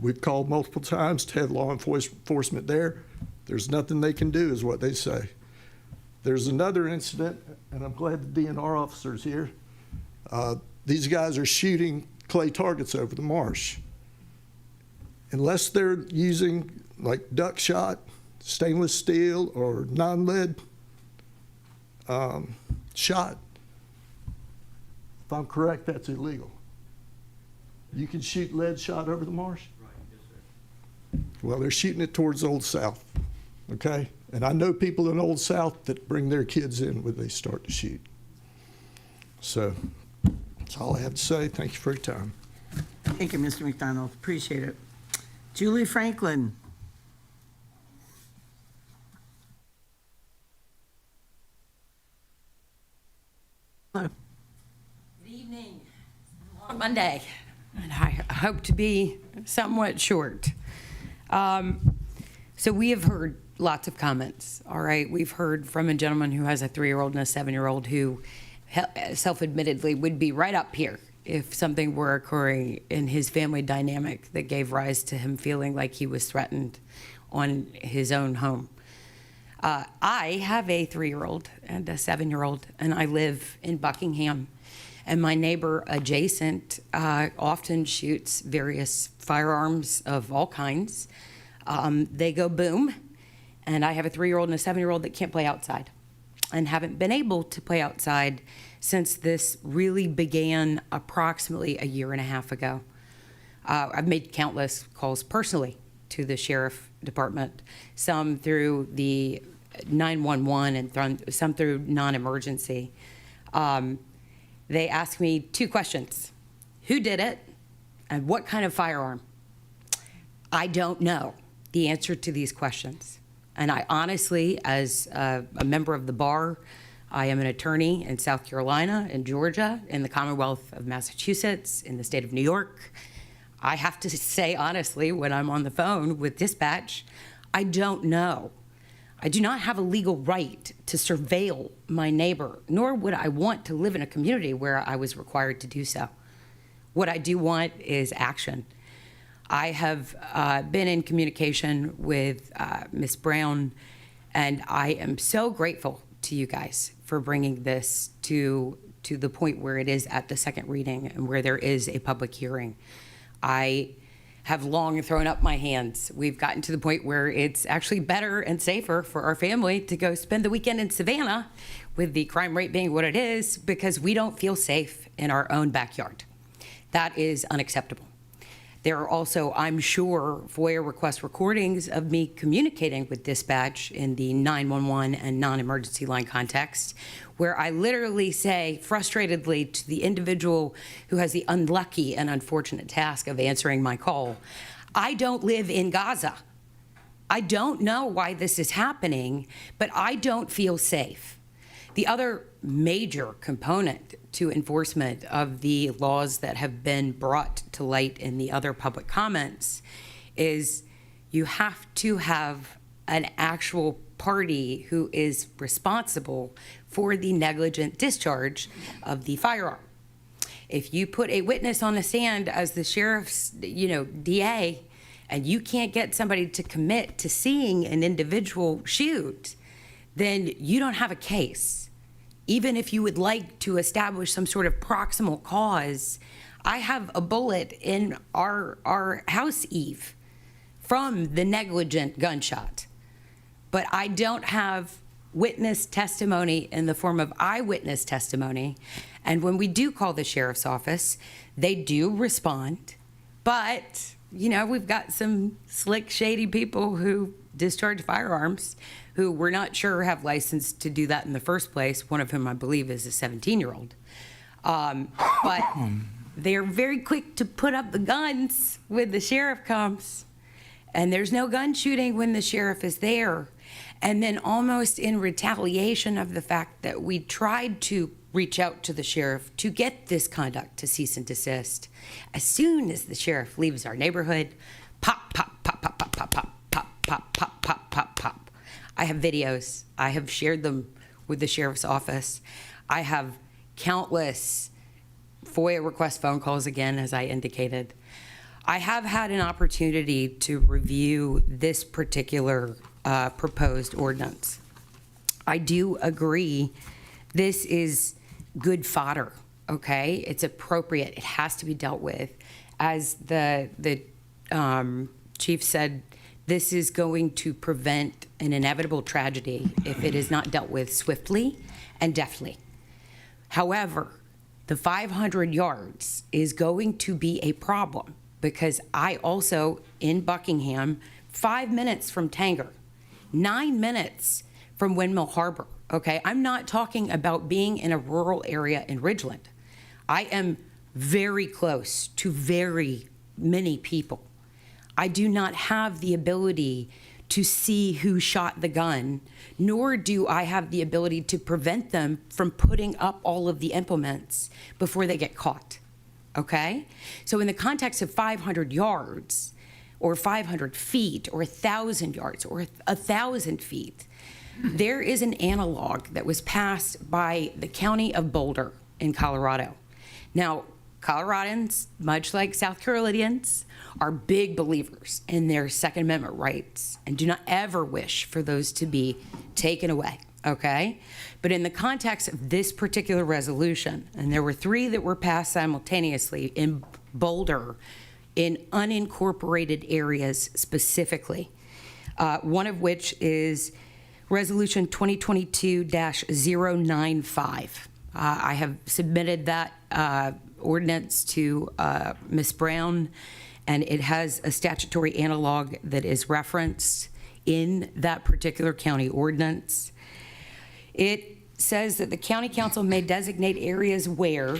We've called multiple times to have law enforcement there. There's nothing they can do, is what they say. There's another incident, and I'm glad the DNR officer's here. These guys are shooting clay targets over the marsh. Unless they're using like duck shot, stainless steel, or non-lead shot, if I'm correct, that's illegal. You can shoot lead shot over the marsh? Right, yes, sir. Well, they're shooting it towards Old South, okay? And I know people in Old South that bring their kids in when they start to shoot. So that's all I have to say. Thank you for your time. Thank you, Mr. McDonald. Appreciate it. Julie Franklin. Hello. Good evening. On Monday, and I hope to be somewhat short. So we have heard lots of comments, all right? We've heard from a gentleman who has a 3-year-old and a 7-year-old who self-admittedly would be right up here if something were occurring in his family dynamic that gave rise to him feeling like he was threatened on his own home. I have a 3-year-old and a 7-year-old, and I live in Buckingham. And my neighbor adjacent often shoots various firearms of all kinds. They go boom, and I have a 3-year-old and a 7-year-old that can't play outside and haven't been able to play outside since this really began approximately a year and a half ago. I've made countless calls personally to the sheriff department, some through the 911 and some through non-emergency. They asked me 2 questions. Who did it and what kind of firearm? I don't know the answer to these questions. And I honestly, as a member of the bar, I am an attorney in South Carolina, in Georgia, in the Commonwealth of Massachusetts, in the state of New York. I have to say honestly, when I'm on the phone with dispatch, I don't know. I do not have a legal right to surveil my neighbor, nor would I want to live in a community where I was required to do so. What I do want is action. I have been in communication with Ms. Brown, and I am so grateful to you guys for bringing this to the point where it is at the second reading and where there is a public hearing. I have long thrown up my hands. We've gotten to the point where it's actually better and safer for our family to go spend the weekend in Savannah, with the crime rate being what it is, because we don't feel safe in our own backyard. That is unacceptable. There are also, I'm sure, FOIA request recordings of me communicating with dispatch in the 911 and non-emergency line context, where I literally say frustratedly to the individual who has the unlucky and unfortunate task of answering my call, I don't live in Gaza. I don't know why this is happening, but I don't feel safe. The other major component to enforcement of the laws that have been brought to light in the other public comments is you have to have an actual party who is responsible for the negligent discharge of the firearm. If you put a witness on the stand as the sheriff's, DA, and you can't get somebody to commit to seeing an individual shoot, then you don't have a case. even if you would like to establish some sort of proximal cause, I have a bullet in our house, Eve, from the negligent gunshot. But I don't have witness testimony in the form of eyewitness testimony. And when we do call the sheriff's office, they do respond. But, you know, we've got some slick, shady people who discharge firearms who we're not sure have license to do that in the first place, one of whom I believe is a 17-year-old. But they're very quick to put up the guns when the sheriff comes. And there's no gun shooting when the sheriff is there. And then almost in retaliation of the fact that we tried to reach out to the sheriff to get this conduct to cease and desist, as soon as the sheriff leaves our neighborhood, pop, pop, pop, pop, pop, pop, pop, pop, pop, pop, pop, pop, pop. I have videos. I have shared them with the sheriff's office. I have countless FOIA request phone calls, again, as I indicated. I have had an opportunity to review this particular proposed ordinance. I do agree this is good fodder, okay? It's appropriate. It has to be dealt with. As the chief said, this is going to prevent an inevitable tragedy if it is not dealt with swiftly and deftly. However, the 500 yards is going to be a problem because I also, in Buckingham, 5 minutes from Tanger, 9 minutes from Windmill Harbor, okay? I'm not talking about being in a rural area in Ridgeland. I am very close to very many people. I do not have the ability to see who shot the gun, nor do I have the ability to prevent them from putting up all of the implements before they get caught, okay? So in the context of 500 yards, or 500 feet, or 1,000 yards, or 1,000 feet, there is an analog that was passed by the county of Boulder in Colorado. Now, Coloradans, much like South Carolinians, are big believers in their Second Amendment rights and do not ever wish for those to be taken away, okay? But in the context of this particular resolution, and there were 3 that were passed simultaneously in Boulder, in unincorporated areas specifically, one of which is Resolution 2022-095. I have submitted that ordinance to Ms. Brown, and it has a statutory analog that is referenced in that particular county ordinance. It says that the county council may designate areas where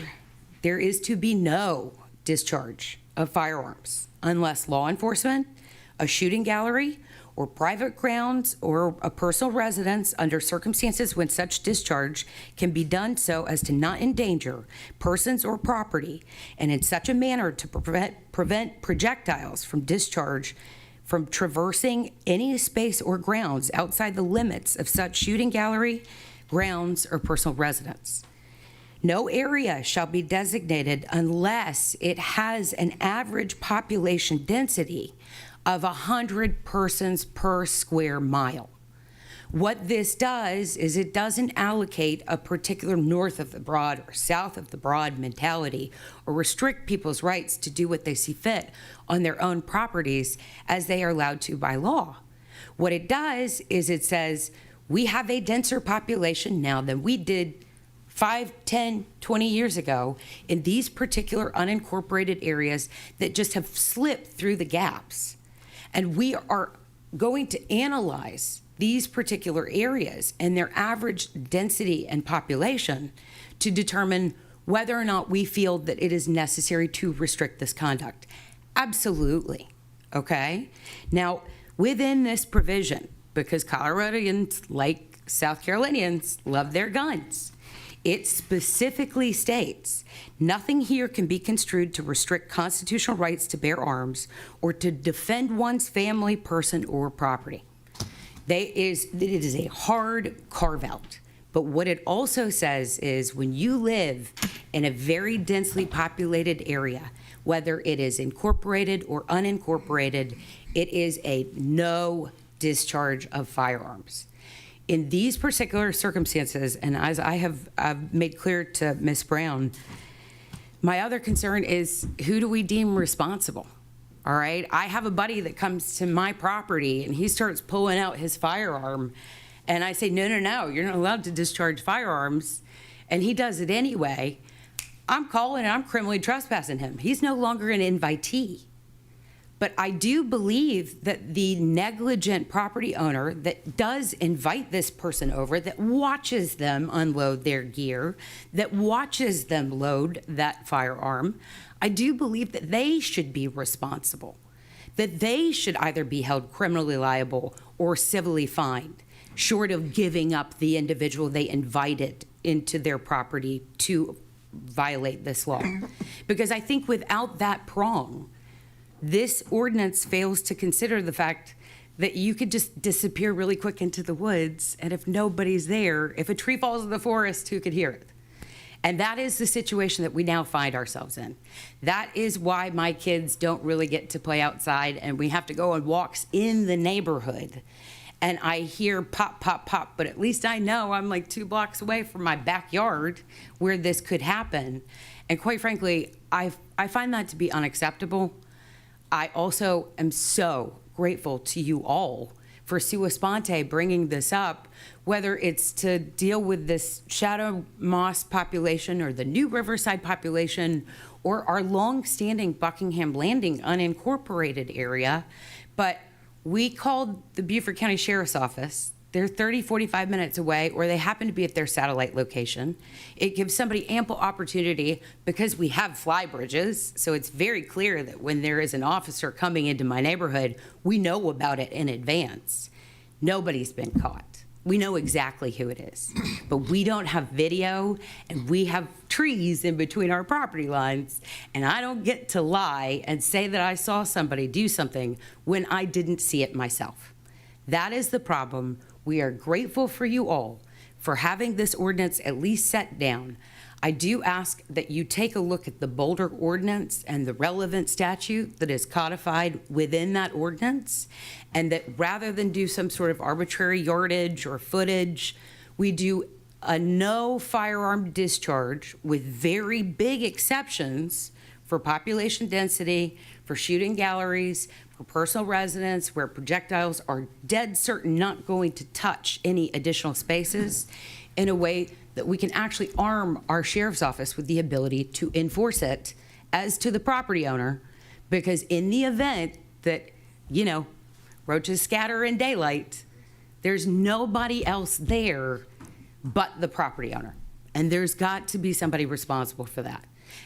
there is to be no discharge of firearms unless law enforcement, a shooting gallery, or private grounds or a personal residence under circumstances when such discharge can be done so as to not endanger persons or property and in such a manner to prevent projectiles from discharge from traversing any space or grounds outside the limits of such shooting gallery, grounds, or personal residence. No area shall be designated unless it has an average population density of 100 persons per square mile. What this does is it doesn't allocate a particular north of the broad or south of the broad mentality or restrict people's rights to do what they see fit on their own properties as they are allowed to by law. What it does is it says we have a denser population now than we did 5, 10, 20 years ago in these particular unincorporated areas that just have slipped through the gaps. And we are going to analyze these particular areas and their average density and population to determine whether or not we feel that it is necessary to restrict this conduct. Absolutely, okay? Now, within this provision, because Coloradians, like South Carolinians, love their guns, it specifically states, nothing here can be construed to restrict constitutional rights to bear arms or to defend one's family, person, or property. It is a hard carve-out. But what it also says is when you live in a very densely populated area, whether it is incorporated or unincorporated, it is a no discharge of firearms. in these particular circumstances, and as I have made clear to Ms. Brown, my other concern is, who do we deem responsible? All right, I have a buddy that comes to my property and he starts pulling out his firearm, and I say, no, you're not allowed to discharge firearms, and he does it anyway. I'm calling and I'm criminally trespassing him. He's no longer an invitee. But I do believe that the negligent property owner that does invite this person over, that watches them unload their gear, that watches them load that firearm, I do believe that they should be responsible, that they should either be held criminally liable or civilly fined, short of giving up the individual they invited into their property to violate this law. Because I think without that prong, this ordinance fails to consider the fact that you could just disappear really quick into the woods, and if nobody's there, if a tree falls in the forest, who could hear it? And that is the situation that we now find ourselves in. That is why my kids don't really get to play outside, and we have to go on walks in the neighborhood. And I hear pop, pop, pop, but at least I know I'm like 2 blocks away from my backyard where this could happen. And quite frankly, I find that to be unacceptable. I also am so grateful to you all for sua sponte bringing this up, whether it's to deal with this shadow moss population or the new Riverside population or our long-standing Buckingham Landing unincorporated area. But we called the Beaufort County Sheriff's Office. They're 30, 45 minutes away, or they happen to be at their satellite location. It gives somebody ample opportunity because we have fly bridges, so it's very clear that when there is an officer coming into my neighborhood, we know about it in advance. Nobody's been caught. We know exactly who it is, but we don't have video, and we have trees in between our property lines, and I don't get to lie and say that I saw somebody do something when I didn't see it myself. That is the problem. We are grateful for you all for having this ordinance at least set down. I do ask that you take a look at the Boulder ordinance and the relevant statute that is codified within that ordinance, and that rather than do some sort of arbitrary yardage or footage, we do a no firearm discharge with very big exceptions for population density, for shooting galleries, for personal residence, where projectiles are dead certain not going to touch any additional spaces, in a way that we can actually arm our sheriff's office with the ability to enforce it as to the property owner. Because in the event that, roaches scatter in daylight, there's nobody else there but the property owner. And there's got to be somebody responsible for that.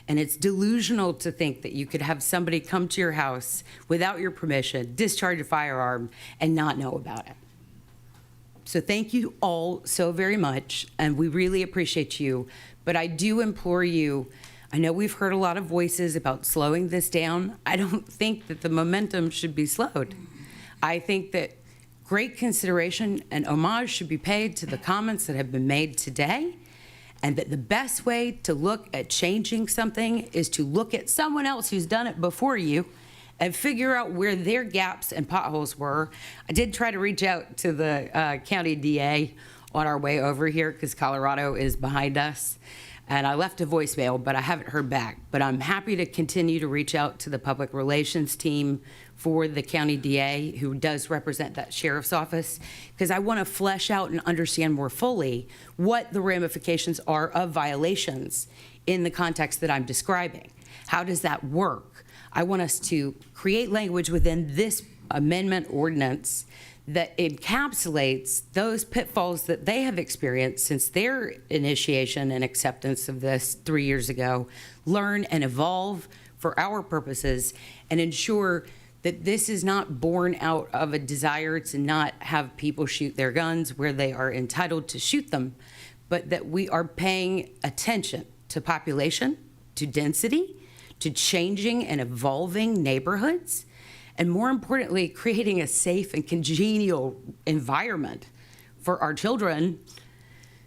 And it's delusional to think that you could have somebody come to your house without your permission, discharge a firearm, and not know about it. So thank you all so very much, and we really appreciate you. But I do implore you, I know we've heard a lot of voices about slowing this down. I don't think that the momentum should be slowed. I think that great consideration and homage should be paid to the comments that have been made today, and that the best way to look at changing something is to look at someone else who's done it before you and figure out where their gaps and potholes were. I did try to reach out to the county DA on our way over here because Colorado is behind us. And I left a voicemail, but I haven't heard back. But I'm happy to continue to reach out to the public relations team for the county DA, who does represent that sheriff's office, because I want to flesh out and understand more fully what the ramifications are of violations in the context that I'm describing. How does that work? I want us to create language within this amendment ordinance that encapsulates those pitfalls that they have experienced since their initiation and acceptance of this 3 years ago, learn and evolve for our purposes, and ensure that this is not born out of a desire to not have people shoot their guns where they are entitled to shoot them, but that we are paying attention to population, to density, to changing and evolving neighborhoods, and more importantly, creating a safe and congenial environment for our children,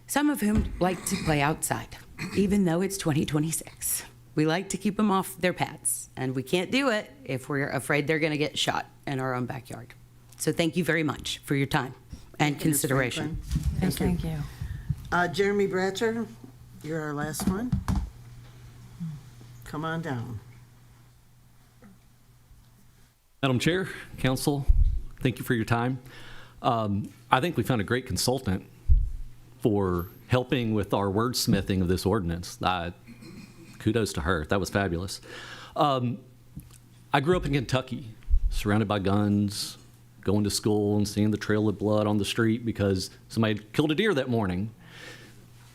some of whom like to play outside, even though it's 2026. We like to keep them off their pads, and we can't do it if we're afraid they're going to get shot in our own backyard. So thank you very much for your time And Ms. consideration. Franklin. Yes, thank you. Jeremy Bratcher, you're our last one. Come on down. Madam Chair, Council, thank you for your time. I think we found a great consultant for helping with our wordsmithing of this ordinance. Kudos to her. That was fabulous. I grew up in Kentucky, surrounded by guns, going to school and seeing the trail of blood on the street because somebody had killed a deer that morning.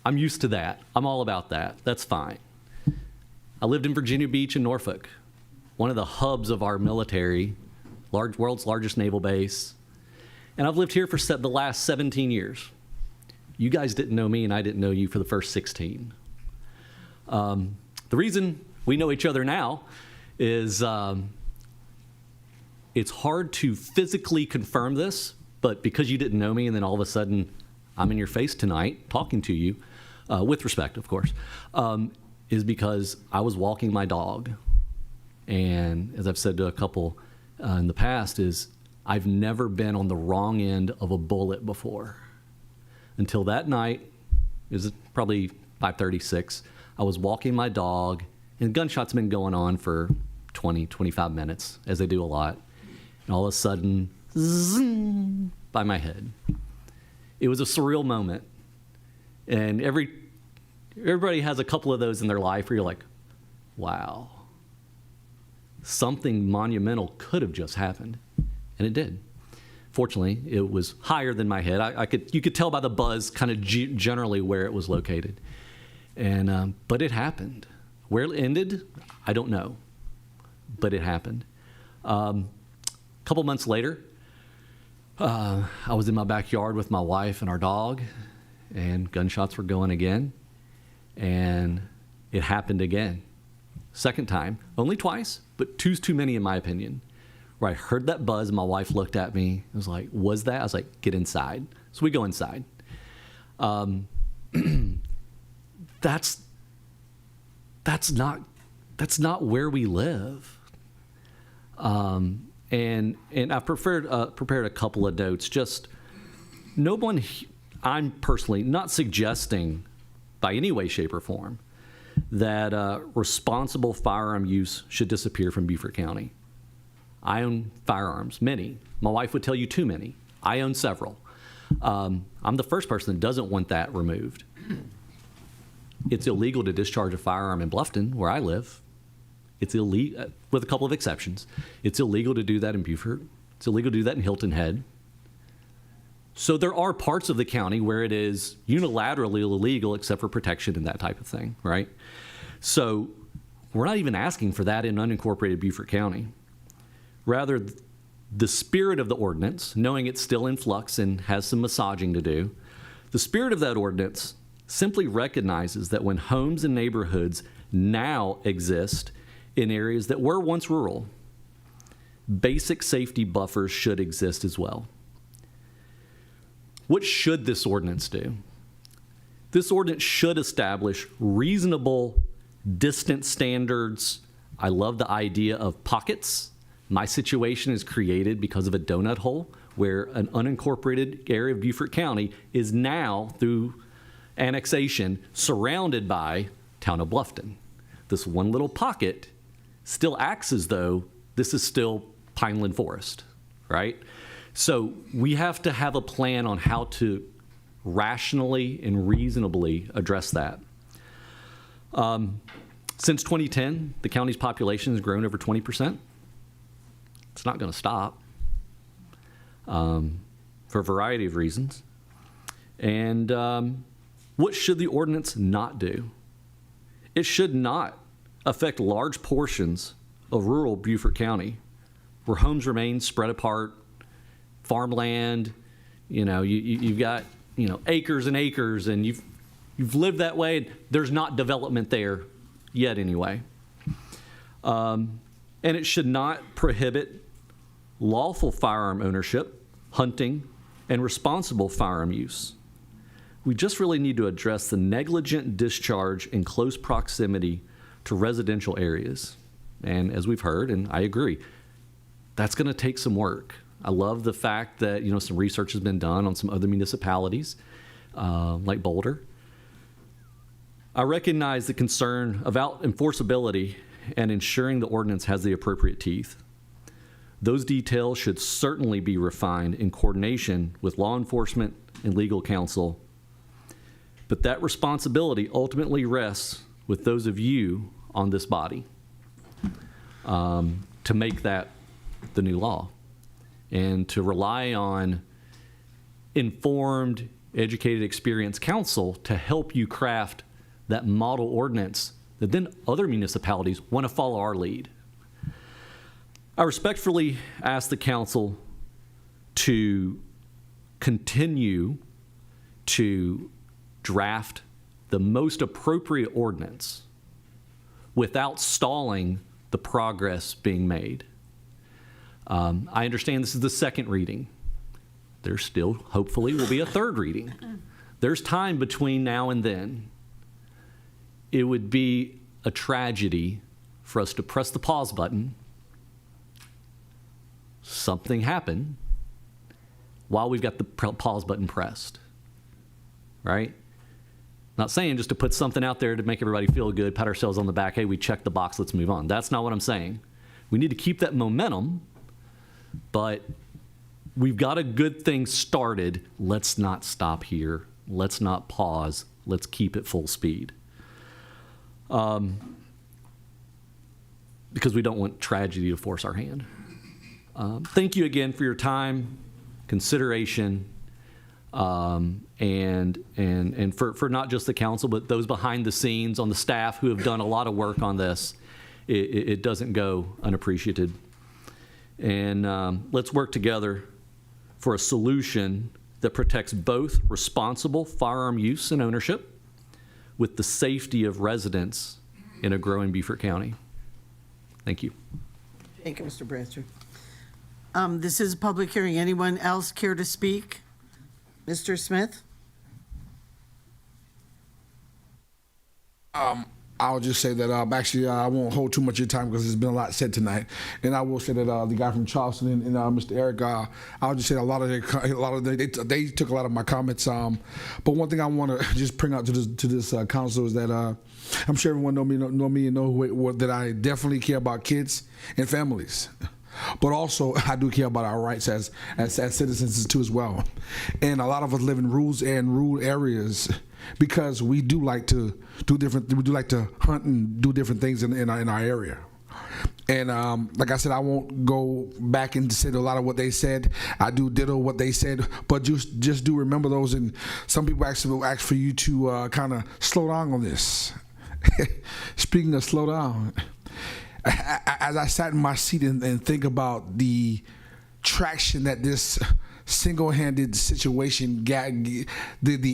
I'm used to that. I'm all about that. That's fine. I lived in Virginia Beach in Norfolk, one of the hubs of our military, world's largest naval base. And I've lived here for the last 17 years. You guys didn't know me and I didn't know you for the first 16. The reason we know each other now is it's hard to physically confirm this, but because you didn't know me and then all of a sudden I'm in your face tonight talking to you, with respect, of course, is because I was walking my dog. And as I've said to a couple in the past, is I've never been on the wrong end of a bullet before. Until that night, it was probably 5:36, I was walking my dog, and gunshots have been going on for 20, 25 minutes, as they do a lot. And all of a sudden, zing, by my head. It was a surreal moment. And everybody has a couple of those in their life where you're like, wow, something monumental could have just happened. And it did. Fortunately, it was higher than my head. You could tell by the buzz kind of generally where it was located. And but it happened. Where it ended, I don't know. But it happened. A couple months later, I was in my backyard with my wife and our dog, and gunshots were going again. And it happened again. Second time, only twice, but two's too many in my opinion. Where I heard that buzz, and my wife looked at me. I was like, "Was that?" I was like, "Get inside." So we go inside. That's not where we live. And I've prepared a couple of notes. Just no one. I'm personally not suggesting, by any way, shape, or form, that responsible firearm use should disappear from Beaufort County. I own firearms, many. My wife would tell you too many. I own several. I'm the first person that doesn't want that removed. It's illegal to discharge a firearm in Bluffton, where I live. It's illegal, with a couple of exceptions. It's illegal to do that in Beaufort. It's illegal to do that in Hilton Head. So there are parts of the county where it is unilaterally illegal except for protection and that type of thing, right? So we're not even asking for that in unincorporated Beaufort County. Rather, the spirit of the ordinance, knowing it's still in flux and has some massaging to do, the spirit of that ordinance simply recognizes that when homes and neighborhoods now exist in areas that were once rural, basic safety buffers should exist as well. What should this ordinance do? This ordinance should establish reasonable distance standards. I love the idea of pockets. My situation is created because of a donut hole where an unincorporated area of Beaufort County is now, through annexation, surrounded by town of Bluffton. This one little pocket still acts as though this is still Pineland Forest, right? So we have to have a plan on how to rationally and reasonably address that. Since 2010, the county's population has grown over 20%. It's not going to stop for a variety of reasons. And what should the ordinance not do? It should not affect large portions of rural Beaufort County where homes remain spread apart, farmland, you've got, acres and acres, and you've lived that way, and there's not development there yet anyway. And it should not prohibit lawful firearm ownership, hunting, and responsible firearm use. We just really need to address the negligent discharge in close proximity to residential areas. And as we've heard, and I agree, that's going to take some work. I love the fact that, some research has been done on some other municipalities, like Boulder. I recognize the concern about enforceability and ensuring the ordinance has the appropriate teeth. Those details should certainly be refined in coordination with law enforcement and legal counsel. But that responsibility ultimately rests with those of you on this body to make that the new law and to rely on informed, educated, experienced counsel to help you craft that model ordinance that then other municipalities want to follow our lead. I respectfully ask the council to continue to draft the most appropriate ordinance without stalling the progress being made. I understand this is the second reading. There still hopefully will be a third reading. There's time between now and then. It would be a tragedy for us to press the pause button, something happen while we've got the pause button pressed, right? Not saying just to put something out there to make everybody feel good, pat ourselves on the back, hey, we checked the box, let's move on. That's not what I'm saying. We need to keep that momentum, but we've got a good thing started. Let's not stop here. Let's not pause. Let's keep it full speed. Because we don't want tragedy to force our hand. Thank you again for your time, consideration, and for not just the council, but those behind the scenes on the staff who have done a lot of work on this. It doesn't go unappreciated. And let's work together for a solution that protects both responsible firearm use and ownership with the safety of residents in a growing Beaufort County. Thank you. Thank you, Mr. Bradford. This is a public hearing. Anyone else care to speak? Mr. Smith? I'll just say that actually I won't hold too much of your time because there's been a lot said tonight, and I will say that the guy from Charleston and Mr. Eric, I'll just say they took a lot of my comments. But one thing I want to just bring out to this council is that I'm sure everyone know me and know that I definitely care about kids and families. But also, I do care about our rights as citizens too as well. And a lot of us live in rural areas because we do like to do different. We do like to hunt and do different things in our area. And like I said, I won't go back and say a lot of what they said. I do ditto what they said, but just do remember those. And some people actually will ask for you to kind of slow down on this. Speaking of slow down. As I sat in my seat and think about the traction that this single-handed situation, the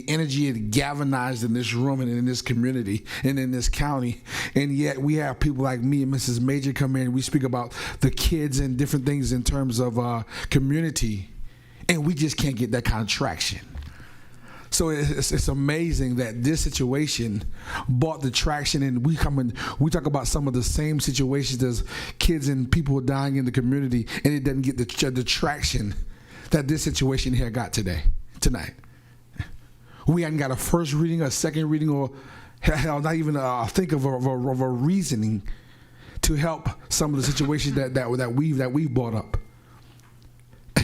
energy it galvanized in this room and in this community and in this county, and yet we have people like me and Mrs. Major come in and we speak about the kids and different things in terms of community, and we just can't get that kind of traction. So it's amazing that this situation brought the traction, and we talk about some of the same situations as kids and people dying in the community, and it doesn't get the traction that this situation here got tonight. We hadn't got a first reading, a second reading, or hell, not even think of a reasoning to help some of the situations that we've brought up.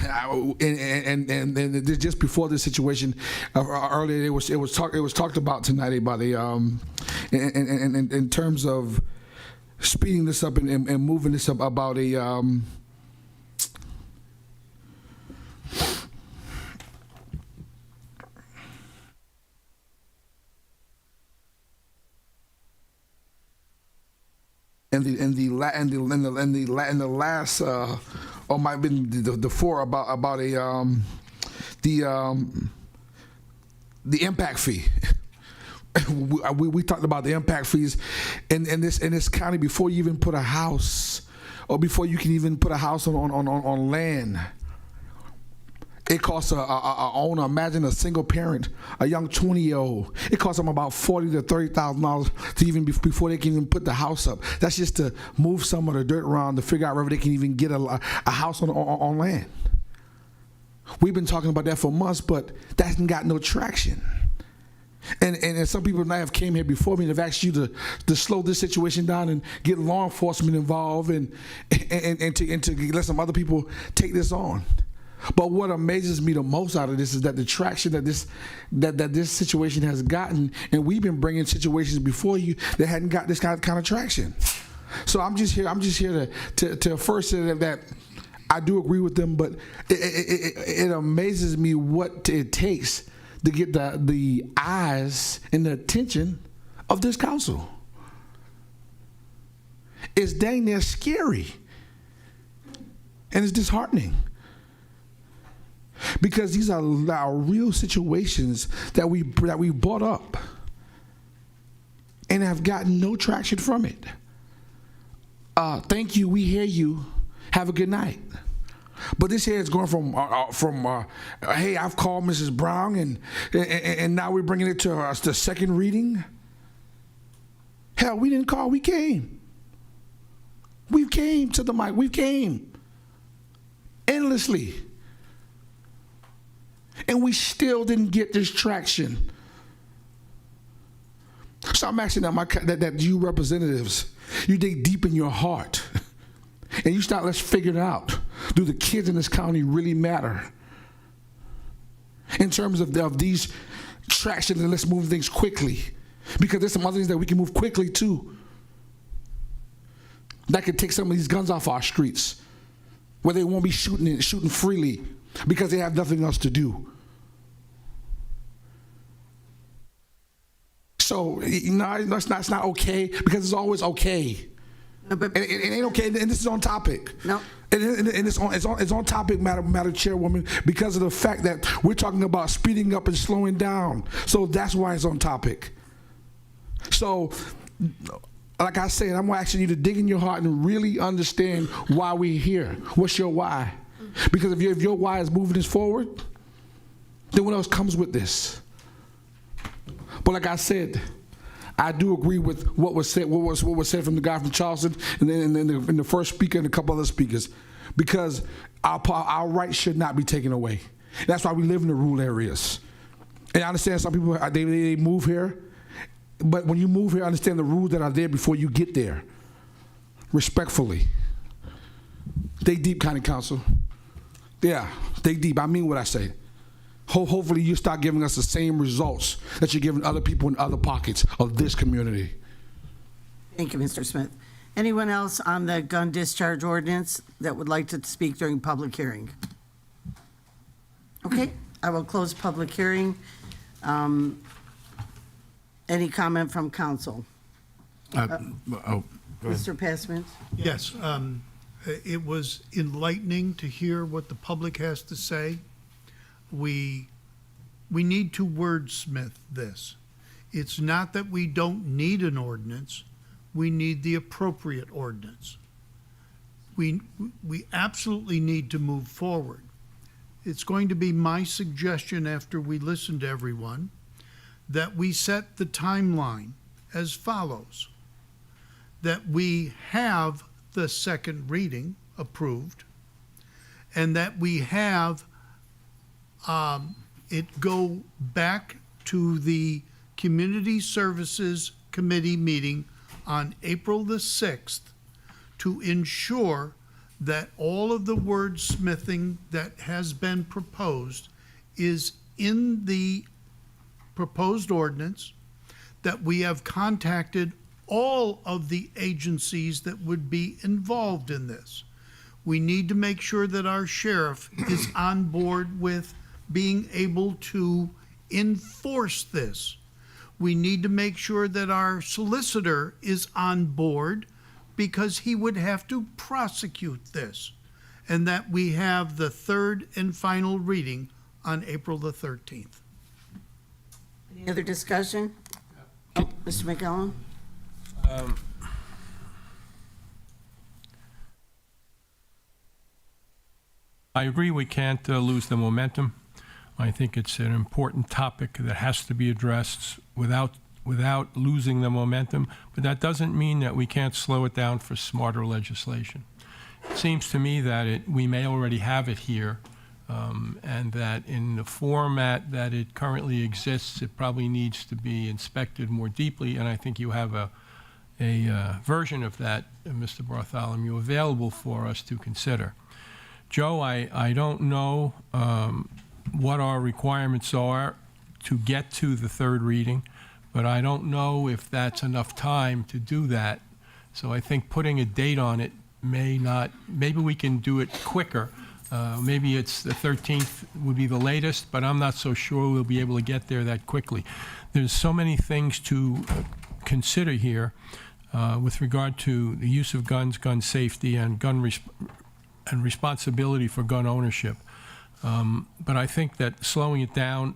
And just before this situation, earlier it was talked about tonight about in terms of speeding this up and moving this up about a in the last or might have been the four about the impact fee. We talked about the impact fees in this county before you even put a house, or before you can even put a house on land. It costs a owner, imagine a single parent, a young 20-year-old. It costs them about $40,000 to $30,000 to even before they can even put the house up. That's just to move some of the dirt around to figure out whether they can even get a house on land. We've been talking about that for months, but that hasn't got no traction. And some people now have came here before me and have asked you to slow this situation down and get law enforcement involved and to let some other people take this on. But what amazes me the most out of this is that the traction that this situation has gotten, and we've been bringing situations before you that hadn't got this kind of traction. So I'm just here to first say that I do agree with them, but it amazes me what it takes to get the eyes and the attention of this council. It's dang near scary, and it's disheartening. Because these are our real situations that we brought up and have gotten no traction from it. Thank you, we hear you, have a good night. But this here is going from hey, I've called Mrs. Brown and now we're bringing it to the second reading. Hell, we didn't call, we came. We came to the mic, we came endlessly. And we still didn't get this traction. So I'm asking that you representatives, you dig deep in your heart and you start, let's figure it out. Do the kids in this county really matter? In terms of these tractions, and let's move things quickly. Because there's some other things that we can move quickly too. That could take some of these guns off our streets, where they won't be shooting freely because they have nothing else to do. So, it's not okay, because it's always okay. No, but it ain't okay, and this is on topic. No. And it's on topic, Madam Chairwoman, because of the fact that we're talking about speeding up and slowing down. So that's why it's on topic. So, like I said, I'm asking you to dig in your heart and really understand why we're here. What's your why? Because if your why is moving this forward, then what else comes with this? But like I said, I do agree with what was said. What was said from the guy from Charleston, and then the first speaker and a couple other speakers, because our rights should not be taken away. That's why we live in the rural areas. And I understand some people they move here, but when you move here, understand the rules that are there before you get there. Respectfully, dig deep, County Council. Yeah, dig deep. I mean what I say. Hopefully you start giving us the same results that you're giving other people in other pockets of this community. Thank you, Mr. Smith. Anyone else on the gun discharge ordinance that would like to speak during public hearing? Okay, I will close public hearing. Any comment from council? Mr. Passman? Yes, it was enlightening to hear what the public has to say. We need to wordsmith this. It's not that we don't need an ordinance, we need the appropriate ordinance. We absolutely need to move forward. It's going to be my suggestion, after we listen to everyone, that we set the timeline as follows: that we have the second reading approved, and that we have it go back to the Community Services Committee meeting on April the 6th to ensure that all of the wordsmithing that has been proposed is in the proposed ordinance, that we have contacted all of the agencies that would be involved in this. We need to make sure that our sheriff is on board with being able to enforce this. We need to make sure that our solicitor is on board, because he would have to prosecute this, and that we have the third and final reading on April the 13th. Any other discussion? Oh, Mr. McGowan? I agree we can't lose the momentum. I think it's an important topic that has to be addressed without losing the momentum, but that doesn't mean that we can't slow it down for smarter legislation. It seems to me that we may already have it here and that in the format that it currently exists, it probably needs to be inspected more deeply, and I think you have a version of that, Mr. Bartholomew, available for us to consider. Joe, I don't know what our requirements are to get to the third reading, but I don't know if that's enough time to do that. So I think putting a date on it maybe we can do it quicker. Maybe it's the 13th would be the latest, but I'm not so sure we'll be able to get there that quickly. There's so many things to consider here with regard to the use of guns, gun safety, and and responsibility for gun ownership. But I think that slowing it down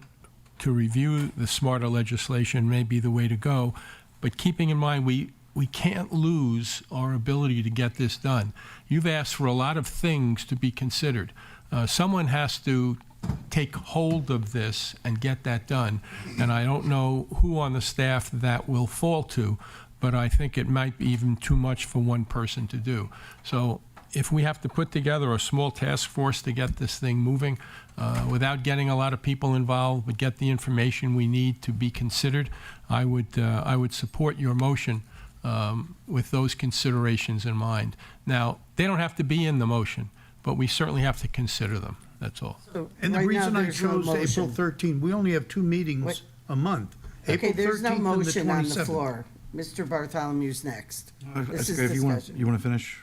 to review the smarter legislation may be the way to go. But keeping in mind, we can't lose our ability to get this done. You've asked for a lot of things to be considered. Someone has to take hold of this and get that done. And I don't know who on the staff that will fall to, but I think it might be even too much for one person to do. So if we have to put together a small task force to get this thing moving without getting a lot of people involved, but get the information we need to be considered, I would support your motion with those considerations in mind. Now, they don't have to be in the motion, but we certainly have to consider them. That's all. And the Right now, reason I there's no chose April motion. 13, we only have 2 meetings a month. Okay, April there's no 13th and the motion on the 27th. floor. Mr. Bartholomew's next. This is If you want discussion. to finish?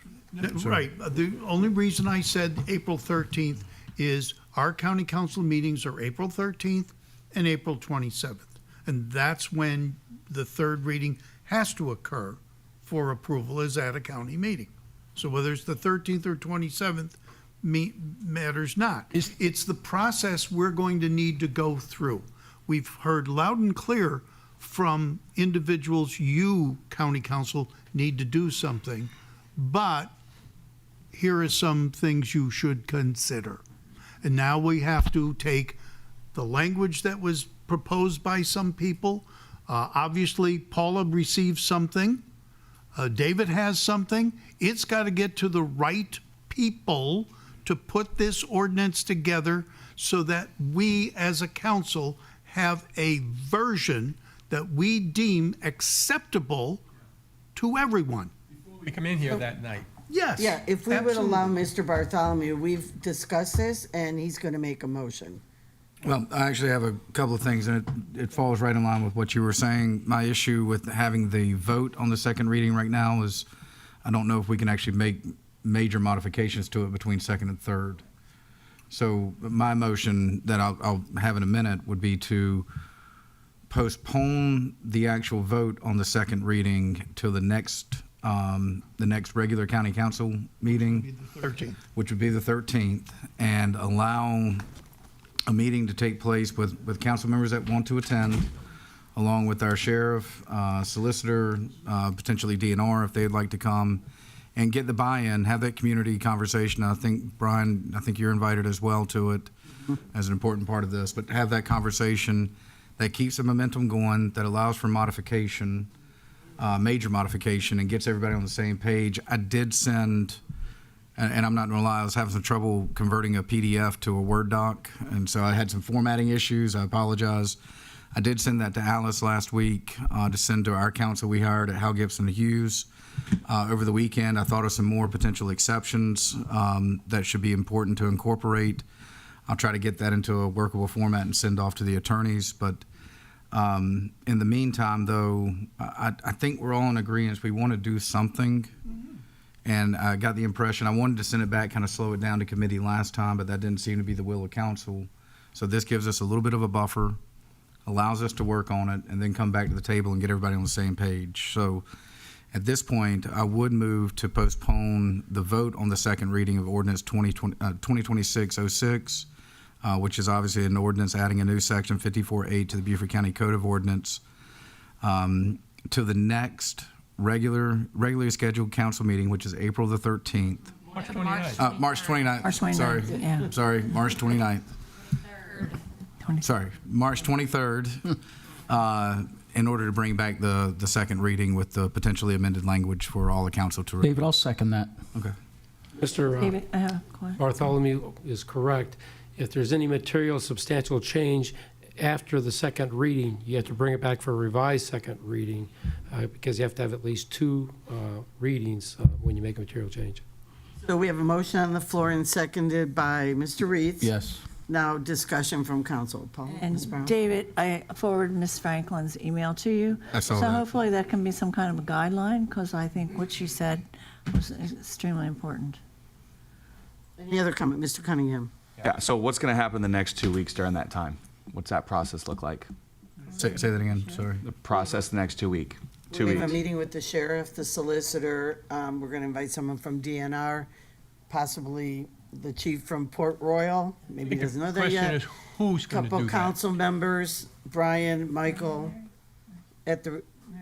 Sorry. Right. The only reason I said April 13th is our county council meetings are April 13th and April 27th. And that's when the third reading has to occur for approval, is at a county meeting. So whether it's the 13th or 27th matters not. It's the process we're going to need to go through. We've heard loud and clear from individuals, you, county council, need to do something, but here are some things you should consider. And now we have to take the language that was proposed by some people. Obviously, Paula received something. David has something. It's got to get to the right people to put this ordinance together so that we as a council have a version that we deem acceptable to everyone. We come in here that night. Yes. Yeah, if we would absolutely. allow Mr. Bartholomew, we've discussed this, and he's going to make a motion. Well, I actually have a couple of things, and it falls right in line with what you were saying. My issue with having the vote on the second reading right now is I don't know if we can actually make major modifications to it between second and third. So my motion that I'll have in a minute would be to postpone the actual vote on the second reading till the next regular county council meeting, 13th. which would be the 13th, and allow a meeting to take place with council members that want to attend, along with our sheriff, solicitor, potentially DNR if they'd like to come, and get the buy-in, have that community conversation. I think, Brian, you're invited as well to it as an important part of this, but have that conversation that keeps the momentum going, that allows for modification, major modification, and gets everybody on the same page. I did send, and I'm not gonna lie, I was having some trouble converting a PDF to a Word doc, and so I had some formatting issues. I apologize. I did send that to Alice last week to send to our council we hired at Hal Gibson Hughes. Over the weekend, I thought of some more potential exceptions that should be important to incorporate. I'll try to get that into a workable format and send off to the attorneys. But in the meantime, though, I think we're all in agreement. We want to do something. And I got the impression, I wanted to send it back, kind of slow it down to committee last time, but that didn't seem to be the will of council. So this gives us a little bit of a buffer, allows us to work on it, and then come back to the table and get everybody on the same page. So at this point, I would move to postpone the vote on the second reading of ordinance 2026-06, which is obviously an ordinance adding a new section 54.8 to the Beaufort County Code of Ordinance, to the next regularly scheduled council meeting, which is April the 13th. March 29th. March 29th. March 29th, Sorry. yeah. Sorry, March 29th. Sorry, March 23rd, in order to bring back the second reading with the potentially amended language for all the council to review. David, I'll second that. Okay. Mr. David, go ahead. Bartholomew is correct. if there's any material substantial change after the second reading, you have to bring it back for a revised second reading, because you have to have at least 2 readings when you make a material change. So we have a motion on the floor and seconded by Mr. Reeds. Yes. Now discussion from council. Paul? Ms. Brown? And David, I forwarded Ms. Franklin's email to you. I saw So that. hopefully that can be some kind of a guideline, because I think what she said was extremely important. Any other comment? Mr. Cunningham? Yeah, so what's going to happen the next 2 weeks during that time? What's that process look like? Say that again, sorry. The process the next 2 weeks. 2 We weeks. have a meeting with the sheriff, the solicitor. We're going to invite someone from DNR, possibly the chief from Port Royal. Maybe he doesn't know that Question yet. is, who's going to do Couple that? council members, Brian, Michael,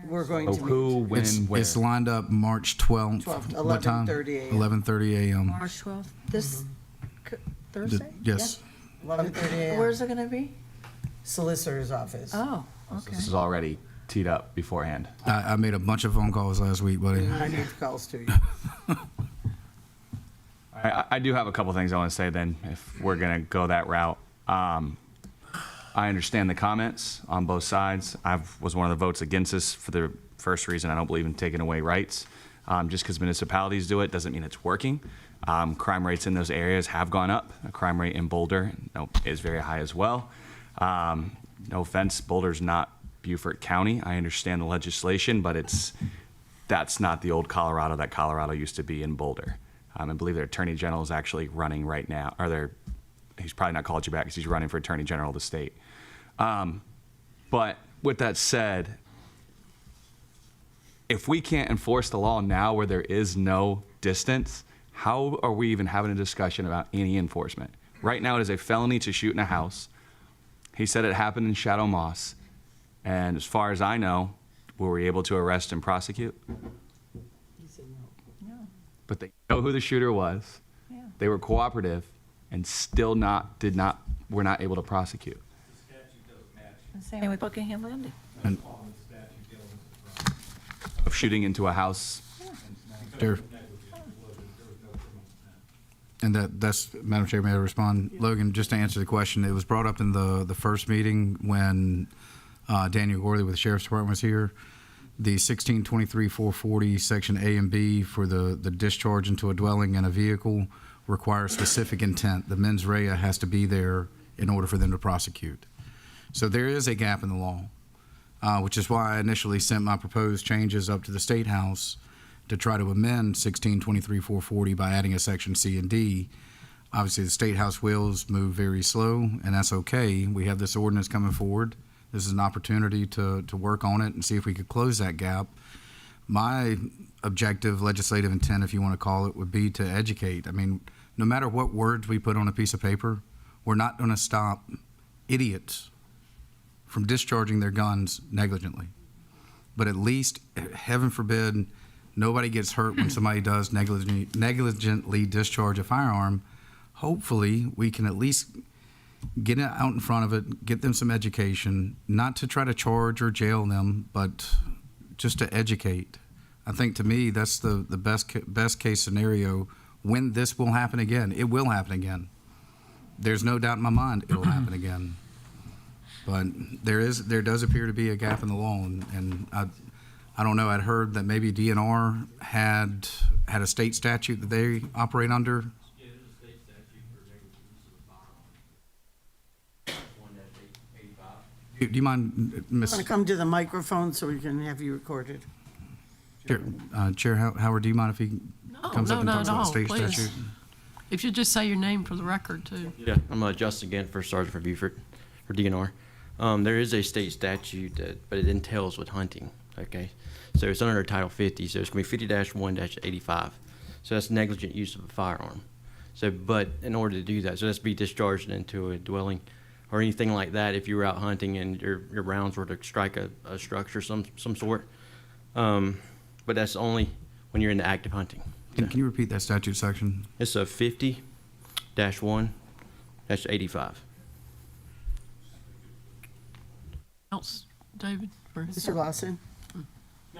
we're going So to meet. who, when, where? It's lined up March 12th. 12th, What time? 11:30 a.m. 11:30 a.m. March 12th, this Thursday? Yes. 11:30 a.m. Where's it going to be? Solicitor's office. Oh, okay. This is already teed up beforehand. I made a bunch of phone calls last week, buddy. I need calls to you. I do have a couple things I want to say then, if we're going to go that route. I understand the comments on both sides. I was one of the votes against this for the first reason. I don't believe in taking away rights. Just because municipalities do it doesn't mean it's working. Crime rates in those areas have gone up. The crime rate in Boulder is very high as well. No offense, Boulder's not Beaufort County. I understand the legislation, but that's not the old Colorado that Colorado used to be in Boulder. I believe their attorney general is actually running right now, or he's probably not called you back because he's running for attorney general of the state. But with that said, if we can't enforce the law now where there is no distance, how are we even having a discussion about any enforcement? Right now it is a felony to shoot in a house. He said it happened in Shadow Moss. And as far as I know, were we able to arrest and prosecute? But they know who the shooter was. Yeah. They were cooperative and still were not able to prosecute. And same with Buckingham Landing. And Of shooting into a house. Sure. And that's, Madam Chair, may I respond? Logan, just to answer the question, it was brought up in the first meeting when Daniel Gorley with the Sheriff's Department was here. The 1623-440, Section A and B for the discharge into a dwelling and a vehicle requires specific intent. The mens rea has to be there in order for them to prosecute. So there is a gap in the law, which is why I initially sent my proposed changes up to the State House to try to amend 1623-440 by adding a Section C and D. Obviously, the State House wheels move very slow, and that's okay. We have this ordinance coming forward. This is an opportunity to work on it and see if we could close that gap. My objective, legislative intent, if you want to call it, would be to educate. I mean, no matter what words we put on a piece of paper, we're not going to stop idiots from discharging their guns negligently. But at least, heaven forbid, nobody gets hurt when somebody does negligently discharge a firearm. Hopefully, we can at least get it out in front of it, get them some education, not to try to charge or jail them, but just to educate. I think, to me, that's the best case scenario when this will happen again. It will happen again. There's no doubt in my mind it will happen again. But there does appear to be a gap in the law, and I don't know. I'd heard that maybe DNR had a state statute that they operate under. Do you mind, Ms. Want to come to the microphone so we can have you recorded? Chair Howard, do you mind if he comes up and talks about the state please. statute? If you just say your name for the record, too. Yeah, I'm Justin again, First Sergeant for Beaufort, for DNR. There is a state statute, but it entails with hunting, okay? So it's under Title 50, so it's going to be 50-1-85. So that's negligent use of a firearm. So, but in order to do that, so that's be discharged into a dwelling or anything like that if you were out hunting and your rounds were to strike a structure some sort. But that's only when you're in the active hunting. Can you repeat that statute section? It's a 50-1-85. Else, David? Mr. Lawson?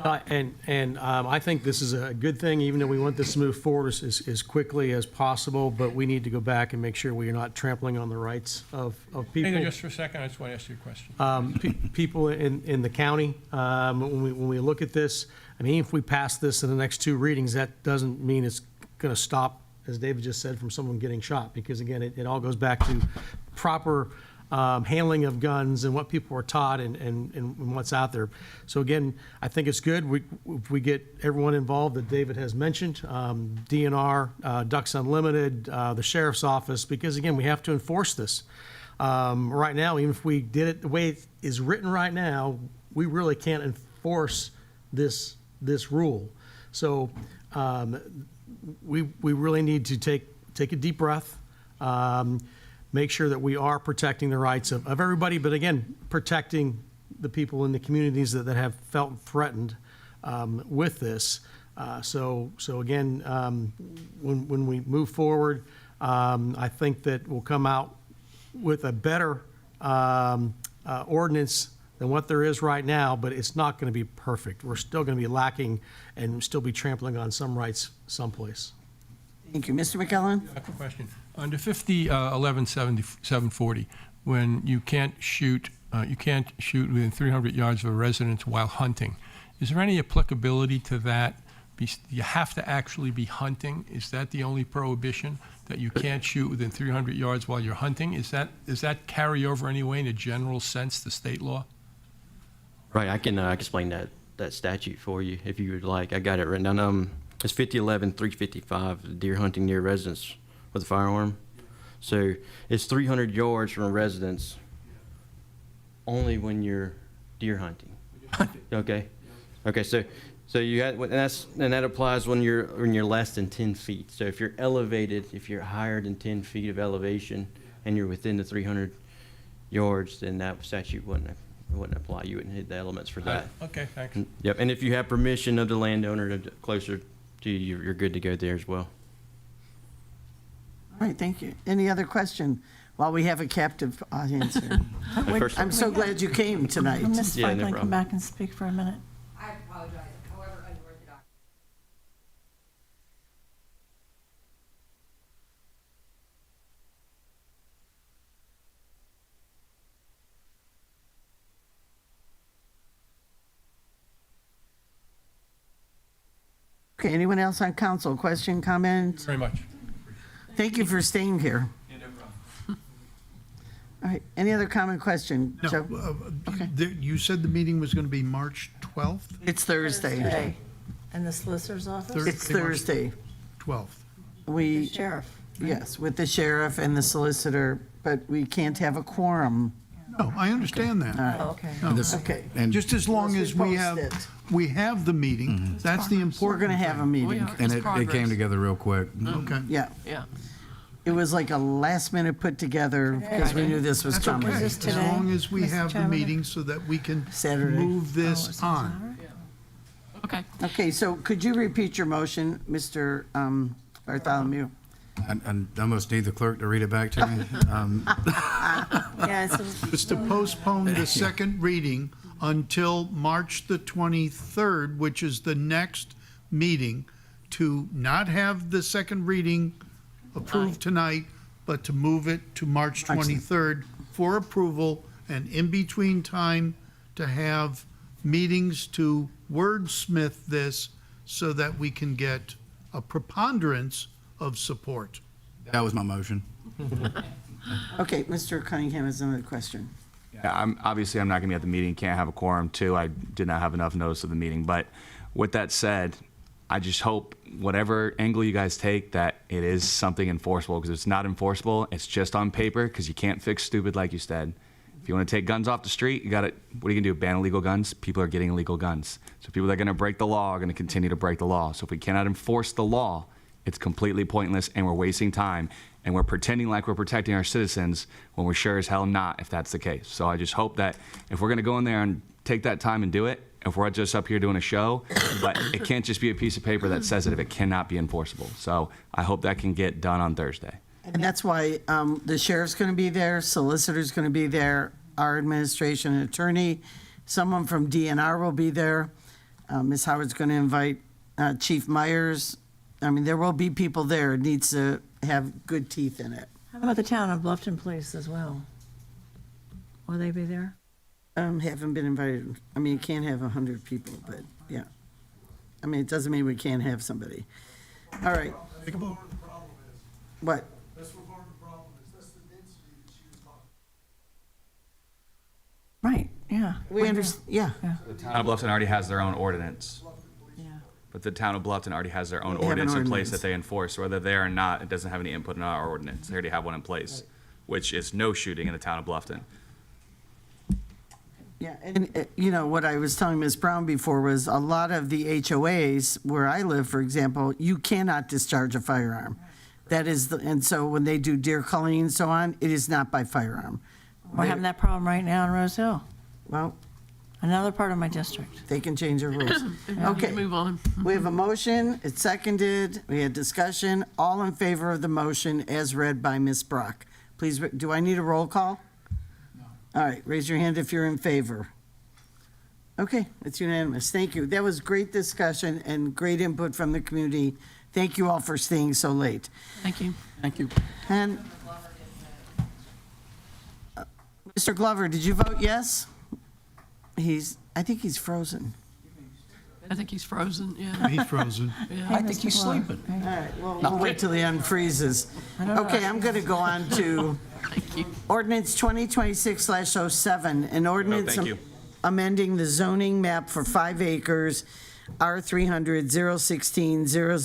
I think this is a good thing, even though we want this to move forward as quickly as possible, but we need to go back and make sure we are not trampling on the rights of people. Hang on just for a second, I just want to ask you a question. People in the county, when we look at this, I mean, if we pass this in the next 2 readings, that doesn't mean it's going to stop, as David just said, from someone getting shot, because again, it all goes back to proper handling of guns and what people are taught and what's out there. So again, I think it's good. If we get everyone involved that David has mentioned, DNR, Ducks Unlimited, the Sheriff's Office, because again, we have to enforce this. Right now, even if we did it the way it is written right now, we really can't enforce this rule. So we really need to take a deep breath, make sure that we are protecting the rights of everybody, but again, protecting the people in the communities that have felt threatened with this. So again, when we move forward, I think that we'll come out with a better ordinance than what there is right now, but it's not going to be perfect. We're still going to be lacking and still be trampling on some rights someplace. Thank you. Mr. McKellen? I have a question. Under 50-11-740, when you can't shoot within 300 yards of a residence while hunting, is there any applicability to that? You have to actually be hunting. Is that the only prohibition, that you can't shoot within 300 yards while you're hunting? Does that carry over anyway in a general sense to state law? Right, I can explain that statute for you if you would like. I got it written down. It's 50-11-355, deer hunting near residence with a firearm. So it's 300 yards from a residence only when you're deer hunting. Okay. Okay. So you had, and that applies when you're less than 10 feet. So if you're elevated, if you're higher than 10 feet of elevation, and you're within the 300 yards, then that statute wouldn't apply. You wouldn't hit the elements for that. Okay, thanks. Yep. And if you have permission of the landowner closer to you, you're good to go there as well. All right, thank you. Any other question while we have a captive audience here? I'm so glad you came tonight. Ms. Franklin, come back and speak for a minute. I apologize, however unorthodox. Okay, anyone else on council? Question, comment? Very much. Thank you for staying here. All right, any other comment, question? No, Joe? you said the meeting was going to be March 12th? It's Thursday. And the solicitor's office? It's Thursday. 12th. We, Sheriff. yes, with the sheriff and the solicitor, but we can't have a quorum. No, I understand that. Okay. No. Okay. And just as long Unless as we we post have, it. we have the meeting, that's the We're important going to have a thing. meeting. And it came together real quick. Okay. Yeah. Yeah. It was like a last minute put together because we knew this was That's coming. okay, this as today, long as we Mr. have the Chairman? meeting so that we can Saturday. move Oh, this on. Okay. Okay, so could you repeat your motion, Mr. Bartholomew? I almost need the clerk to read it back to me. Yeah, It's to postpone the second reading until March the 23rd, which is the next meeting, to not have the second reading approved tonight, but to move it to March 23rd for approval, and in between time to have meetings to wordsmith this so that we can get a preponderance of support. That was my motion. Okay, Mr. Cunningham has another question. Yeah, I'm not going to be at the meeting, can't have a quorum too. I did not have enough notice of the meeting. But with that said, I just hope whatever angle you guys take, that it is something enforceable, because if it's not enforceable, it's just on paper, because you can't fix stupid, like you said. If you want to take guns off the street, what are you going to do, ban illegal guns? People are getting illegal guns. So people that are going to break the law are going to continue to break the law. So if we cannot enforce the law, it's completely pointless, and we're wasting time, and we're pretending like we're protecting our citizens when we're sure as hell not, if that's the case. So I just hope that if we're going to go in there and take that time and do it, if we're just up here doing a show, but it can't just be a piece of paper that says it if it cannot be enforceable. So I hope that can get done on Thursday. And that's why the sheriff's going to be there, solicitor's going to be there, our administration and attorney, someone from DNR will be there. Ms. Howard's going to invite Chief Myers. I mean, there will be people there. It needs to have good teeth in it. How about the town of Bluffton Police as well? Will they be there? Haven't been invited. I mean, you can't have 100 people, but yeah. I mean, it doesn't mean we can't have somebody. All right. What? That's what part of the problem is. That's the density that she was talking Right, yeah. We understand, yeah. The town of Bluffton already has their own ordinance. Yeah. But the town of Bluffton already has their own They have an ordinance in place ordinance. that they enforce. Whether they are or not, it doesn't have any input in our ordinance. They already have one in place, which is no shooting in the town of Bluffton. Yeah, and, you know, what I was telling Ms. Brown before was a lot of the HOAs where I live, for example, you cannot discharge a firearm. That is, and so when they do deer culling and so on, it is not by firearm. We're having that problem right now in Rose Hill, Well, another part of my district. they can change their rules. Okay, Okay, move on. we have a motion, it's seconded, we had discussion. All in favor of the motion as read by Ms. Brock. Please, do I need a roll call? All right, raise your hand if you're in favor. Okay, it's unanimous. Thank you. That was great discussion and great input from the community. Thank you all for staying so late. Thank you. Thank you. And Mr. Glover, did you vote yes? I think he's frozen. I think he's frozen, yeah. He's frozen. Yeah. I think he's sleeping. All right, well, we'll wait till he unfreezes. Okay, I'm going to go on to ordinance 2026/07, an ordinance thank you. amending the zoning map for 5 acres, R300, 016, 000,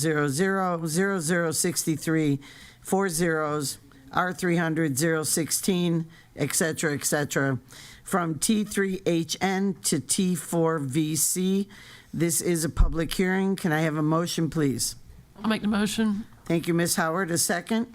0063, 4 zeros, R300, 016, et cetera, from T3HN to T4VC. This is a public hearing. Can I have a motion, please? I'll make the motion. Thank you, Ms. Howard. A second?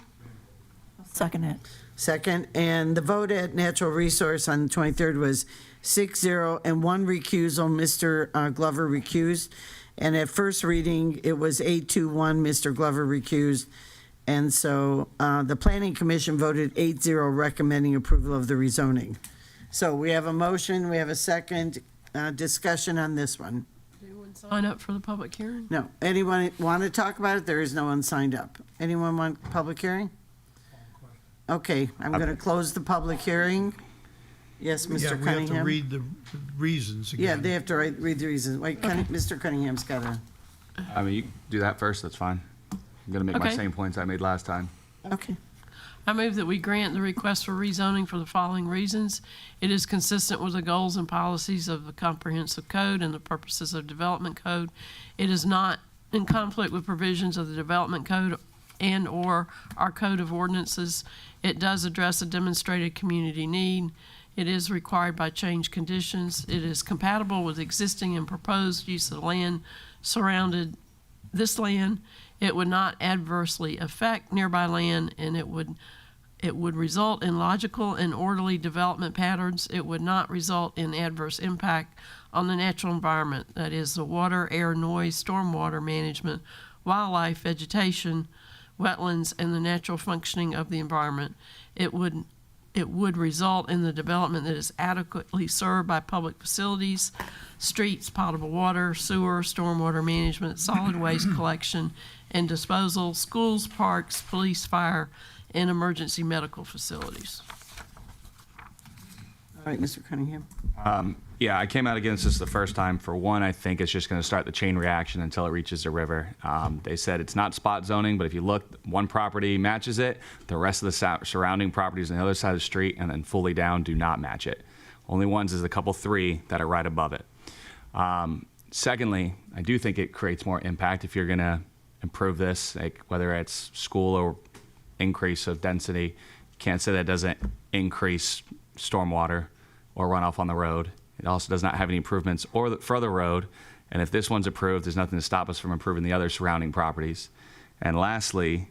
Second it. Second. And the vote at Natural Resource on the 23rd was 6-0 and 1 recusal. Mr. Glover recused. And at first reading, it was 8-1, Mr. Glover recused. And so the Planning Commission voted 8-0, recommending approval of the rezoning. So we have a motion, we have a second discussion on this one. Anyone sign up for the public hearing? No. Anyone want to talk about it? There is no one signed up. Anyone want public hearing? Okay, I'm going to close the public hearing. Yes, Mr. Yeah, we have to Cunningham? read the reasons again. Yeah, they have to read the reasons. Wait, Mr. Cunningham's got to, I mean, you can do that first, that's fine. I'm gonna make my Okay. same points I made last time. okay. I move that we grant the request for rezoning for the following reasons. It is consistent with the goals and policies of the comprehensive code and the purposes of development code. It is not in conflict with provisions of the development code and/or our code of ordinances. It does address a demonstrated community need. It is required by change conditions. It is compatible with existing and proposed use of the land surrounded this land. It would not adversely affect nearby land, and it would result in logical and orderly development patterns. It would not result in adverse impact on the natural environment, that is, the water, air, noise, stormwater management, wildlife, vegetation, wetlands, and the natural functioning of the environment. It would result in the development that is adequately served by public facilities, streets, potable water, sewer, stormwater management, solid waste collection and disposal, schools, parks, police, fire, and emergency medical facilities. All right, Mr. Cunningham. Yeah, I came out against this the first time. For one, I think it's just going to start the chain reaction until it reaches the river. They said it's not spot zoning, but if you look, one property matches it, the rest of the surrounding properties on the other side of the street and then fully down do not match it. Only ones is a couple 3 that are right above it. Secondly, I do think it creates more impact if you're going to improve this, like whether it's school or increase of density. You can't say that doesn't increase stormwater or runoff on the road. It also does not have any improvements for the road. And if this one's approved, there's nothing to stop us from improving the other surrounding properties. And lastly,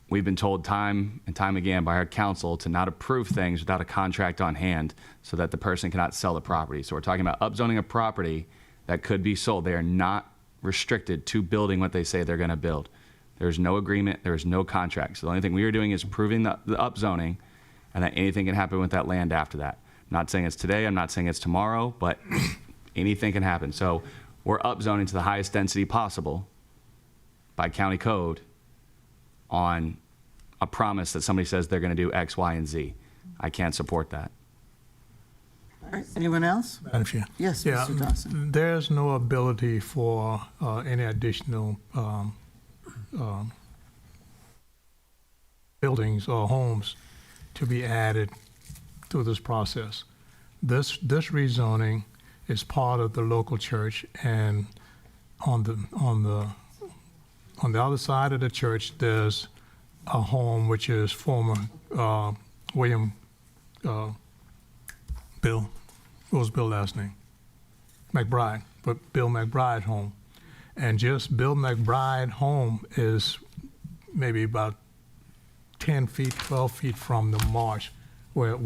we've been told time and time again by our council to not approve things without a contract on hand so that the person cannot sell the property. So we're talking about upzoning a property that could be sold. They are not restricted to building what they say they're going to build. There's no agreement. There's no contract. So the only thing we are doing is approving the upzoning, and that anything can happen with that land after that. I'm not saying it's today. I'm not saying it's tomorrow, but Anything can happen. So we're upzoning to the highest density possible by county code on a promise that somebody says they're going to do X, Y, and Z. I can't support that. All right, anyone else? Madam Chair. Yes, Yeah, Mr. Dawson. there's no ability for any additional buildings or homes to be added through this process. This rezoning is part of the local church, and on the other side of the church, there's a home which is former William Bill. What was Bill's last name? McBride, but Bill McBride home. And just Bill McBride home is maybe about 10 feet, 12 feet from the marsh where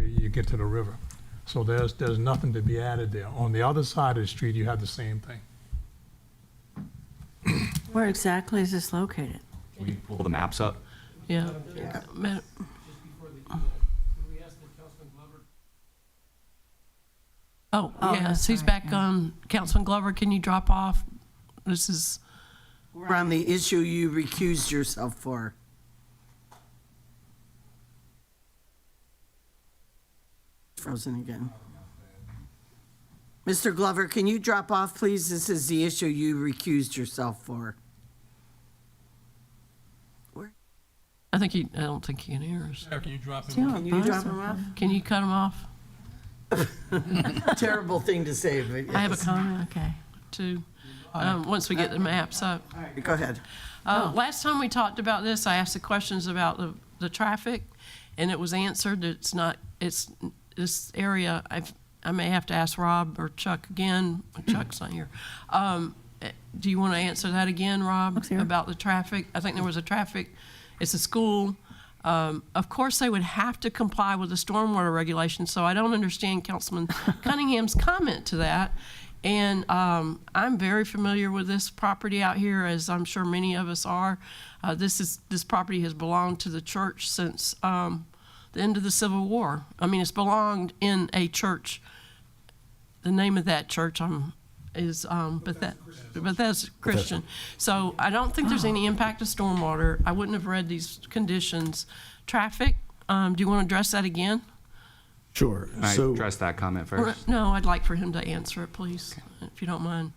you get to the river. So there's nothing to be added there. On the other side of the street, you have the same thing. Where exactly is this located? Can we pull the maps up? Yeah. Oh, yes, that's he's right, back yeah. on. Councilman Glover, can you drop off? This is, We're on the issue you recused yourself for. Frozen again. Mr. Glover, can you drop off, please? This is the issue you recused yourself for. I don't think he can hear us. Can you drop Yeah, Can you drop him off? Can you cut him off? Terrible thing to say, but yes. I have a comment, okay, too, once we get the maps up. All right, go ahead. Last time we talked about this, I asked the questions about the traffic, and it was answered. It's this area, I may have to ask Rob or Chuck again. Chuck's not here. Do you want to answer that again, Rob, about the traffic? I think there was a traffic, it's a school. Of course, they would have to comply with the stormwater regulations, so I don't understand Councilman Cunningham's comment to that. And I'm very familiar with this property out here, as I'm sure many of us are. This property has belonged to the church since the end of the Civil War. I mean, it's belonged in a church. The name of that church is Bethesda Christian. So I don't think there's any impact to stormwater. I wouldn't have read these conditions. Traffic, do you want to address that again? Sure. Can I address that comment first? No, I'd like for him to answer it, please, if you don't mind.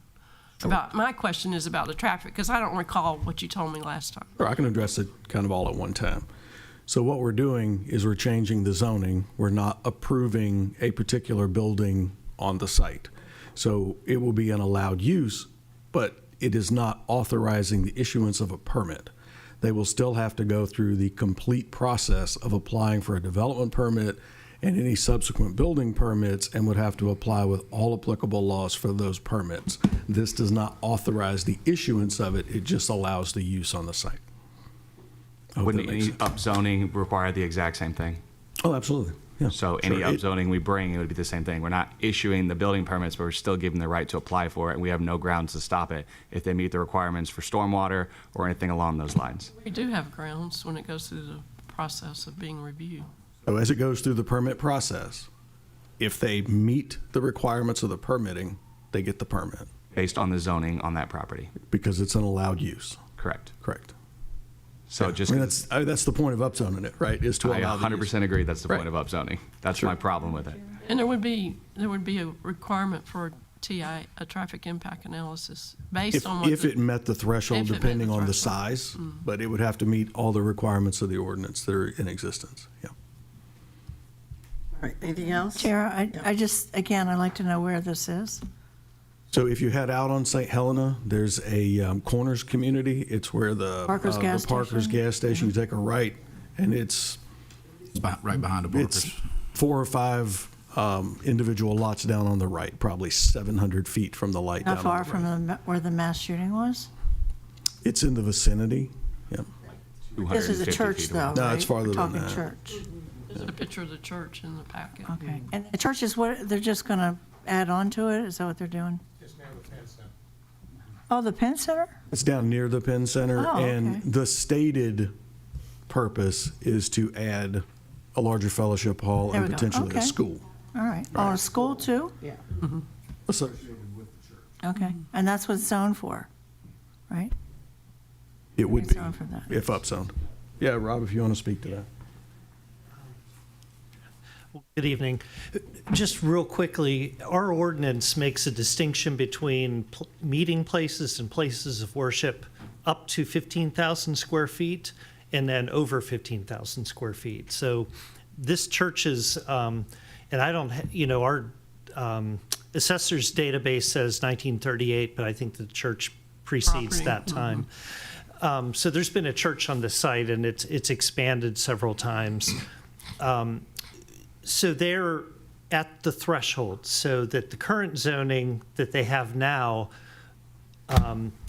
My question is about the traffic, because I don't recall what you told me last time. Sure, I can address it kind of all at one time. So what we're doing is we're changing the zoning. We're not approving a particular building on the site. So it will be an allowed use, but it is not authorizing the issuance of a permit. They will still have to go through the complete process of applying for a development permit and any subsequent building permits, and would have to apply with all applicable laws for those permits. This does not authorize the issuance of it. It just allows the use on the site. Wouldn't any upzoning require the exact same thing? Oh, absolutely. Yeah. So any Sure. upzoning we bring, it would be the same thing. We're not issuing the building permits, but we're still giving the right to apply for it, and we have no grounds to stop it if they meet the requirements for stormwater or anything along those lines. We do have grounds when it goes through the process of being reviewed. So as it goes through the permit process, if they meet the requirements of the permitting, they get the permit. Based on the zoning on that property. Because it's an allowed use. Correct. Correct. So Yeah. just I mean, that's the point of upzoning it, right? Is to I allow the 100% agree that's the point Right. of upzoning. That's Sure. my problem with it. And there would be a requirement for a traffic impact analysis, based on what. If it met the threshold, if it met depending the on the threshold. size, but it would have to meet all the requirements of the ordinance that are in existence. Yeah. All right, anything else? Chair, I just, again, I'd like to know where this is. So if you head out on St. Helena, there's a Corners community. It's where the Parker's gas Parker's station? gas station. You take a right, and it's right behind the Parker's. It's 4 or 5 individual lots down on the right, probably 700 feet from the light. How down far on the from right. where the mass shooting was? It's in the vicinity. Yeah. This is a 250 church, feet though, away. No, right? it's farther We're than talking that. church. There's a picture of the church in the packet. Okay. And the church is what, they're just going to add on to it? Is that what they're doing? Oh, the Penn Center? It's down near the Penn Center, Oh, and okay. the stated purpose is to add a larger fellowship hall There and we go. potentially Okay. a school. All right. Oh, a school too? Yeah. associated with the church. Okay, and that's what it's zoned for, right? It would It's be, on for that. if upzoned. Yeah, Rob, if you want to speak to that. Good evening. Just real quickly, our ordinance makes a distinction between meeting places and places of worship up to 15,000 square feet and then over 15,000 square feet. So this church is, and I don't, our assessor's database says 1938, but I think the church precedes that time. So there's been a church on the site, and it's expanded several times. So they're at the threshold, so that the current zoning that they have now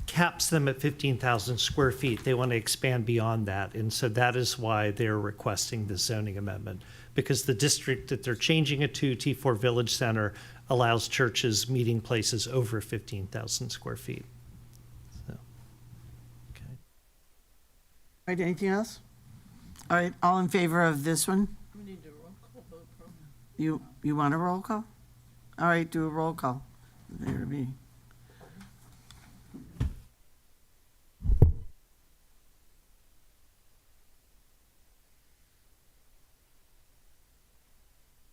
caps them at 15,000 square feet. They want to expand beyond that, and so that is why they're requesting the zoning amendment, because the district that they're changing it to, T4 Village Center, allows churches, meeting places over 15,000 square feet. So, okay. All right, anything else? All right, all in favor of this one? We need to roll call vote from. You want a roll call? All right, do a roll call. There be.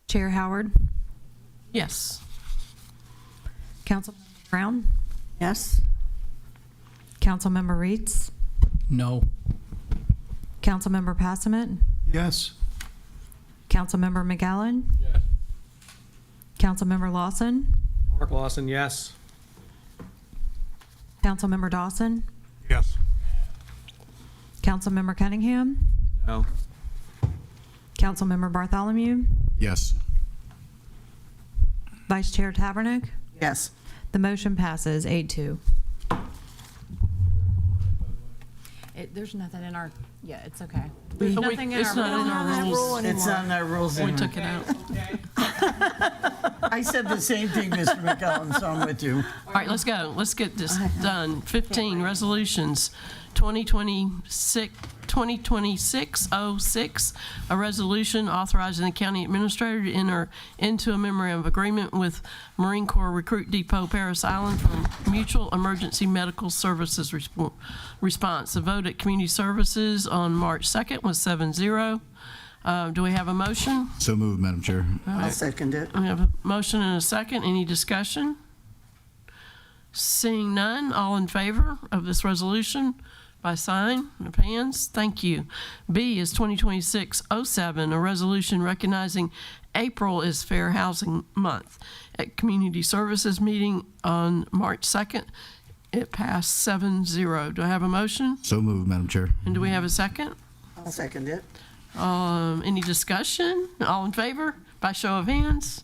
Chair Howard, Yes. Councilmember Brown, Yes? Councilmember Reeds, No. Councilmember Passament, Yes. Councilmember McGowan, Councilmember Lawson, Mark Lawson, yes. Councilmember Dawson, Yes. Councilmember Cunningham, No. Councilmember Bartholomew, Yes. Vice Chair Tabernick. Yes. The motion passes 8-2. There's nothing in our, yeah, it's okay. We- There's nothing in it's our. not in our rules. It's on our rules. We took it out. I said the same thing, Mr. McCollum, so I'm with you. All right, let's go. Let's get this done. 15, resolutions, 2026-06, a resolution authorizing the county administrator to enter into a memorandum of agreement with Marine Corps Recruit Depot, Paris Island, for mutual emergency medical services response. The vote at Community Services on March 2nd was 7-0. Do we have a motion? So moved, Madam Chair. I'll second it. We have a motion and a second. Any discussion? Seeing none, all in favor of this resolution by sign of hands? Thank you. B is 2026-07, a resolution recognizing April is Fair Housing Month. At Community Services meeting on March 2nd, it passed 7-0. Do I have a motion? So moved, Madam Chair. And do we have a second? I'll second it. Any discussion? All in favor by show of hands?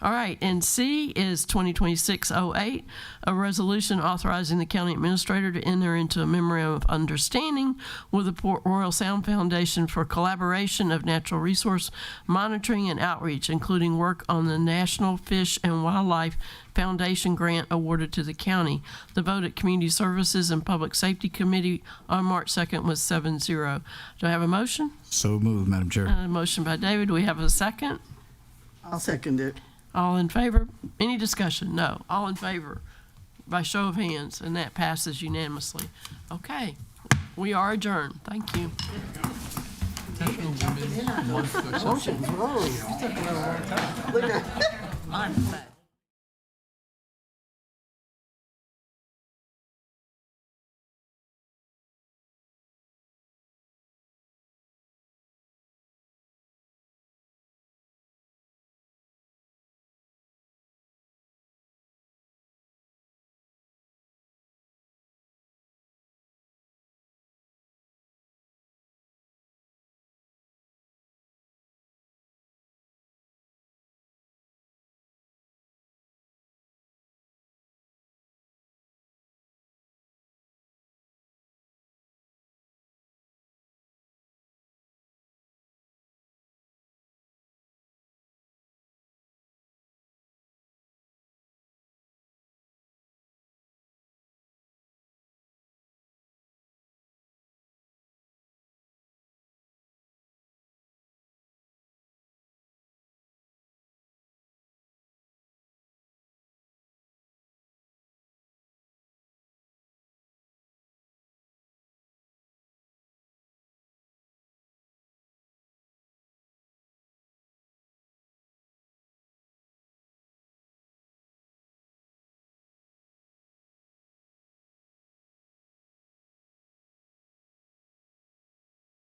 All right, and C is 2026-08, a resolution authorizing the county administrator to enter into a memorandum of understanding with the Port Royal Sound Foundation for collaboration of natural resource monitoring and outreach, including work on the National Fish and Wildlife Foundation grant awarded to the county. The vote at Community Services and Public Safety Committee on March 2nd was 7-0. Do I have a motion? So moved, Madam Chair. A motion by David. Do we have a second? I'll second it. All in favor? Any discussion? No. All in favor by show of hands, and that passes unanimously. Okay, we are adjourned. Thank you. Motions, whoa. Look at.